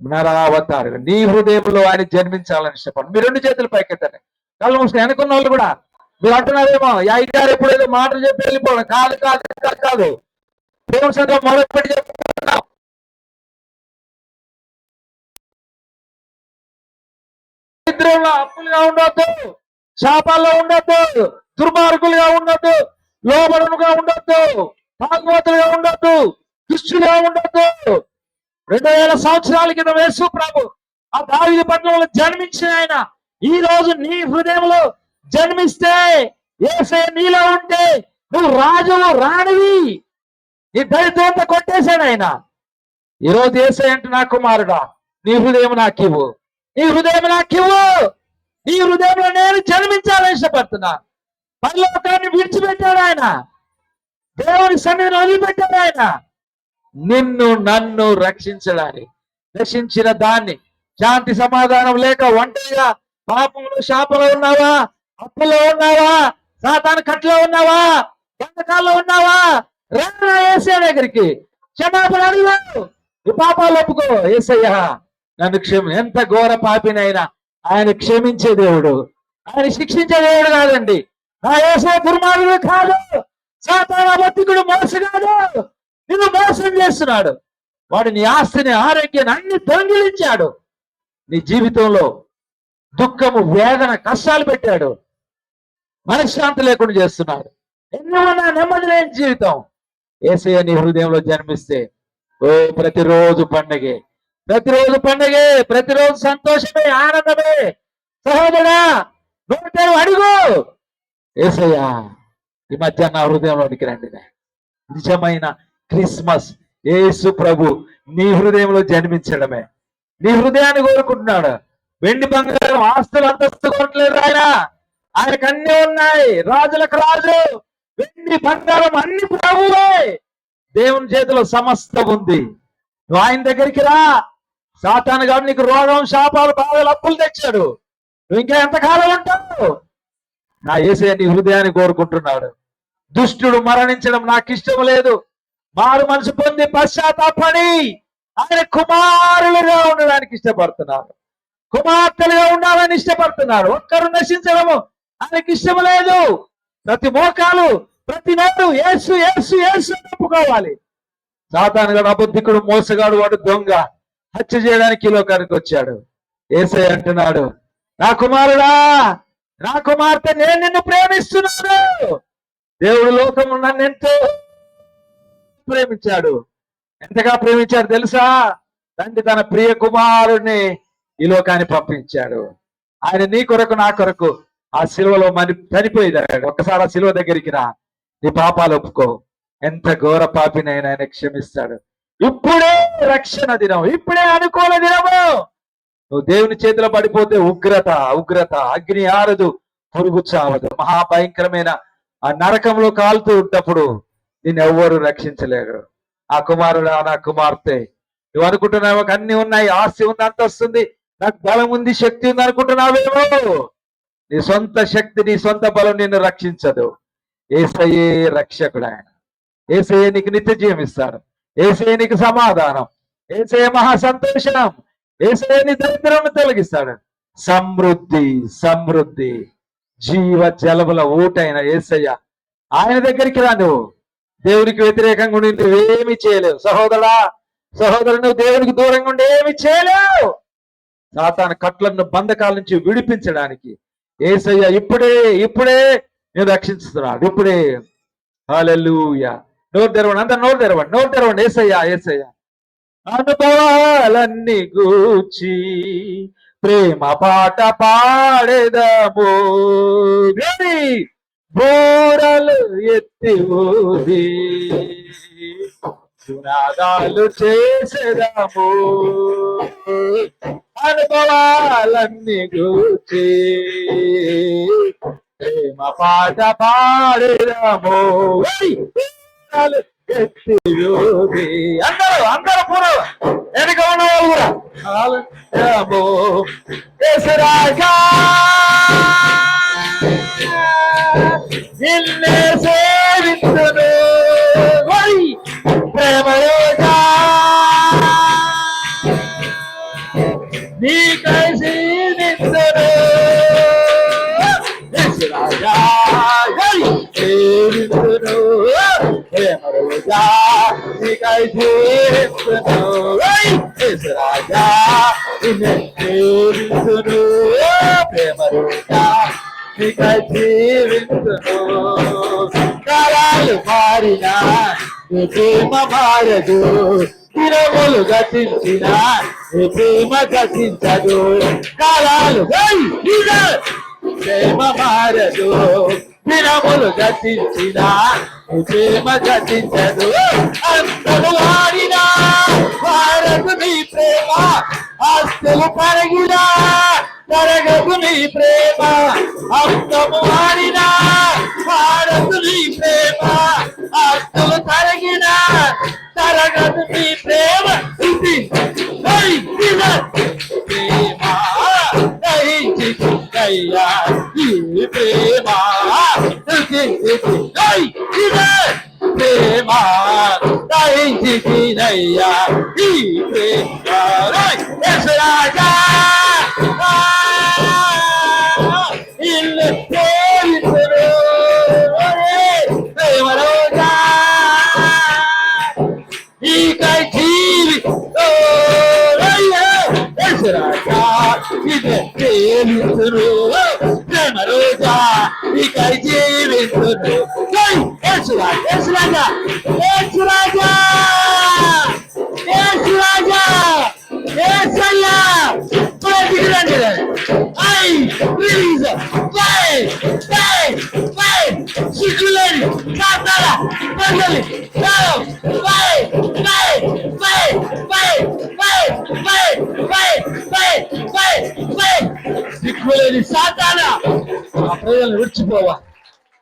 నరావతారు. నీ హృదయంలో ఆయన జన్మించాలని ఇష్టపడు. మీరు రెండు చేతులు పైకెత్తండి, కళ్ళు మూసుకుని. వెనుకున్న వాళ్ళు కూడా మీరు అంటున్నారేమో, యాయి గారు ఎప్పుడు ఏదో మాటలు చెప్పి వెళ్ళిపోవడం. కాదు కాదు కాదు కాదు దేవుని సంఘం మొదలుపెట్టి చెప్తున్నాం. దరిద్రంలో అప్పులుగా ఉండొద్దు, శాపాల్లో ఉండొద్దు, దుర్మార్గులుగా ఉండొద్దు, లోబడులుగా ఉండొద్దు, తాగుబోతులుగా ఉండొద్దు, దుష్టులుగా ఉండొద్దు. 2000 సంవత్సరాల కింద యేసు ప్రభు ఆ దావీదు పట్టణంలో జన్మించిన ఆయన ఈ రోజు నీ హృదయంలో జన్మిస్తే, యేసయ్య నీలో ఉంటే నువ్వు రాజువు రాణివి. నీ దరిద్రత కొట్టేశాడు ఆయన. ఈరోజు యేసయ్య అంటే, నా కుమారుడా నీ హృదయం నాకివ్వు, నీ హృదయం నాకివ్వు, నీ హృదయంలో నేను జన్మించాలని ఇష్టపడుతున్నా. పరలోకాన్ని విడిచిపెట్టాడు ఆయన, దేవుని సన్నిధిని వదిలిపెట్టాడు ఆయన నిన్ను నన్ను రక్షించడానికి. రక్షించిన దాన్ని శాంతి సమాధానం లేక ఒంటరిగా పాపంలో శాపంలో ఉన్నావా, అప్పులో ఉన్నావా, సాతాను కట్లో ఉన్నావా, బంధకాల్లో ఉన్నావా, రా యేసయ్య దగ్గరికి క్షమాపణ అడుగు, ఈ పాపాలు ఒప్పుకో. యేసయ్య నన్ను ఎంత ఘోర పాపినైనా ఆయన క్షమించే దేవుడు, ఆయన శిక్షించే దేవుడు కాదండి. నా యేసయ్య దుర్మార్గుడు కాదు, సాతాను అబద్ధికుడు మోసగాడు, నిన్ను మోసం చేస్తున్నాడు. వాడు నీ ఆస్తిని ఆరోగ్యాన్ని అన్ని దొంగిలించాడు. నీ జీవితంలో దుఃఖము వేదన కష్టాలు పెట్టాడు, మనశ్శాంతి లేకుండా చేస్తున్నాడు. ఎన్నోన్నా నెమ్మది లేని జీవితం. యేసయ్య నీ హృదయంలో జన్మిస్తే ఓ ప్రతిరోజు పండగే, ప్రతిరోజు పండగే, ప్రతిరోజు సంతోషమే, ఆనందమే. సహోదరా నోటేరు అడుగు, యేసయ్య ఈ మధ్య నా హృదయంలోనికి రండి. నిజమైన క్రిస్మస్ యేసు ప్రభు నీ హృదయంలో జన్మించడమే. నీ హృదయాన్ని కోరుకుంటున్నాడు. వెండి బంగారం ఆస్తులు అంతస్తు కోరట్లేదు ఆయన, ఆయనకు అన్ని ఉన్నాయి. రాజులకు రాజు, వెండి బంగారం అన్ని ప్రభువే. దేవుని చేతిలో సమస్తం ఉంది. నువ్వు ఆయన దగ్గరికి రా. సాతాను గారు నీకు రోగం, శాపాలు, బాధలు, అప్పులు తెచ్చాడు. నువ్వు ఇంకా ఎంతకాలం ఉంటావు? నా యేసయ్య నీ హృదయాన్ని కోరుకుంటున్నాడు. దుష్టుడు మరణించడం నాకు ఇష్టం లేదు, మారు మనసు పొంది పశ్చాత్తాపడి ఆయన కుమారులుగా ఉండడానికి ఇష్టపడుతున్నారు, కుమార్తెలుగా ఉండాలని ఇష్టపడుతున్నారు. ఒక్కరు నశించడము ఆయనకి ఇష్టం లేదు. ప్రతి మోకాలు, ప్రతి నోటు యేసు యేసు యేసు చెప్పుకోవాలి. సాతాను గాడు అబద్ధికుడు, మోసగాడు, వాడు దొంగ, హత్య చేయడానికి ఈ లోకానికి వచ్చాడు. యేసయ్య అంటున్నాడు, నా కుమారుడా, నా కుమార్తె, నేను నిన్ను ప్రేమిస్తున్నాను. దేవుడు లోకము నన్ను ఎంతో ప్రేమించాడు. ఎంతగా ప్రేమించాడు తెలుసా? తండ్రి తన ప్రియ కుమారుడిని ఈ లోకాన్ని పంపించాడు. ఆయన నీ కొరకు నా కొరకు ఆ శిలువలో చనిపోయాడు. ఒక్కసారి ఆ శిలువ దగ్గరికి రా, నీ పాపాలు ఒప్పుకో. ఎంత ఘోర పాపినైనా ఆయన క్షమిస్తాడు. ఇప్పుడే రక్షణ దినం, ఇప్పుడే అనుకూల దినము. నువ్వు దేవుని చేతిలో పడిపోతే ఉగ్రత, ఉగ్రత, అగ్ని ఆరదు, పురుగు చావదు. మహాభయంకరమైన ఆ నరకంలో కాలుతూ ఉన్నప్పుడు నిన్ను ఎవ్వరు రక్షించలేరు. ఆ కుమారుడు, నా కుమార్తె, నువ్వు అనుకుంటున్నావు అన్ని ఉన్నాయి, ఆస్తి ఉంది, అంతస్తుంది, నాకు బలం ఉంది, శక్తి ఉంది అనుకుంటున్నావేమో. నీ సొంత శక్తి, నీ సొంత బలం నిన్ను రక్షించదు. యేసయ్యే రక్షకుడు. ఆయన యేసయ్య నీకు నిత్య జీవం ఇస్తాడు. యేసయ్య నీకు సమాధానం, యేసయ్య మహా సంతోషం, యేసయ్య నీ దరిద్రం తొలగిస్తాడు. సమృద్ధి, సమృద్ధి, జీవ జలముల ఊటైన యేసయ్య, ఆయన దగ్గరికి రా. నువ్వు దేవునికి వ్యతిరేకంగా ఉండి నువ్వేమి చేయలేవు. సహోదరా, సహోదరు, నువ్వు దేవునికి దూరంగా ఉండి ఏమి చేయలేవు. సాతాను కట్లను, బంధకాల నుంచి విడిపించడానికి యేసయ్య ఇప్పుడే ఇప్పుడే నేను రక్షిస్తున్నాడు. ఇప్పుడే. హల్లెలూయా. నోరు తెరవండి, అందరు నోరు తెరవండి, నోరు తెరవండి. యేసయ్య, యేసయ్య అనుభవాలన్నీ గూర్చి ప్రేమ పాట పాడేదము, బోరలు ఎత్తి ఊది సునాదాలు చేసేదము. అనుభవాలన్నీ గూర్చి ప్రేమ పాట పాడేదము, ఎత్తి ఊది. అందరూ అందరూ పూర్వ వెనుక ఉన్నవాళ్ళు కూడా రాజా నిన్నే సేవించును, ప్రేమయోజా నీకై జీవించును. రాజా సేవించును, ప్రేమయోజా నీకై జీవించును. రాజా నిన్నే సేవించును, ప్రేమయోజా నీకై జీవించును. కాలాలు మారినా నీ ప్రేమ మారదు, దినములు గతించిన నీ ప్రేమ గతించదు, కాలాలు ప్రేమ మారదు, దినములు గతించిన నీ ప్రేమ గతించదు, అంతలు ఆడినా మారదు నీ ప్రేమ, ఆస్తులు పెరిగినా తరగదు నీ ప్రేమ, అంతము ఆడినా మారదు నీ ప్రేమ, ఆస్తులు తరగినా తరగదు నీ ప్రేమ, ఇది ప్రేమ దహించిదయ్యా ఈ ప్రేమ, ప్రేమ దహించిదయ్యా ఈ ప్రేమ, రాజా ఇల్లు ప్రేమించరు ప్రేమ రోజా ఇక జీవి రాజా ఇది ప్రేమించరు ప్రేమ రోజా ఇక జీవించరు రాజా ఏసయ్యా రండి ప్లీజ్ సిగ్గులేని కాతాల ప్రజలు సిగ్గులేని సాతానా నా ప్రజలను విడిచిపోవా,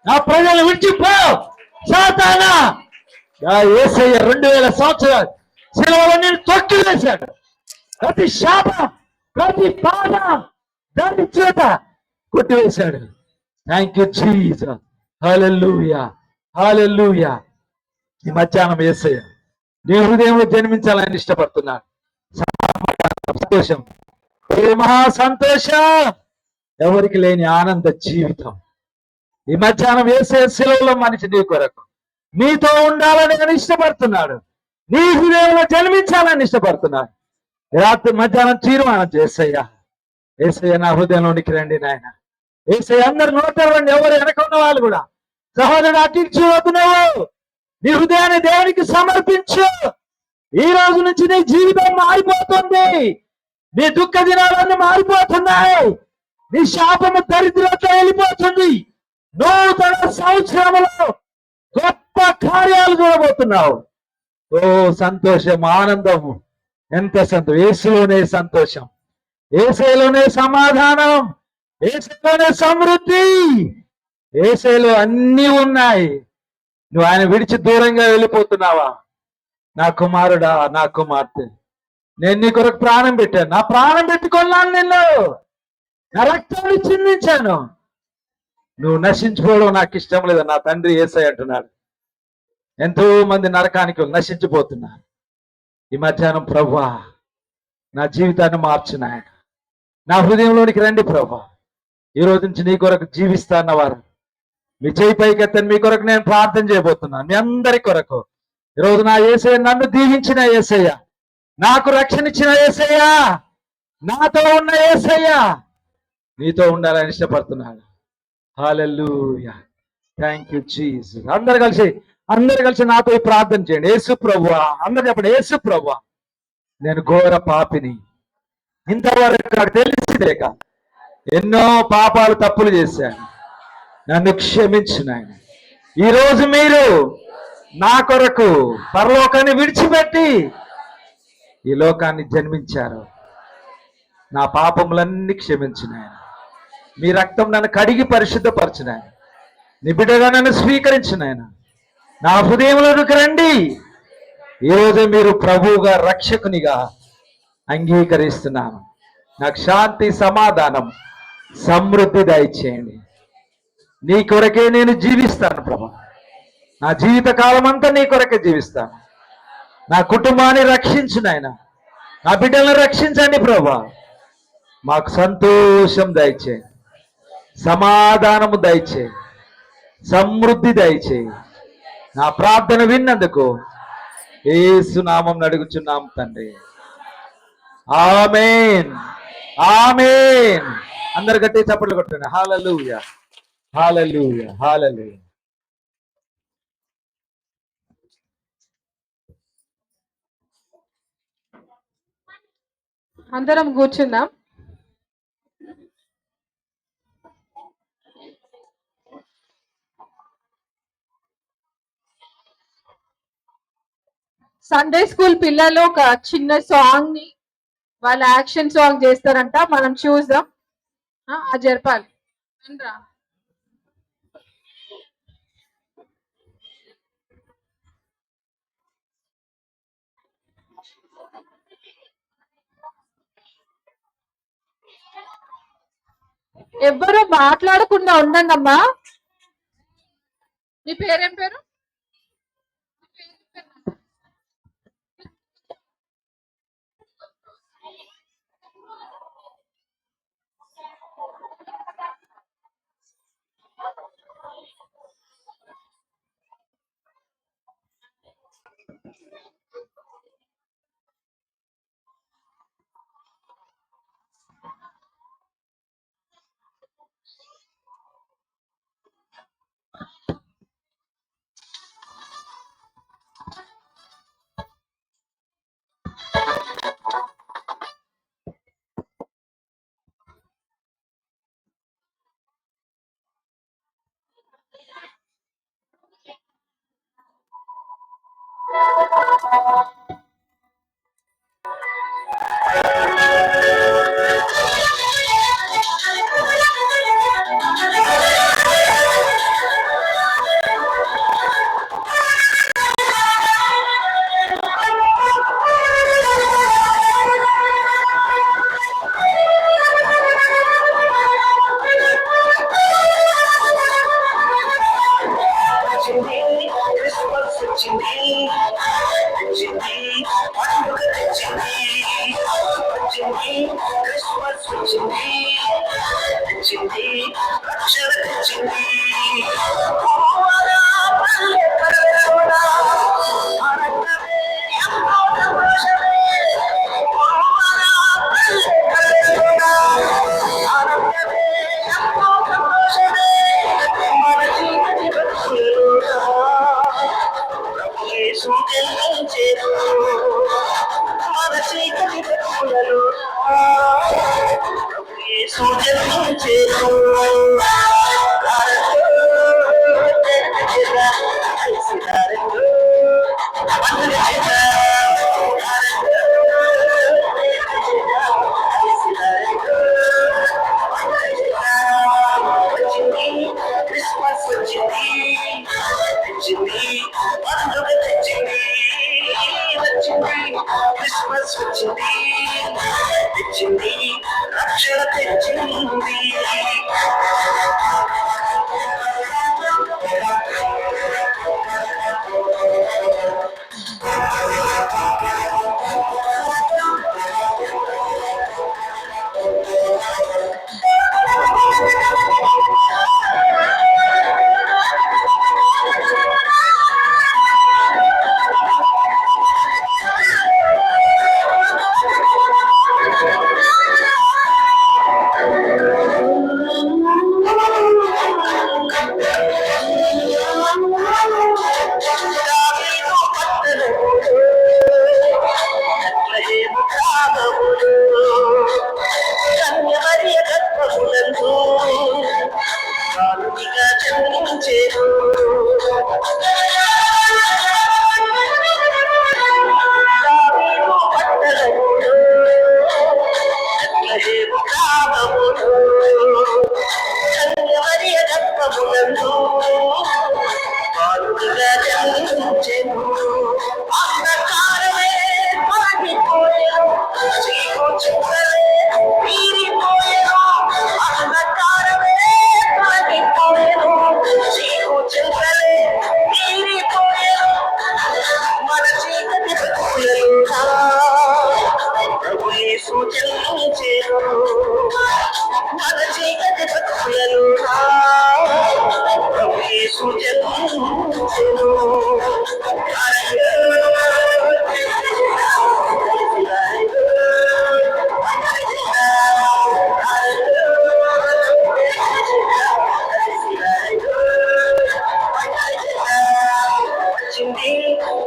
నా ప్రజలను విడిచిపో సాతానా. యేసయ్య 2000 సంవత్సరాలు శిలువలో నేను తొక్కి వేశాడు. ప్రతి శాపం ప్రతి బాధ దాని చేత కొట్టివేశాడు. Thank you Jesus. Hallelujah hallelujah. ఈ మధ్యాహ్నం యేసయ్య నీ హృదయంలో జన్మించాలని ఇష్టపడుతున్నాడు. సంతోషం, మహా సంతోషం, ఎవరికి లేని ఆనంద జీవితం. ఈ మధ్యాహ్నం యేసయ్య శిలువలో మనిషి నీ కొరకు నీతో ఉండాలని నేను ఇష్టపడుతున్నాడు. నీ హృదయంలో జన్మించాలని ఇష్టపడుతున్నాడు. రాత్రి మధ్యాహ్నం తీర్మానం చేసయ్యా, యేసయ్య నా హృదయంలోనికి రండి నాయన. యేసయ్య అందరు నోటవండి, ఎవరు వెనక ఉన్న వాళ్ళు కూడా. సహోదరుడు అటించవద్దు, నువ్వు నీ హృదయాన్ని దేవునికి సమర్పించు. ఈ రోజు నుంచి నీ జీవితం మారిపోతుంది. నీ దుఃఖ దినాలన్నీ మారిపోతున్నాయి. నీ శాపము దరిద్రత వెళ్ళిపోతుంది. నూతన సంవత్సరంలో గొప్ప కార్యాలు చూడబోతున్నావు. ఓ సంతోషం, ఆనందము, ఎంత సంతోషం. యేసులోనే సంతోషం, యేసులోనే సమాధానం, యేసులోనే సమృద్ధి, యేసులో అన్నీ ఉన్నాయి. నువ్వు ఆయన విడిచి దూరంగా వెళ్ళిపోతున్నావా? నా కుమారుడా, నా కుమార్తె, నేను నీ కొరకు ప్రాణం పెట్టాను. నా ప్రాణం పెట్టుకున్నాను, నిన్ను నా రక్తాన్ని చిందించాను. నువ్వు నశించుకోవడం నాకు ఇష్టం లేదు. నా తండ్రి యేసయ్య అంటున్నాడు. ఎంతో మంది నరకానికి నశించిపోతున్నారు. ఈ మధ్యాహ్నం ప్రభువా నా జీవితాన్ని మార్చున్నాయన. నా హృదయంలోనికి రండి ప్రభువా. ఈ రోజు నుంచి నీ కొరకు జీవిస్తా అన్నవారు మీ చేయి పైకెత్తని మీ కొరకు నేను ప్రార్థన చేయబోతున్నాను. మీ అందరి కొరకు ఈరోజు నా యేసయ్య, నన్ను దీవించిన యేసయ్య, నాకు రక్షణ ఇచ్చిన యేసయ్య, నాతో ఉన్న యేసయ్య నీతో ఉండాలని ఇష్టపడుతున్నాను. హల్లెలూయా. Thank you Jesus. అందరు కలిసి నాతో ఈ ప్రార్థన చేయండి. యేసు ప్రభువా, అందరు చెప్పండి. యేసు ప్రభువా, నేను ఘోర పాపిని, ఇంతవరకు నాకు తెలిసిలేక ఎన్నో పాపాలు తప్పులు చేశాను, నన్ను క్షమించు నాయన. ఈరోజు మీరు నా కొరకు పరలోకాన్ని విడిచిపెట్టి ఈ లోకాన్ని జన్మించారు. నా పాపములన్నీ క్షమించు నాయన. మీ రక్తం నన్ను కడిగి పరిశుద్ధపరచు నాయన. నీ బిడ్డగా నన్ను స్వీకరించు నాయన. నా హృదయంలోకి రండి. ఈరోజు మీరు ప్రభువుగా రక్షకునిగా అంగీకరిస్తున్నాను. నాకు శాంతి, సమాధానం, సమృద్ధి దయచేయండి. నీ కొరకే నేను జీవిస్తాను ప్రభు. నా జీవిత కాలం అంతా నీ కొరకే జీవిస్తాను. నా కుటుంబాన్ని రక్షించు నాయన. నా బిడ్డలను రక్షించండి ప్రభు. మాకు సంతోషం దయచేయండి, సమాధానము దయచేయండి, సమృద్ధి దయచేయండి. నా ప్రార్థన విన్నందుకు యేసు నామం అడుగుచున్నాం తండ్రి. ఆమేన్, ఆమేన్. అందరు గట్టి చప్పట్లు కొట్టండి. హల్లెలూయా, హల్లెలూయా, హల్లెలూయా. అందరం కూర్చుందాం. సండే స్కూల్ పిల్లలు ఒక చిన్న సాంగ్ ని వాళ్ళ యాక్షన్ సాంగ్ చేస్తారంట, మనం చూద్దాం. జరపాలి. ఎవ్వరూ మాట్లాడకుండా ఉండండి అమ్మా. మీ పేరేం పేరు?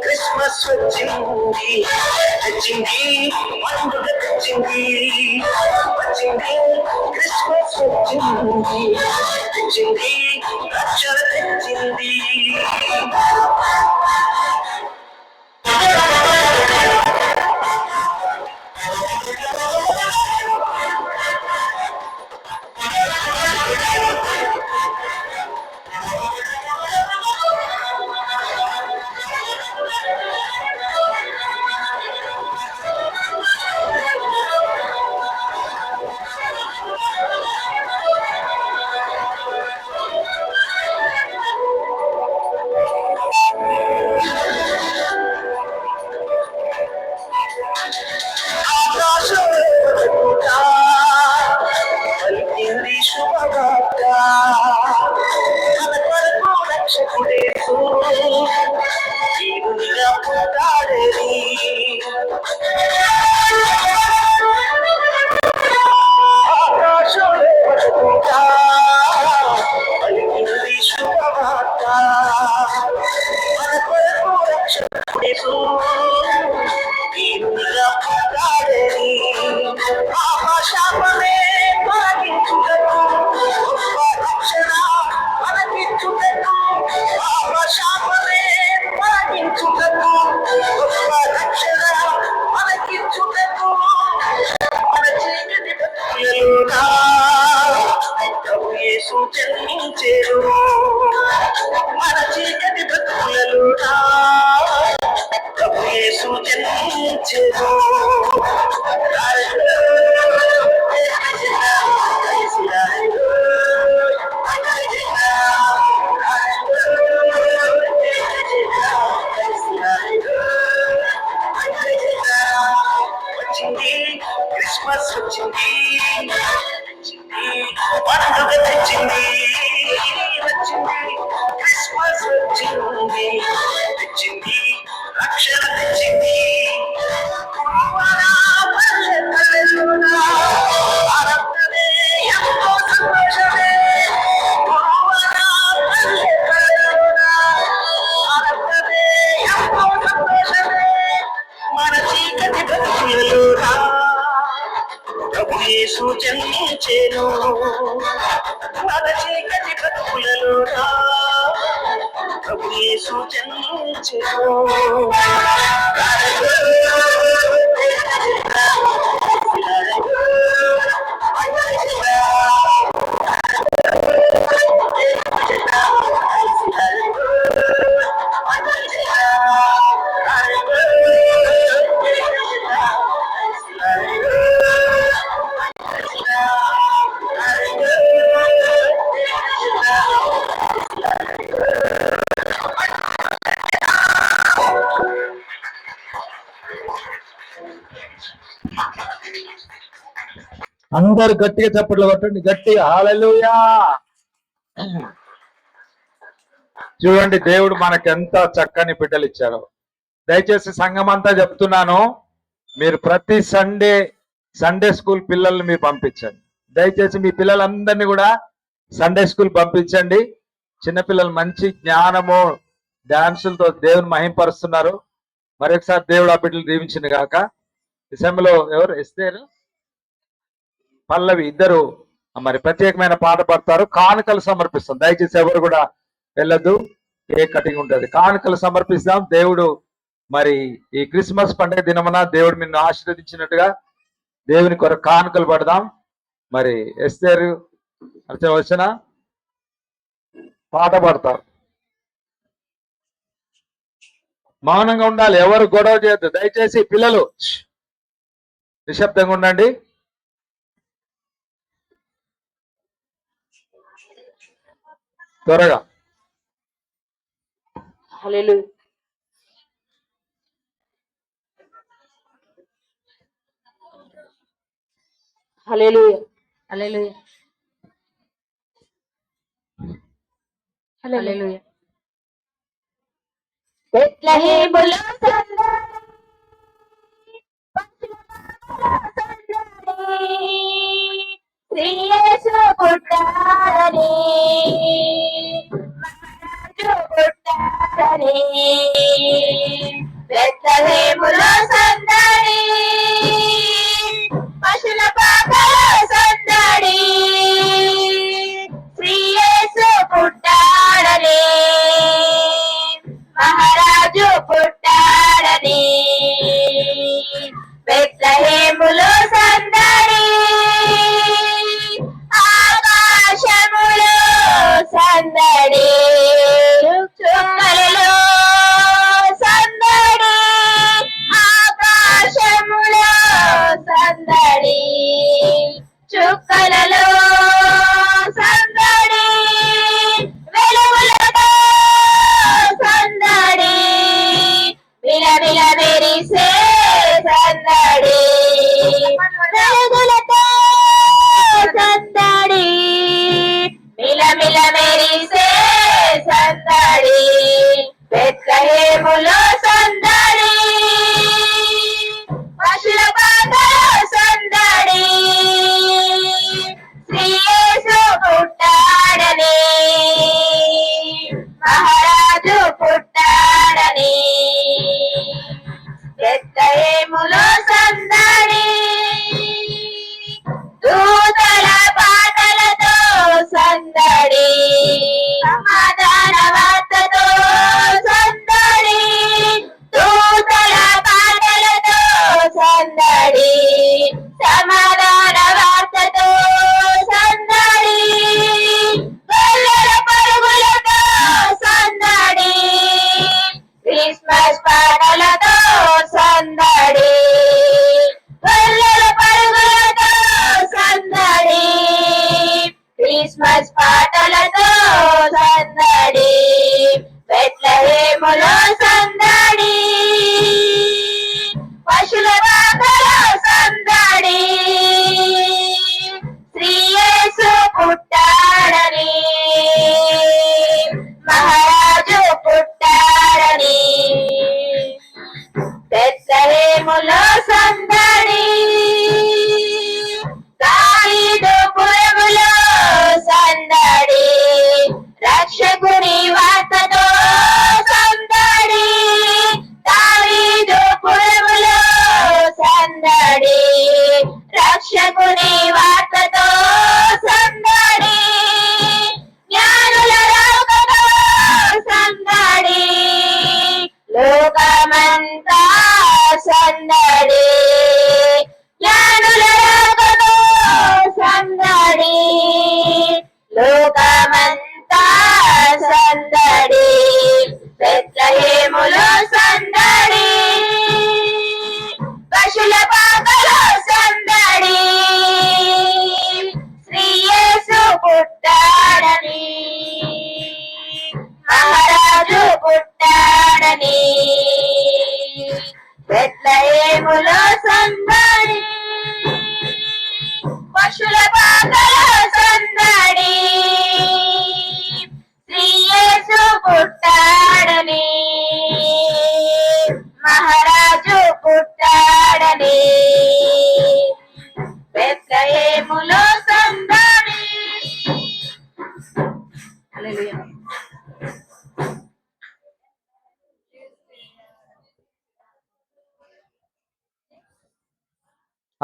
Christmas వచ్చింది, వచ్చింది, పండుగ వచ్చింది. క్రిస్మస్ వచ్చింది తెచ్చింది రక్షణ తెచ్చింది పలికింది శుభవార్త మన కొరకు రక్షకుడేసు దేవునిగా పుట్టాడని ఆకాశంలో బతుకుతా పలికింది శుభవార్త మన కొరకు రక్షకుడేసు దేవునిగా పుట్టాడని శాపమే తొలగించుటకు గొప్ప రక్షణ మనకిచ్చుటకు శాపమే తొలగించుటకు గొప్ప రక్షణ మనకిచ్చుటకు మన చీకటి బతుకులలోనా ప్రభు యేసు జన్మించెను మన చీకటి బతుకులలోనా ప్రభు యేసు జన్మించెను వచ్చింది క్రిస్మస్ వచ్చింది పండుగ తెచ్చింది వచ్చింది క్రిస్మస్ వచ్చింది తెచ్చింది రక్షణ తెచ్చింది ఆనందమే ఎంతో సంతోషమే ఆనందమే ఎంతో సంతోషమే మన చీకటి బ్రతుకులలోనా ప్రభు యేసు జన్మించెను మన చీకటి బ్రతుకులలోనా ప్రభు యేసు జన్మించెను అందరు గట్టిగా చప్పట్లు కొట్టండి, గట్టిగా హల్లెలూయా. చూడండి, దేవుడు మనకి ఎంత చక్కని బిడ్డలు ఇచ్చారో. దయచేసి సంఘం అంతా చెప్తున్నాను, మీరు ప్రతి సండే స్కూల్ పిల్లల్ని మీరు పంపించండి. దయచేసి మీ పిల్లలందరినీ కూడా సండే స్కూల్ పంపించండి. చిన్నపిల్లలు మంచి జ్ఞానము డాన్సులతో దేవుని మహింపరుస్తున్నారు. మరొకసారి దేవుడు ఆ బిడ్డలు దీవించింది గాక. డిసెంబర్లో ఎవరు ఎస్తేరు పల్లవి ఇద్దరు మరి ప్రత్యేకమైన పాట పడతారు. కానుకలు సమర్పిస్తాం. దయచేసి ఎవరు కూడా వెళ్ళదు, కేక్ కటింగ్ ఉంటుంది. కానుకలు సమర్పిస్తాం. దేవుడు మరి ఈ క్రిస్మస్ పండుగ దినమున దేవుడు నిన్ను ఆశీర్వదించినట్టుగా దేవుని కొరకు కానుకలు పడదాం. మరి ఎస్తేరు అర్చన వచ్చిన పాట పడతారు. మౌనంగా ఉండాలి, ఎవరు గొడవ చేయొద్దు. దయచేసి పిల్లలు నిశ్శబ్దంగా ఉండండి. త్వరగా. హల్లెలూయా హల్లెలూయా హల్లెలూయా హల్లెలూయా. బెత్లెహేములో శ్రీ యేసు పుట్టాడని మహారాజు పుట్టాడని బెత్లెహేములో సందడి పశుల పాకలో సందడి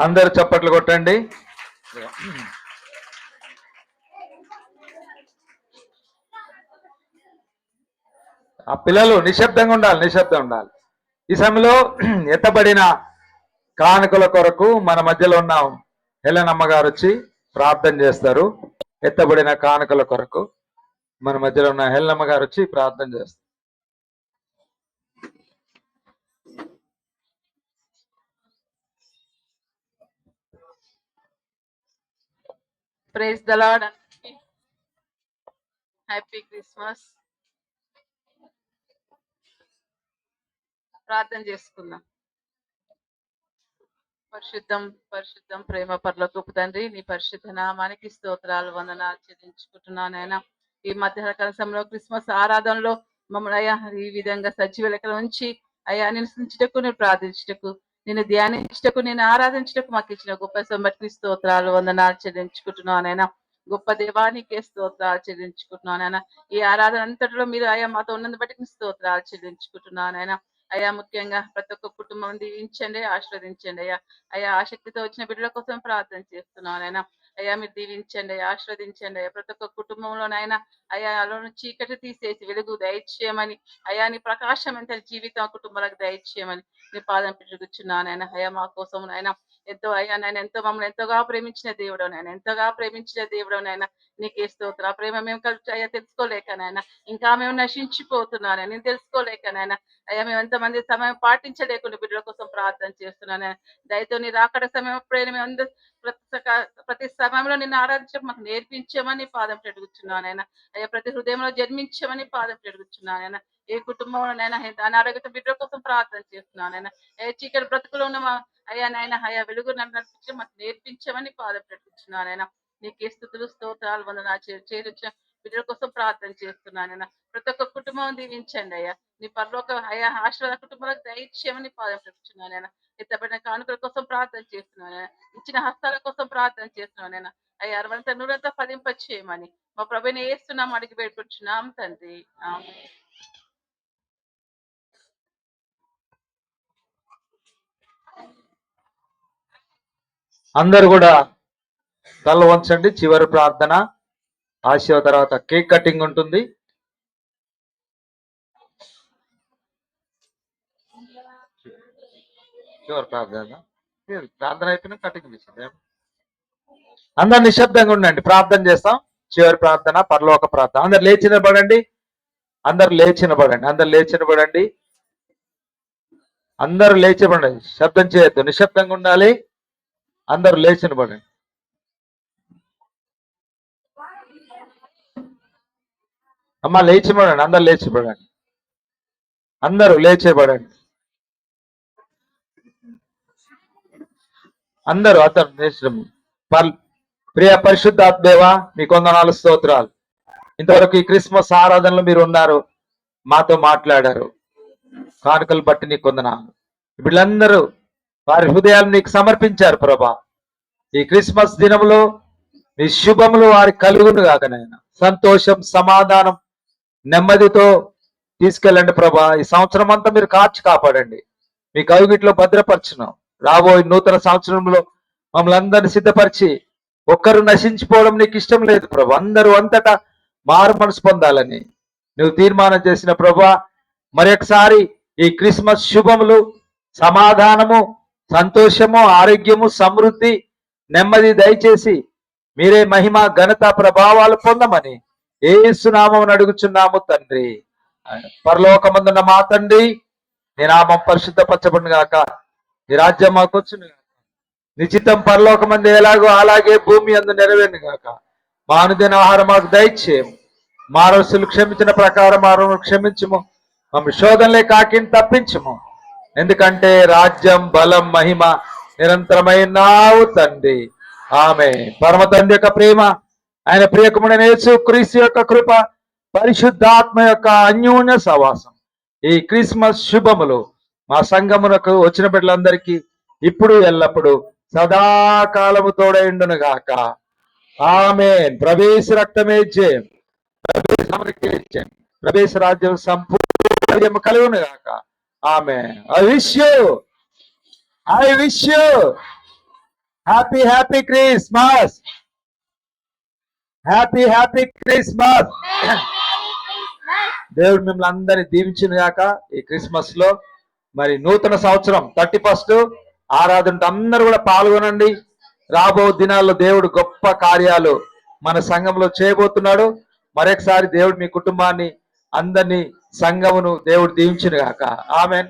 అందరు చప్పట్లు కొట్టండి. ఆ పిల్లలు నిశ్శబ్దంగా ఉండాలి, నిశ్శబ్దంగా ఉండాలి. ఈ సమయంలో ఎత్తబడిన కానుకల కొరకు మన మధ్యలో ఉన్న హెలెనమ్మ గారు వచ్చి ప్రార్థన చేస్తారు. ఎత్తబడిన కానుకల కొరకు మన మధ్యలో ఉన్న హెలెనమ్మ గారు వచ్చి ప్రార్థన చేస్తారు. Praise the Lord. Happy Christmas. ప్రార్థన చేసుకుందాం. పరిశుద్ధం పరిశుద్ధం ప్రేమ పరలోకపు తండ్రి, నీ పరిశుద్ధ నామానికి స్తోత్రాలు వందనాలు చెల్లించుకుంటున్నాను నాయన. ఈ మధ్యాహ్న సమయంలో క్రిస్మస్ ఆరాధనలో మమ్మల్ని అయ్యా ఈ విధంగా సజీవ లెక్కల ఉంచి అయ్యా నేను స్థుతించుటకు, నేను ప్రార్థించుటకు, నేను ధ్యానించుటకు, నేను ఆరాధించుటకు మాకు ఇచ్చిన గొప్ప సంబట్టి స్తోత్రాలు వందనాలు చెల్లించుకుంటున్నాను నాయన. గొప్ప దేవానికే స్తోత్రాలు చెల్లించుకుంటున్నాను నాయన. ఈ ఆరాధన అంతటిలో మీరు అయ్యా మాతో ఉన్నది బట్టి స్తోత్రాలు చెల్లించుకుంటున్నాను నాయన. అయ్యా ముఖ్యంగా ప్రతి ఒక్క కుటుంబం దీవించండి, ఆశీర్వదించండి అయ్యా. అయ్యా ఆసక్తితో వచ్చిన బిడ్డల కోసం ప్రార్థన చేస్తున్నాను ఆయన. అయ్యా మీరు దీవించండి, ఆశీర్వదించండి అయ్యా. ప్రతి ఒక్క కుటుంబంలోనైనా అయ్యా అలోను చీకటి తీసేసి వెలుగు దయచేయమని, అయ్యా నీ ప్రకాశం ఎంత జీవితం కుటుంబాలకు దయచేయమని నీ పాదం పెట్టుకున్నాను ఆయన. అయ్యా మా కోసం నాయన ఎంతో అయ్యా నాయన, ఎంతో మమ్మల్ని ఎంతగా ప్రేమించిన దేవుడు నాయన, ఎంతగా ప్రేమించిన దేవుడు నాయన. నీకే స్తోత్రం. ఆ ప్రేమ మేము కలిసి అయ్యా తెలుసుకోలేక నాయన, ఇంకా మేము నశించిపోతున్నాను నేను తెలుసుకోలేక నాయన. అయ్యా మేము ఎంతమంది సమయం పాటించలేకుండా బిడ్డల కోసం ప్రార్థన చేస్తున్నాను. దయతో నీ రాకడ సమయం ఎప్పుడైనా మేము అందరూ ప్రతి సమయంలో నిన్ను ఆరాధించడం మాకు నేర్పించమని పాదం పెరుగుతున్నాను ఆయన. అయ్యా ప్రతి హృదయంలో జన్మించమని పాదం పెరుగుతున్నాను ఆయన. ఏ కుటుంబంలో నైనా అనారోగ్యత బిడ్డల కోసం ప్రార్థన చేస్తున్నాను ఆయన. ఏ చీకటి బ్రతుకులో ఉన్న అయ్యా నాయన అయ్యా వెలుగు నడిపించడం మాకు నేర్పించమని పాదం పెట్టుకుంటున్నాను ఆయన. నీకే స్తుతులు స్తోత్రాలు వందనాలు చేరుచిన బిడ్డల కోసం ప్రార్థన చేస్తున్నాను ఆయన. ప్రతి ఒక్క కుటుంబం దీవించండి అయ్యా. నీ పరలోక అయ్యా ఆశీర్వాద కుటుంబాలకు దయచేయమని పాదం పెట్టుకున్నాను ఆయన. ఎత్తబడిన కానుకల కోసం ప్రార్థన చేస్తున్నాను ఆయన. ఇచ్చిన హస్తాల కోసం ప్రార్థన చేస్తున్నాను ఆయన. అయ్యా అరవంత నూరంతా ఫలింప చేయమని మా ప్రభుని ఏస్తున్నాం అడిగి పెట్టుకుంటున్నాం తండ్రి. ఆమేన్. అందరు కూడా తల వంచండి. చివరి ప్రార్థన ఆశీర్వ తర్వాత కేక్ కటింగ్ ఉంటుంది. చివరి ప్రార్థన ప్రార్థన అయిపోయినా కటింగ్ చేసింది. అందరు నిశ్శబ్దంగా ఉండండి, ప్రార్థన చేస్తాం. చివరి ప్రార్థన పరలోక ప్రార్థన. అందరు లేచి నిలబడండి, అందరు లేచి నిలబడండి, అందరు లేచి నిలబడండి, అందరూ లేచి నిలబడండి. శబ్దం చేయొద్దు, నిశ్శబ్దంగా ఉండాలి. అందరూ లేచి నిలబడండి. అమ్మ లేచిపడండి, అందరు లేచిపడండి, అందరూ లేచిపడండి, అందరూ ప్రియ పరిశుద్ధాత్మదేవా మీ కొందనాలు స్తోత్రాలు. ఇంతవరకు ఈ క్రిస్మస్ ఆరాధనలో మీరు ఉన్నారు, మాతో మాట్లాడారు. కానుకలు బట్టి నీ కొందనాలు. వీళ్ళందరూ వారి హృదయాలు నీకు సమర్పించారు ప్రభా. ఈ క్రిస్మస్ దినంలో మీ శుభములు వారి కలుగును గాక నాయన. సంతోషం, సమాధానం, నెమ్మదితో తీసుకెళ్ళండి ప్రభా. ఈ సంవత్సరం అంతా మీరు కాపాడండి. మీ కౌగిట్లో భద్రపరచును. రాబోయే నూతన సంవత్సరంలో మమ్మల్ని అందరిని సిద్ధపరిచి ఒక్కరు నశించిపోవడం నీకు ఇష్టం లేదు ప్రభా. అందరూ అంతటా మారు మనసు పొందాలని నువ్వు తీర్మానం చేసిన ప్రభా. మరొకసారి ఈ క్రిస్మస్ శుభములు, సమాధానము, సంతోషము, ఆరోగ్యము, సమృద్ధి, నెమ్మది దయచేసి మీరే మహిమ, ఘనత, ప్రభావాలు పొందమని యేసు నామమున అడుగుచున్నాము తండ్రి. పరలోకమందున్న మా తండ్రి, నీ నామం పరిశుద్ధపరచబడును గాక. నీ రాజ్యం మాకు వచ్చును గాక. నీ చిత్తం పరలోకమందు ఎలాగో అలాగే భూమి అందు నెరవేరును గాక. మా అనుదిన ఆహారం మాకు దయచేయము. మా రోజులు క్షమించిన ప్రకారం మా రోజులు క్షమించుము. మమ్మల్ని శోధనలే కాకిని తప్పించుము. ఎందుకంటే రాజ్యం, బలం, మహిమ నిరంతరమైనావు తండ్రి. ఆమె పరమ తండ్రి యొక్క ప్రేమ, ఆయన ప్రియకుమారుడైన యేసు క్రీస్తు యొక్క కృప, పరిశుద్ధాత్మ యొక్క అన్యోన్య సహవాసం ఈ క్రిస్మస్ శుభములు మా సంఘమునకు వచ్చిన బిడ్డలందరికీ ఇప్పుడు ఎల్లప్పుడు సదాకాలము తోడైండును గాక. ఆమేన్. ప్రవేశ రక్తమే జయం, ప్రవేశ రాజ్యం సంపూర్ణ కలుగును గాక. ఆమేన్. I wish you happy happy Christmas. Happy happy Christmas. దేవుడు మిమ్మల్ని అందరినీ దీవించిన గాక. ఈ క్రిస్మస్ లో మరి నూతన సంవత్సరం 31 ఆరాధన అందరూ కూడా పాల్గొనండి. రాబో దినాల్లో దేవుడు గొప్ప కార్యాలు మన సంఘంలో చేయబోతున్నాడు. మరొకసారి దేవుడు మీ కుటుంబాన్ని అందరినీ సంఘమును దేవుడు దీవించిన గాక. ఆమెన్.